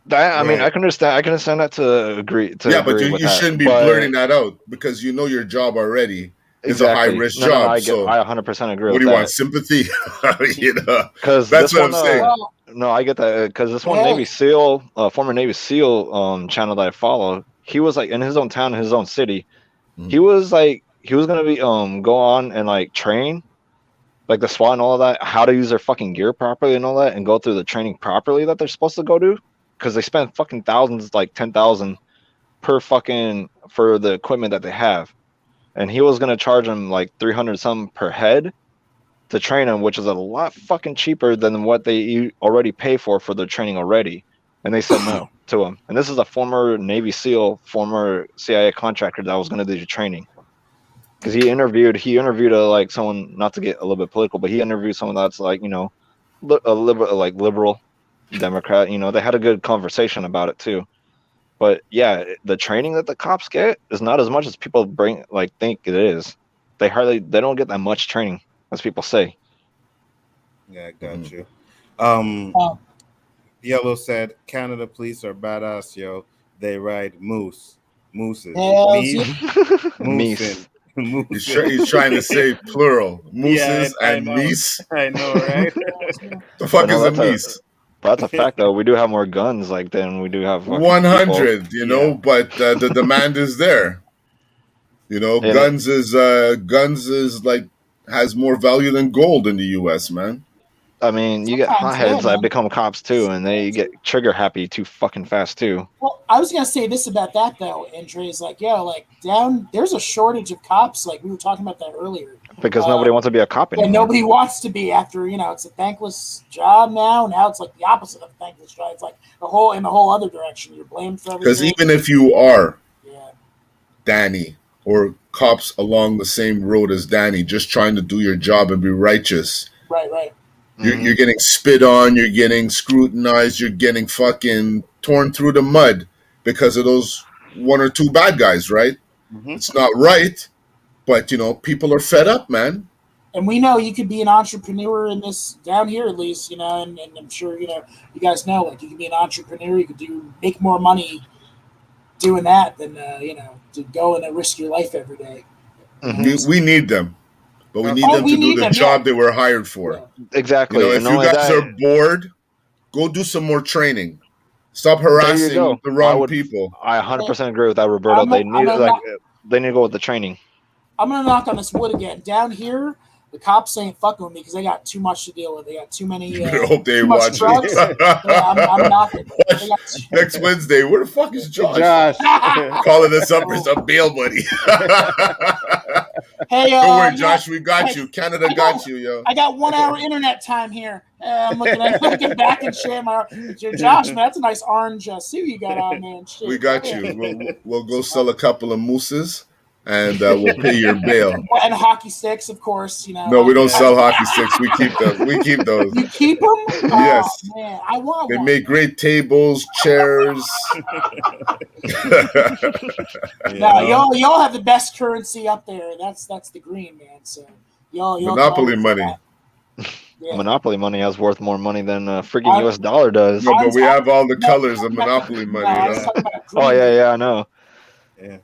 Speaker 6: I mean, I can understand that to agree.
Speaker 4: Yeah, but you shouldn't be blurting that out because you know your job already. It's a high risk job.
Speaker 6: I
Speaker 4: 100%
Speaker 6: agree.
Speaker 4: What do you want? Sympathy? You know,
Speaker 6: because
Speaker 4: that's what I'm saying.
Speaker 6: No, I get that because this one Navy SEAL, former Navy SEAL channel that I follow, he was like in his own town, in his own city. Mm-hmm. He was gonna be go on and like train, like the SWAT and all of that, how to use their fucking gear properly and all that, and go through the training properly that they're supposed to go do, because they spend fucking thousands, like 10,000 per fucking for the equipment that they have. And he was gonna charge him like 300 something per head to train him, which is a lot fucking cheaper than what they already pay for their training already. And they said no to him. And this is a former Navy SEAL, former CIA contractor that was gonna do the training. Because he interviewed like someone, not to get a little bit political, but he interviewed someone that's like, you know, a liberal Democrat. You know, they had a good conversation about it too. But yeah, the training that the cops get is not as much as people think it is. They don't get that much training as people say.
Speaker 1: Yeah, I got you. Yellow said Canada police are badass, yo. They ride mooses.
Speaker 6: Meese.
Speaker 4: He's trying to say plural. Mooses and meese.
Speaker 1: I know, right?
Speaker 4: The fuck is a meese?
Speaker 6: That's a fact, though. We do have more guns than we do have
Speaker 4: 100.
Speaker 6: People.
Speaker 4: You know, but the demand is there. You know, guns is like has more value than gold in the U.S., man.
Speaker 6: I mean, you get hotheads that become cops too, and they get trigger happy too fucking fast too.
Speaker 3: Well, I was gonna say this about that though, Andre, is like, there's a shortage of cops. Like we were talking about that earlier.
Speaker 6: Because nobody wants to be a cop anymore.
Speaker 3: Yeah, nobody wants to be after, it's a thankless job now. Now it's like the opposite of a thankless job. It's like in the whole other direction. You're blamed for everything.
Speaker 4: Because even if you are Danny or cops along the same road as Danny, just trying to do your job and be righteous.
Speaker 3: Right.
Speaker 4: You're getting spit on, you're getting scrutinized, you're getting fucking torn through the mud because of those one or two bad guys, right? Mm-hmm. It's not right, but, people are fed up, man.
Speaker 3: And we know you could be an entrepreneur in this, down here at least, and I'm sure, you guys know, like, you can be an entrepreneur, you could make more money doing that than, to go and risk your life every day.
Speaker 4: Mm-hmm. We need them. But we need them to do the job they were hired for.
Speaker 3: Yeah.
Speaker 6: Exactly.
Speaker 4: If you guys are bored, go do some more training. Stop harassing the wrong people.
Speaker 6: I 100% agree with that, Roberto. They need to go with the training.
Speaker 3: I'm going to knock on this wood again. Down here, the cops ain't fucking with me because they got too much to deal with. They got too many.
Speaker 4: I hope they watch
Speaker 3: drugs. I'm knocking.
Speaker 4: Next Wednesday, where the fuck is Josh? Calling us up for some bail money.
Speaker 3: Hey,
Speaker 4: don't worry, Josh. We got you. Canada got you, yo.
Speaker 3: I got 1 hour internet time here. I'm looking back and share my. Josh, man, that's a nice orange suit you got on, man. Shit.
Speaker 4: We got you. We'll go sell a couple of mooses. and we'll pay your bail.
Speaker 3: And hockey sticks, of course.
Speaker 4: No, we don't sell hockey sticks. We keep them. We keep those.
Speaker 3: You keep them?
Speaker 4: Yes.
Speaker 3: Oh, man, I want
Speaker 4: They
Speaker 3: one.
Speaker 4: make great tables, chairs.
Speaker 3: No, y'all have the best currency up there. That's the green, man. So y'all
Speaker 4: Monopoly money.
Speaker 3: Yeah.
Speaker 6: Monopoly money has worth more money than freaking US dollar does.
Speaker 4: No, but we have all the colors of Monopoly money.
Speaker 3: I was talking about green.
Speaker 6: Oh yeah, I know.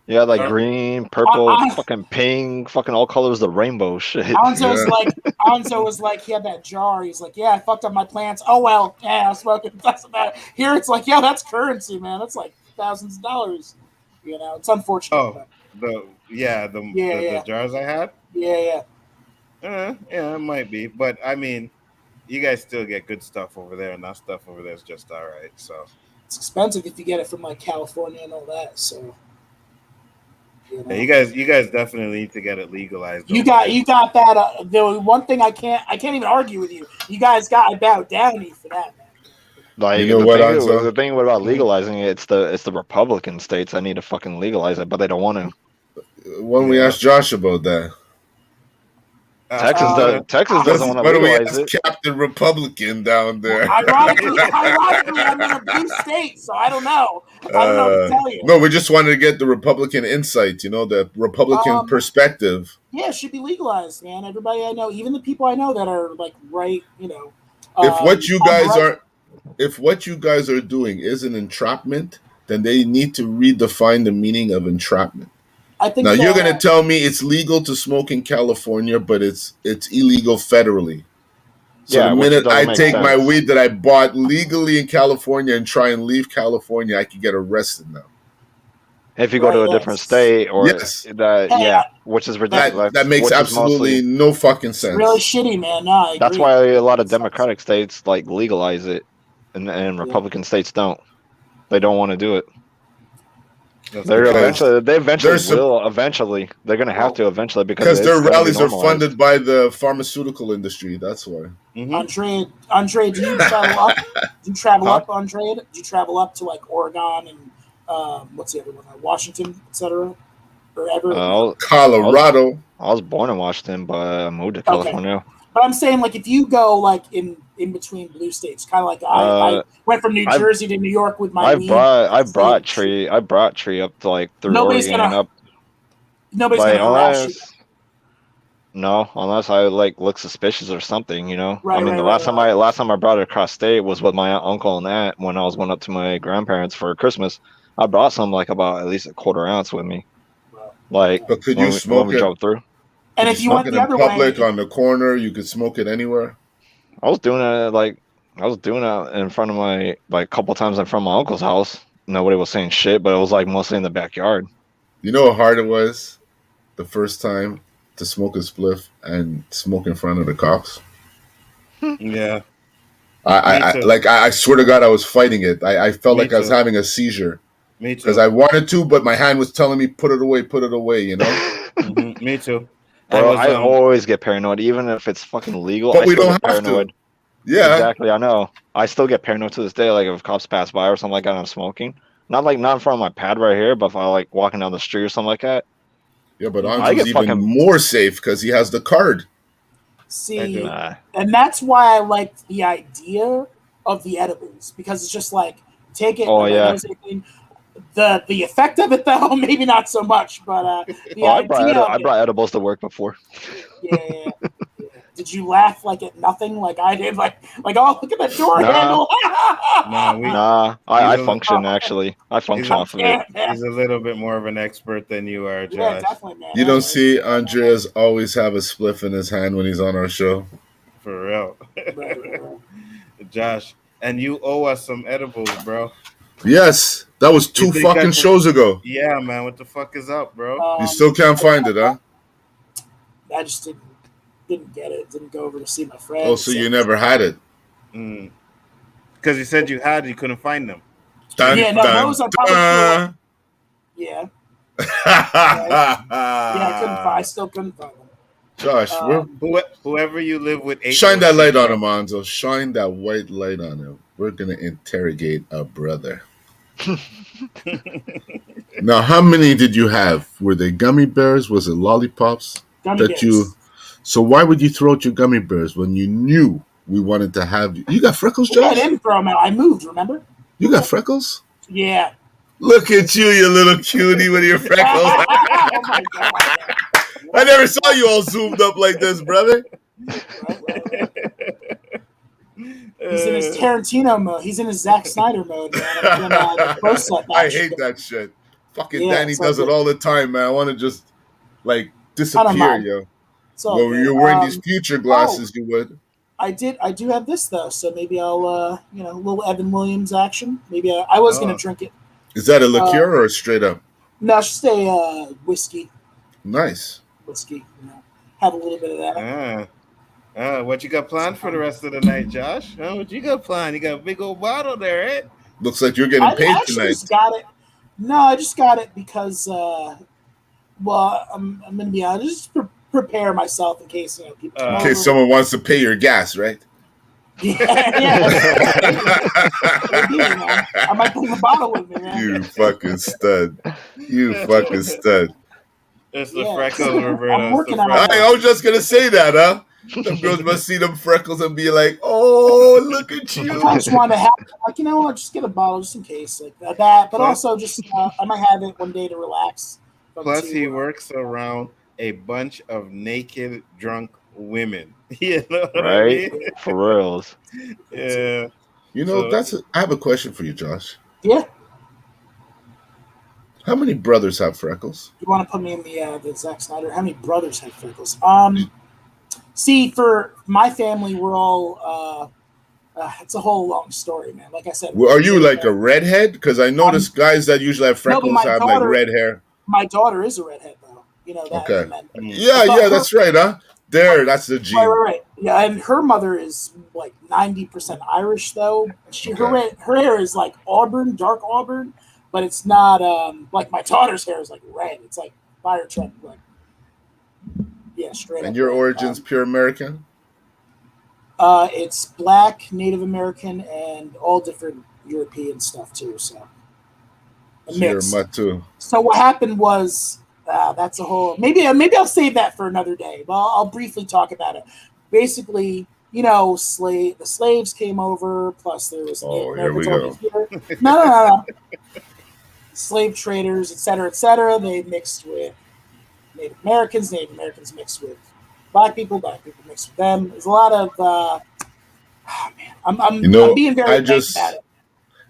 Speaker 1: Yeah,
Speaker 6: like green, purple, fucking pink, fucking all colors of the rainbow shit.
Speaker 3: Anzo was like, he had that jar. He's like, yeah, I fucked up my plants. Oh well, yeah, I'm smoking. Doesn't matter. Here it's like, yeah, that's currency, man. That's like thousands of dollars. It's unfortunate.
Speaker 1: Oh, the jars I had.
Speaker 3: Yeah.
Speaker 1: Yeah, it might be, but I mean, you guys still get good stuff over there, and that stuff over there is just all right. So
Speaker 3: it's expensive if you get it from like California and all that. So.
Speaker 1: Yeah, you guys definitely need to get it legalized.
Speaker 3: You got that. The one thing I can't even argue with you. You guys got I bow down for that, man.
Speaker 6: Like the thing about legalizing it, it's the Republican states that need to fucking legalize it, but they don't want to.
Speaker 4: When we asked Josh about that,
Speaker 6: Texas doesn't want to legalize it.
Speaker 4: Captain Republican down there.
Speaker 3: Ironically, I'm in a blue state, so I don't know. I don't know what to tell you.
Speaker 4: No, we just wanted to get the Republican insight, the Republican perspective.
Speaker 3: Yeah, it should be legalized, man. Everybody I know, even the people I know that are like right,
Speaker 4: if what you guys are doing is an entrapment, then they need to redefine the meaning of entrapment.
Speaker 3: I think
Speaker 4: you're going to tell me it's legal to smoke in California, but it's illegal federally. So the minute I take my weed that I bought legally in California and try and leave California, I could get arrested now.
Speaker 6: If you go to a different state, or which is ridiculous.
Speaker 4: That makes absolutely no fucking sense.
Speaker 3: It's really shitty, man. No, I agree.
Speaker 6: That's why a lot of Democratic states like legalize it, and Republican states don't. They don't want to do it. They eventually will. Eventually, they're going to have to eventually because
Speaker 4: their rallies are funded by the pharmaceutical industry. That's why.
Speaker 3: Mm-hmm. Andre, do you travel up? Do you travel up, Andre? Do you travel up to like Oregon and what's the other one? Washington, etc. Or ever?
Speaker 4: Colorado.
Speaker 6: I was born in Washington, but I moved to California.
Speaker 3: Okay. But I'm saying, like, if you go like in between blue states, kind of like I went from New Jersey to New York with my.
Speaker 6: I brought Tree up to like through Oregon and up.
Speaker 3: Nobody's gonna harass you.
Speaker 6: No, unless I like look suspicious or something,
Speaker 3: Right,
Speaker 6: the last time I brought it across state was with my uncle and aunt when I was going up to my grandparents for Christmas. I brought some like about at least a quarter ounce with me. Like,
Speaker 4: but could you smoke
Speaker 6: when we drove through?
Speaker 3: And if you went the other
Speaker 4: public on the corner, you could smoke it anywhere.
Speaker 6: I was doing it in front of my like a couple times in front of my uncle's house. Nobody was saying shit, but it was like mostly in the backyard.
Speaker 4: You know how hard it was the first time to smoke a spliff and smoke in front of the cops?
Speaker 1: Yeah.
Speaker 4: I swear to God, I was fighting it. I felt like I was having a seizure.
Speaker 1: Me too.
Speaker 4: Because I wanted to, but my hand was telling me, put it away,
Speaker 1: Mm-hmm. Me too.
Speaker 6: Bro, I always get paranoid, even if it's fucking legal.
Speaker 4: But we don't have paranoid. Yeah,
Speaker 6: exactly. I know. I still get paranoid to this day. Like if cops pass by or something like that, and I'm smoking. Not in front of my pad right here, but if I like walking down the street or something like that.
Speaker 4: Yeah, but Anzo's even more safe because he has the card.
Speaker 3: See, and that's why I like the idea of the edibles because it's just like take it.
Speaker 6: Oh yeah.
Speaker 3: The effect of it though, maybe not so much, but
Speaker 6: I brought edibles to work before.
Speaker 3: Yeah. Did you laugh like at nothing, like I did, like oh look at that door handle?
Speaker 6: I function actually. I function off of it.
Speaker 1: He's a little bit more of an expert than you are, Josh.
Speaker 3: Yeah, definitely, man.
Speaker 4: You don't see Andreas always have a spliff in his hand when he's on our show.
Speaker 1: For real, Josh, and you owe us some edibles, bro.
Speaker 4: Yes, that was 2 fucking shows ago.
Speaker 1: Yeah, man, what the fuck is up, bro?
Speaker 4: You still can't find it, huh?
Speaker 3: I just didn't get it. Didn't go over to see my friend.
Speaker 4: Oh, so you never had it?
Speaker 1: Because you said you had it, you couldn't find them.
Speaker 3: Those are probably yeah. I still couldn't find them.
Speaker 4: Josh,
Speaker 1: whoever you live with,
Speaker 4: shine that light on him, Anzo. Shine that white light on him. We're gonna interrogate a brother. Now, how many did you have? Were they gummy bears? Was it lollipops?
Speaker 3: Gummy bears.
Speaker 4: So why would you throw out your gummy bears when you knew we wanted to have you? You got freckles,
Speaker 3: Yeah, I
Speaker 4: Josh?
Speaker 3: didn't throw them out. I moved, remember?
Speaker 4: You got freckles?
Speaker 3: Yeah.
Speaker 4: Look at you little cutie with your freckles.
Speaker 3: Oh my God.
Speaker 4: I never saw you all zoomed up like this, brother.
Speaker 3: Right. He's in his Tarantino mode. He's in his Zack Snyder mode, man.
Speaker 4: I hate that shit. Fucking Danny does it all the time, man. I want to just like disappear, yo. Well, you're wearing these future glasses, you would.
Speaker 3: I do have this though, so maybe I'll a little Evan Williams action. Maybe I was gonna drink it.
Speaker 4: Is that a liqueur or a straight up?
Speaker 3: No, it's just a whiskey.
Speaker 4: Nice.
Speaker 3: Whiskey. Have a little bit of that.
Speaker 1: What you got planned for the rest of the night, Josh? What you got planned? You got a big old bottle there, right?
Speaker 4: Looks like you're getting paid tonight.
Speaker 3: Just got it. No, I just got it because, I'm going to be honest, just prepare myself in case people.
Speaker 4: In case someone wants to pay your gas, right?
Speaker 3: Yeah. I might bring the bottle with me, man.
Speaker 4: You fucking stud.
Speaker 1: It's the freckles, Roberto.
Speaker 3: I'm working on it.
Speaker 4: I was just gonna say that, huh? Some girls must see them freckles and be like, "Oh, look at you."
Speaker 3: I just want to have, I'll just get a bottle just in case, like that. But also, just I might have it one day to relax.
Speaker 1: Plus, he works around a bunch of naked, drunk women. You know what I mean?
Speaker 6: For reals.
Speaker 1: Yeah.
Speaker 4: I have a question for you, Josh.
Speaker 3: Yeah.
Speaker 4: How many brothers have freckles?
Speaker 3: You want to put me in the Zack Snyder? How many brothers have freckles? See, for my family, we're all. It's a whole long story, man. Like I said,
Speaker 4: are you like a redhead? Because I notice guys that usually have freckles have like red hair.
Speaker 3: My daughter is a redhead, though. You know that.
Speaker 4: Okay. Yeah, that's right, huh? That's the gene.
Speaker 3: Right. Yeah, and her mother is like 90% Irish, though. Her hair is like auburn, dark auburn, but it's not like my daughter's hair is like red. It's like fire truck, like straight.
Speaker 4: And your origins pure American?
Speaker 3: It's Black, Native American, and all different European stuff too. So
Speaker 4: you're a mutt too.
Speaker 3: So what happened was. That's a whole. Maybe I'll save that for another day. But I'll briefly talk about it. Basically, the slaves came over. Plus, there was
Speaker 4: here we go.
Speaker 3: Here. No. Slave traders, et cetera. They mixed with Native Americans. Native Americans mixed with Black people. Black people mixed with them. There's a lot of. I'm being very nice about it.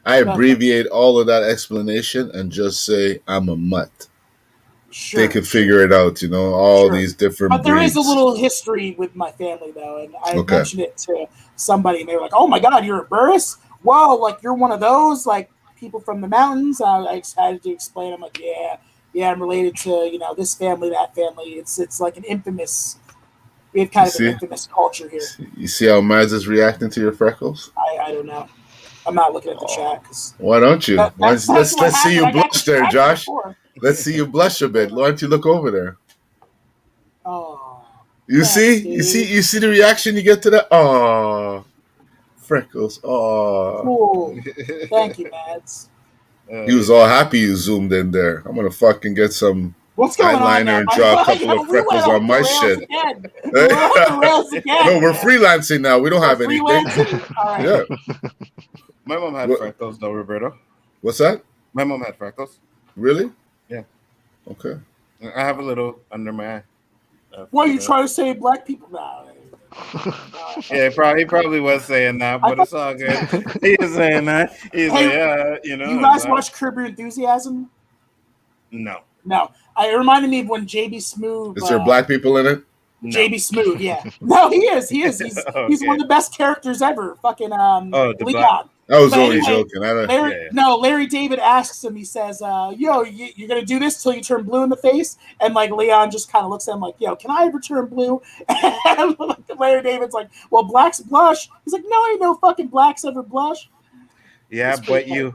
Speaker 4: I abbreviate all of that explanation and just say I'm a mutt.
Speaker 3: Sure,
Speaker 4: they could figure it out, all these different
Speaker 3: But there
Speaker 4: breeds.
Speaker 3: is a little history with my family, though, and I mentioned it to somebody, and they were like, "Oh my God, you're a Burris? Whoa, like you're one of those, like people from the mountains." I had to explain. I'm like, yeah, I'm related to this family, that family. It's like an infamous. We have kind of an infamous culture here.
Speaker 4: You see how Maz is reacting to your freckles?
Speaker 3: I don't know. I'm not looking at the chat.
Speaker 4: Why don't you? Let's see you blush there, Josh. Before. Let's see you blush a bit. Why don't you look over there?
Speaker 3: Oh.
Speaker 4: You see the reaction you get to that? Oh, freckles. Oh.
Speaker 3: Cool. Thank you, Mads.
Speaker 4: He was all happy you zoomed in there. I'm gonna fucking get some eyeliner and draw a couple of freckles on my shit. No, we're freelancing now. We don't have anything.
Speaker 3: Right.
Speaker 4: Yeah.
Speaker 1: My mom had freckles, though, Roberto.
Speaker 4: What's that?
Speaker 1: My mom had freckles.
Speaker 4: Really?
Speaker 1: Yeah.
Speaker 4: Okay.
Speaker 1: I have a little under my eye.
Speaker 3: What are you trying to say, Black people? Nah.
Speaker 1: Yeah, he probably was saying that, but it's all good. He is saying that. He's
Speaker 3: You guys watch Curb Your Enthusiasm?
Speaker 1: No.
Speaker 3: It reminded me of when JB Smoove.
Speaker 4: Is there Black people in it?
Speaker 3: No. JB Smoove, yeah. No, he is. He's one of the best characters ever. Fucking Leon.
Speaker 4: I was only joking.
Speaker 3: Larry David asks him. He says, "Yo, you're gonna do this till you turn blue in the face?" And like Leon just kind of looks at him like, "Yo, can I ever turn blue?" And Larry David's like, "Well, blacks blush." He's like, "No, ain't no fucking blacks ever blush."
Speaker 1: Yeah, but you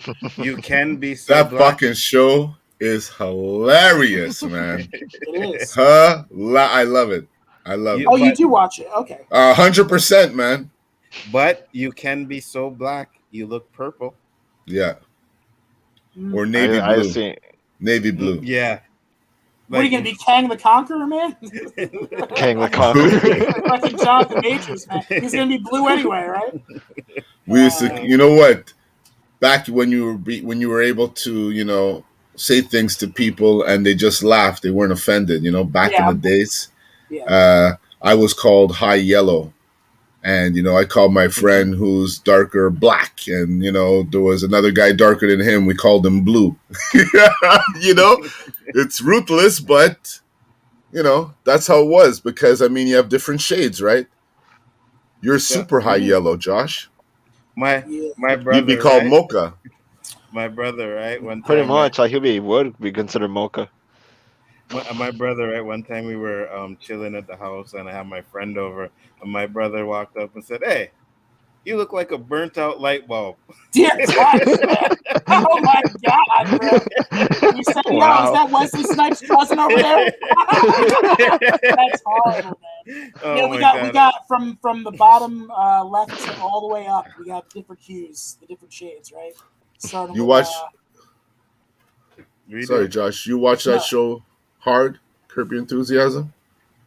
Speaker 1: can be so
Speaker 4: that
Speaker 1: black.
Speaker 4: Fucking show is hilarious, man.
Speaker 3: It is.
Speaker 4: I love it.
Speaker 3: You do watch it? Okay.
Speaker 4: 100%, man.
Speaker 1: But you can be so black, you look purple.
Speaker 4: Yeah. or navy
Speaker 6: I
Speaker 4: blue.
Speaker 6: see
Speaker 4: Navy blue.
Speaker 1: Yeah.
Speaker 3: What are you gonna be, Kang the Conqueror, man?
Speaker 6: Kang the Conqueror.
Speaker 3: Fucking Jonathan Majors, man. He's gonna be blue anyway, right?
Speaker 4: We used to, you know what? Back when you were able to, say things to people and they just laughed, they weren't offended. Back in the days, I was called High Yellow, and I called my friend who's darker Black, and there was another guy darker than him. We called him Blue. It's ruthless, but that's how it was, because you have different shades, right? You're super high yellow, Josh.
Speaker 1: My brother.
Speaker 4: You'd be called Mocha.
Speaker 1: My brother, right? One time,
Speaker 6: pretty much, like he would be considered Mocha.
Speaker 1: My brother, right? One time we were chilling at the house, and I had my friend over, and my brother walked up and said, "Hey, you look like a burnt out light bulb."
Speaker 3: Dear God, man. Oh my God, bro. You said,
Speaker 6: Wow.
Speaker 3: Is that Wesley Snipes' cousin over there? That's horrible, man.
Speaker 1: Oh
Speaker 3: we
Speaker 1: God.
Speaker 3: got from the bottom left to all the way up. We got different hues, the different shades, right? Starting
Speaker 4: You
Speaker 3: with,
Speaker 4: watch. Sorry, Josh. You watch that show Hard, Curb Your Enthusiasm?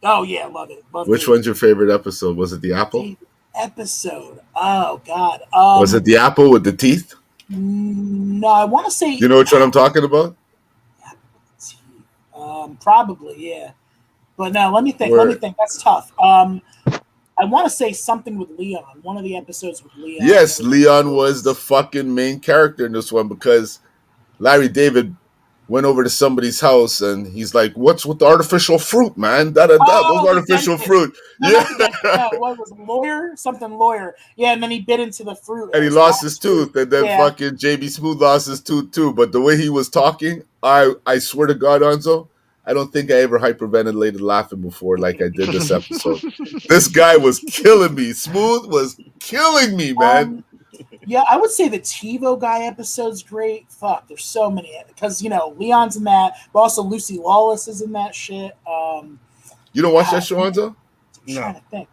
Speaker 3: Oh yeah, love it.
Speaker 4: Which one's your favorite episode? Was it the apple?
Speaker 3: Episode. Oh God.
Speaker 4: Was it the apple with the teeth?
Speaker 3: No, I want to say.
Speaker 4: You know which one I'm talking about?
Speaker 3: Probably, yeah. But no, let me think. That's tough. I want to say something with Leon. One of the episodes with Leon.
Speaker 4: Yes, Leon was the fucking main character in this one, because Larry David went over to somebody's house and he's like, "What's with the artificial fruit, man? Those artificial fruit."
Speaker 3: What was lawyer? Something lawyer. Yeah, and then he bit into the fruit.
Speaker 4: And he lost his tooth, and then fucking JB Smooth lost his tooth too. But the way he was talking, I swear to God, Anzo, I don't think I ever hyperventilated laughing before like I did this episode. This guy was killing me. Smooth was killing me, man.
Speaker 3: Yeah, I would say the TiVo guy episode's great. Fuck, there's so many, because Leon's in that, but also Lucy Lawless is in that shit.
Speaker 4: You don't watch that show, Anzo?
Speaker 3: I'm trying to think.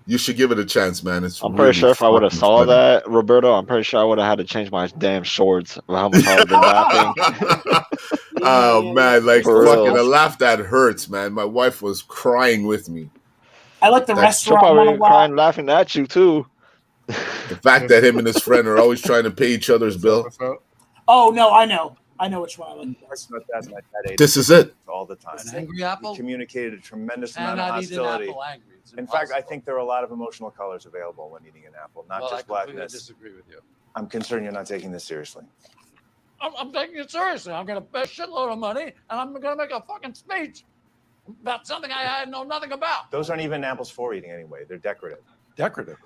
Speaker 4: You should give it a chance, man.
Speaker 6: I'm pretty sure if I would have saw that, Roberto, I'm pretty sure I would have had to change my damn shorts. How much I would have been laughing.
Speaker 4: Man, like
Speaker 6: For
Speaker 4: fucking
Speaker 6: real.
Speaker 4: a laugh that hurts, man. My wife was crying with me.
Speaker 3: I like the
Speaker 6: She'll
Speaker 3: restaurant
Speaker 6: probably
Speaker 3: one a
Speaker 6: be
Speaker 3: lot.
Speaker 6: crying, laughing at you too.
Speaker 4: The fact that him and his friend are always trying to pay each other's bill.
Speaker 3: Oh no, I know which one I like.
Speaker 4: This is it.
Speaker 7: All the time.
Speaker 8: An angry apple?
Speaker 7: He communicated a tremendous
Speaker 8: And
Speaker 7: amount of
Speaker 8: not eat an
Speaker 7: hostility.
Speaker 8: apple angry. It's
Speaker 7: In fact, I
Speaker 8: impossible.
Speaker 7: think there are a lot of emotional colors available when eating an apple, not
Speaker 8: Well,
Speaker 7: just
Speaker 8: I completely
Speaker 7: blackness.
Speaker 8: disagree with you.
Speaker 7: I'm concerned you're not taking this seriously.
Speaker 8: I'm taking it seriously. I'm going to pay a shitload of money, and I'm going to make a fucking speech about something I know nothing about.
Speaker 7: Those aren't even apples for eating anyway. They're decorative.
Speaker 8: Decorative.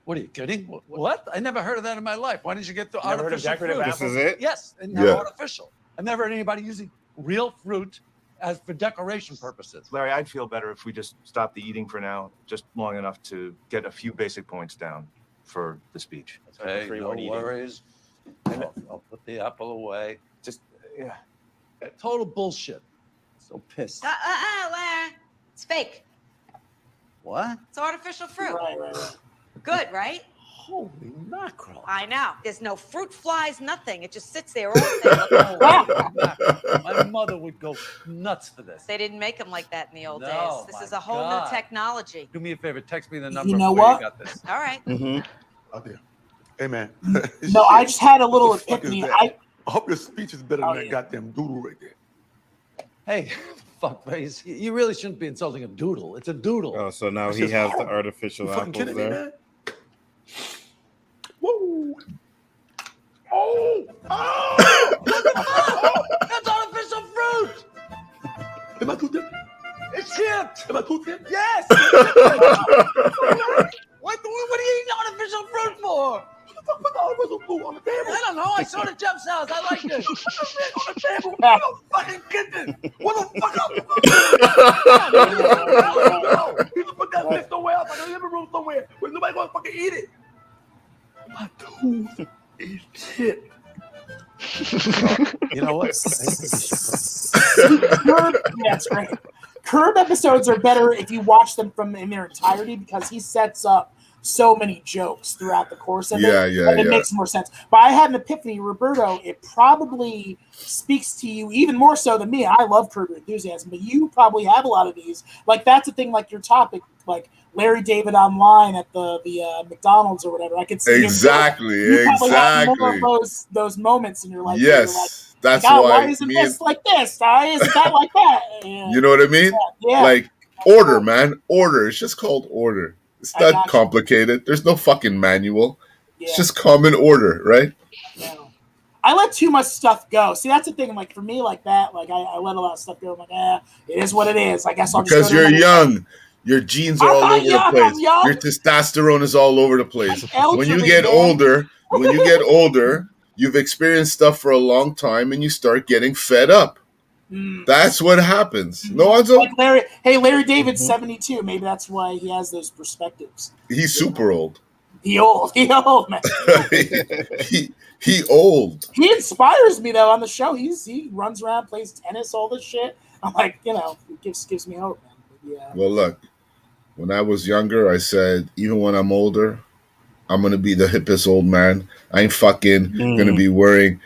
Speaker 8: What are you kidding? What? I never heard of that in my life. Why did you get the
Speaker 7: Never heard of
Speaker 8: artificial
Speaker 7: decorative
Speaker 8: fruit?
Speaker 7: apples?
Speaker 1: This is it?
Speaker 8: Yes, and not artificial. I've never heard anybody using real fruit as for decoration purposes.
Speaker 7: Larry, I'd feel better if we just stopped the eating for now, just long enough to get a few basic points down for the speech.
Speaker 8: Hey, no worries. I'll put the apple away.
Speaker 7: Just, yeah.
Speaker 8: Total bullshit. So pissed.
Speaker 9: Larry. It's fake.
Speaker 8: What?
Speaker 9: It's artificial fruit.
Speaker 3: Right.
Speaker 9: Good, right?
Speaker 8: Holy mackerel.
Speaker 9: I know. There's no fruit flies, nothing. It just sits there all day.
Speaker 8: Holy mackerel. My mother would go nuts for this.
Speaker 9: They didn't make them like that in the old
Speaker 8: No,
Speaker 9: days. This
Speaker 8: my
Speaker 9: is a whole
Speaker 8: God.
Speaker 9: new technology.
Speaker 8: Do me a favor. Text me the number.
Speaker 3: You know
Speaker 8: where
Speaker 3: what?
Speaker 8: You got this.
Speaker 9: All right.
Speaker 10: Out there. Hey, man.
Speaker 3: No, I just had a little
Speaker 10: What the fuck is
Speaker 3: epiphany.
Speaker 10: that? I hope your speech is better than
Speaker 3: Oh,
Speaker 10: that
Speaker 3: yeah.
Speaker 10: goddamn doodle right there.
Speaker 8: Hey, fuckface. You really shouldn't be insulting a doodle. It's a doodle.
Speaker 1: Oh, so now
Speaker 10: That's
Speaker 1: he
Speaker 10: just
Speaker 1: has the
Speaker 10: horrible.
Speaker 1: artificial
Speaker 10: You fucking
Speaker 1: apples
Speaker 10: kidding me,
Speaker 1: there.
Speaker 10: man? Woo! Oh!
Speaker 8: That's artificial fruit.
Speaker 10: Am I too deep?
Speaker 8: It's chipped.
Speaker 10: Am I too deep?
Speaker 8: Yes. What are you eating artificial fruit for?
Speaker 10: What the fuck put the artificial food on the table?
Speaker 8: I don't know. I saw the Jeff's house. I like it.
Speaker 10: On the table? You don't fucking get this. What the fuck up? You just put that shit somewhere else, like in the living room somewhere, where nobody gonna fucking eat it. My tooth is chipped.
Speaker 8: You know what?
Speaker 3: Curb, yeah, it's great. Curb episodes are better if you watch them in their entirety, because he sets up so many jokes throughout the course of it. It
Speaker 4: Yeah.
Speaker 3: makes more sense. But I had an epiphany, Roberto. It probably speaks to you even more so than me. I love Curb Your Enthusiasm, but you probably have a lot of these. Like that's the thing. Like your topic, like Larry David online at the McDonald's or whatever. I could see
Speaker 4: exactly.
Speaker 3: You probably have more of those moments in your life.
Speaker 4: Yes, that's
Speaker 3: God,
Speaker 4: why.
Speaker 3: why isn't this like this? Why isn't that like that?
Speaker 4: You know what I mean?
Speaker 3: Yeah.
Speaker 4: Like order, man. Order. It's just called order. It's not complicated. There's no fucking manual. Yeah. It's just common order, right?
Speaker 3: Yeah. I let too much stuff go. See, that's the thing. Like for me, like that, like I let a lot of stuff go. I'm like, it is what it is. I guess I'll
Speaker 4: because
Speaker 3: just
Speaker 4: you're young. Your genes are all over the place. Your testosterone is all over the place. When you get older, you've experienced stuff for a long time, and you start getting fed up. That's what happens. No, Anzo?
Speaker 3: Like Larry David's 72. Maybe that's why he has those perspectives.
Speaker 4: He's super old.
Speaker 3: He old, man.
Speaker 4: he old.
Speaker 3: He inspires me though on the show. He runs around, plays tennis, all this shit. I'm like, it gives me hope, man. Yeah.
Speaker 4: Well, look, when I was younger, I said, even when I'm older, I'm going to be the hippest old man. I ain't fucking going to be wearing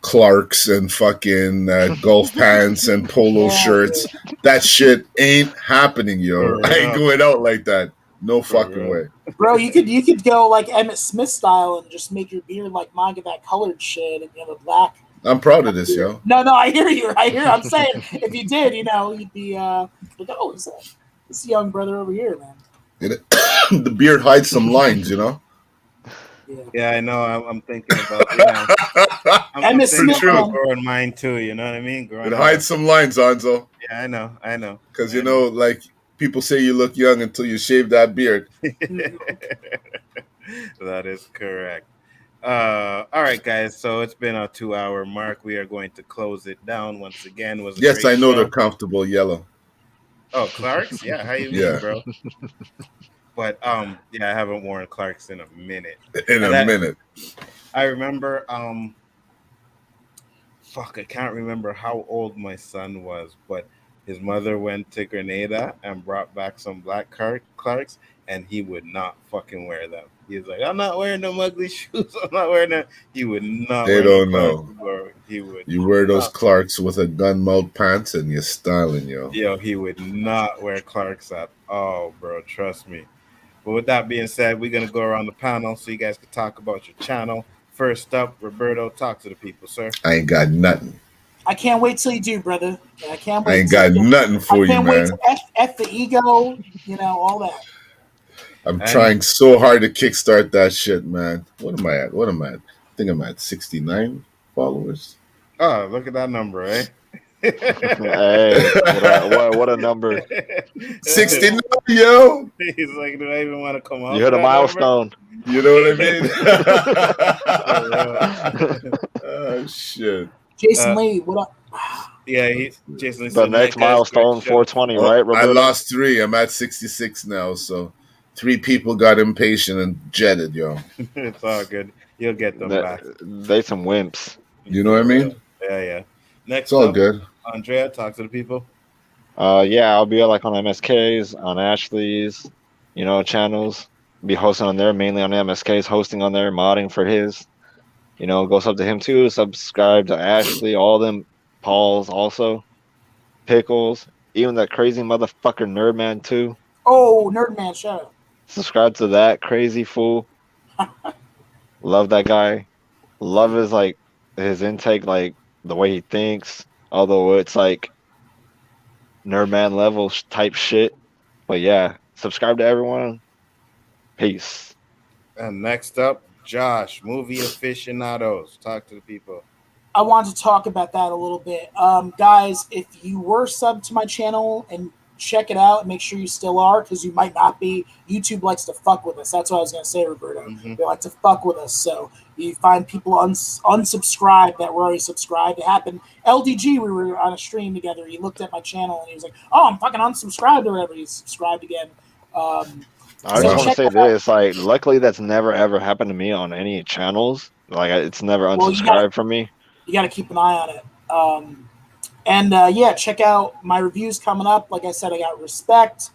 Speaker 4: Clarks and fucking golf pants and polo shirts. That shit ain't happening, yo. I ain't going out like that. No fucking way.
Speaker 3: Bro, you could go like Emmett Smith style and just make your beard like mine, get that colored shit, and you have a black.
Speaker 4: I'm proud of this, yo.
Speaker 3: No, I hear you. I'm saying if you did, you'd be like, oh, who's that? This young brother over here, man.
Speaker 4: The beard hides some lines, you know.
Speaker 1: Yeah, I know. I'm thinking about. I'm thinking about growing mine too. You know what I mean?
Speaker 4: It hides some lines, Anzo.
Speaker 1: Yeah, I know.
Speaker 4: Because like people say you look young until you shave that beard.
Speaker 1: That is correct. All right, guys. So it's been a 2-hour mark. We are going to close it down once again.
Speaker 4: Yes, I know they're comfortable yellow.
Speaker 1: Oh, Clarks? Yeah, how you mean, bro? But I haven't worn Clarks in a minute. I remember I can't remember how old my son was, but his mother went to Grenada and brought back some black Clarks, and he would not fucking wear them. He was like, I'm not wearing them ugly shoes. I'm not wearing them. He would not.
Speaker 4: They don't know.
Speaker 1: He would.
Speaker 4: You wear those Clarks with a gun mouth pants, and you're styling, yo.
Speaker 1: Yo, he would not wear Clarks at all, bro. Trust me. But with that being said, we're gonna go around the panel so you guys can talk about your channel. First up, Roberto, talk to the people, sir.
Speaker 4: I ain't got nothing.
Speaker 3: I can't wait till you do, brother. I can't wait.
Speaker 4: I ain't got nothing for you, man. I can't wait
Speaker 3: to F the ego, all that.
Speaker 4: I'm trying so hard to kickstart that shit, man. What am I at? I think I'm at 69 followers.
Speaker 1: Oh, look at that number, eh?
Speaker 6: Hey, what a number.
Speaker 4: 69, yo.
Speaker 1: He's like, do I even want to come up?
Speaker 6: You hit a milestone.
Speaker 4: Number? You know what I mean? Oh, shit.
Speaker 3: Jason Lee, what up?
Speaker 1: Yeah, Jason Lee.
Speaker 6: The next milestone, 420, right, Roberto?
Speaker 4: I lost 3. I'm at 66 now, so 3 people got impatient and jetted, yo.
Speaker 1: It's all good. You'll get them back.
Speaker 6: They some wimps.
Speaker 4: You know what I mean?
Speaker 1: Yeah. Next,
Speaker 4: it's all good.
Speaker 1: Andrea, talk to the people.
Speaker 6: I'll be like on MSK's, on Ashley's, channels. Be hosting on there, mainly on MSK's, hosting on there, modding for his. Go sub to him too. Subscribe to Ashley, all them, Paul's also, Pickles, even that crazy motherfucker Nerdman too.
Speaker 3: Oh, Nerdman, shut up.
Speaker 6: Subscribe to that crazy fool. Love that guy. Love his intake, the way he thinks. Although it's Nerdman level type shit. But yeah, subscribe to everyone. Peace.
Speaker 1: And next up, Josh, Movie Aficionados. Talk to the people.
Speaker 3: I wanted to talk about that a little bit. Guys, if you were subbed to my channel and check it out and make sure you still are, because you might not be. YouTube likes to fuck with us. That's what I was going to say, Roberto. Mm-hmm. They like to fuck with us. So you find people unsubscribed that were already subscribed. It happened. LDG, we were on a stream together. He looked at my channel and he was like, oh, I'm fucking unsubscribed or whatever. He subscribed again.
Speaker 6: I just want to say this. Luckily, that's never, ever happened to me on any channels. It's never unsubscribed from me.
Speaker 3: You got to keep an eye on it. And check out my reviews coming up. Like I said, I got Respect,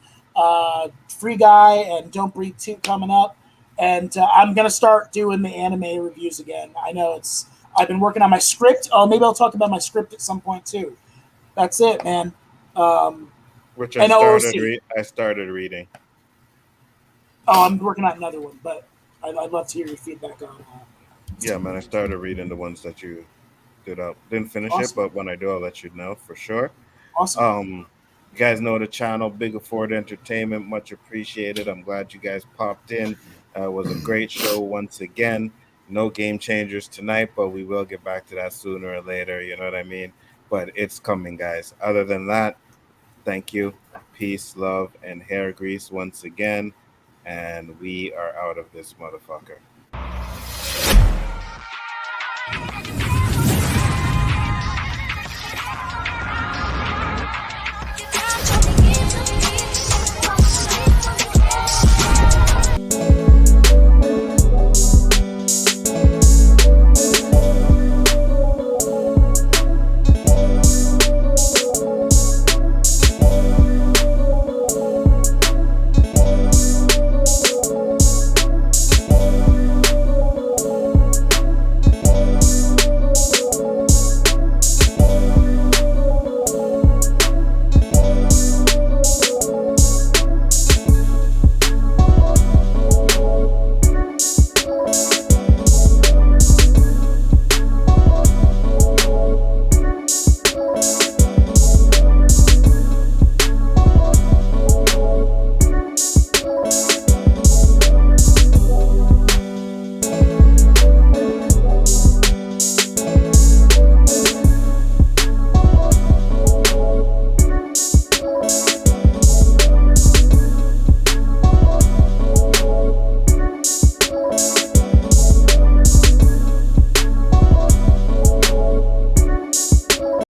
Speaker 3: Free Guy and Don't Breathe 2 coming up. And I'm going to start doing the anime reviews again. I know I've been working on my script. Oh, maybe I'll talk about my script at some point too. That's it, man.
Speaker 1: Which
Speaker 3: and O.O.C.
Speaker 1: I started reading.
Speaker 3: Oh, I'm working on another one, but I'd love to hear your feedback on
Speaker 1: Yeah, man, I started reading the ones that you did up. Didn't finish it,
Speaker 3: Awesome.
Speaker 1: but when I do, I'll let you know for sure.
Speaker 3: Awesome.
Speaker 1: You guys know the channel, Big Afford Entertainment, much appreciated. I'm glad you guys popped in. It was a great show once again. No game changers tonight, but we will get back to that sooner or later. You know what I mean? But it's coming, guys. Other than that, thank you. Peace, love, and hair grease once again. And we are out of this motherfucker.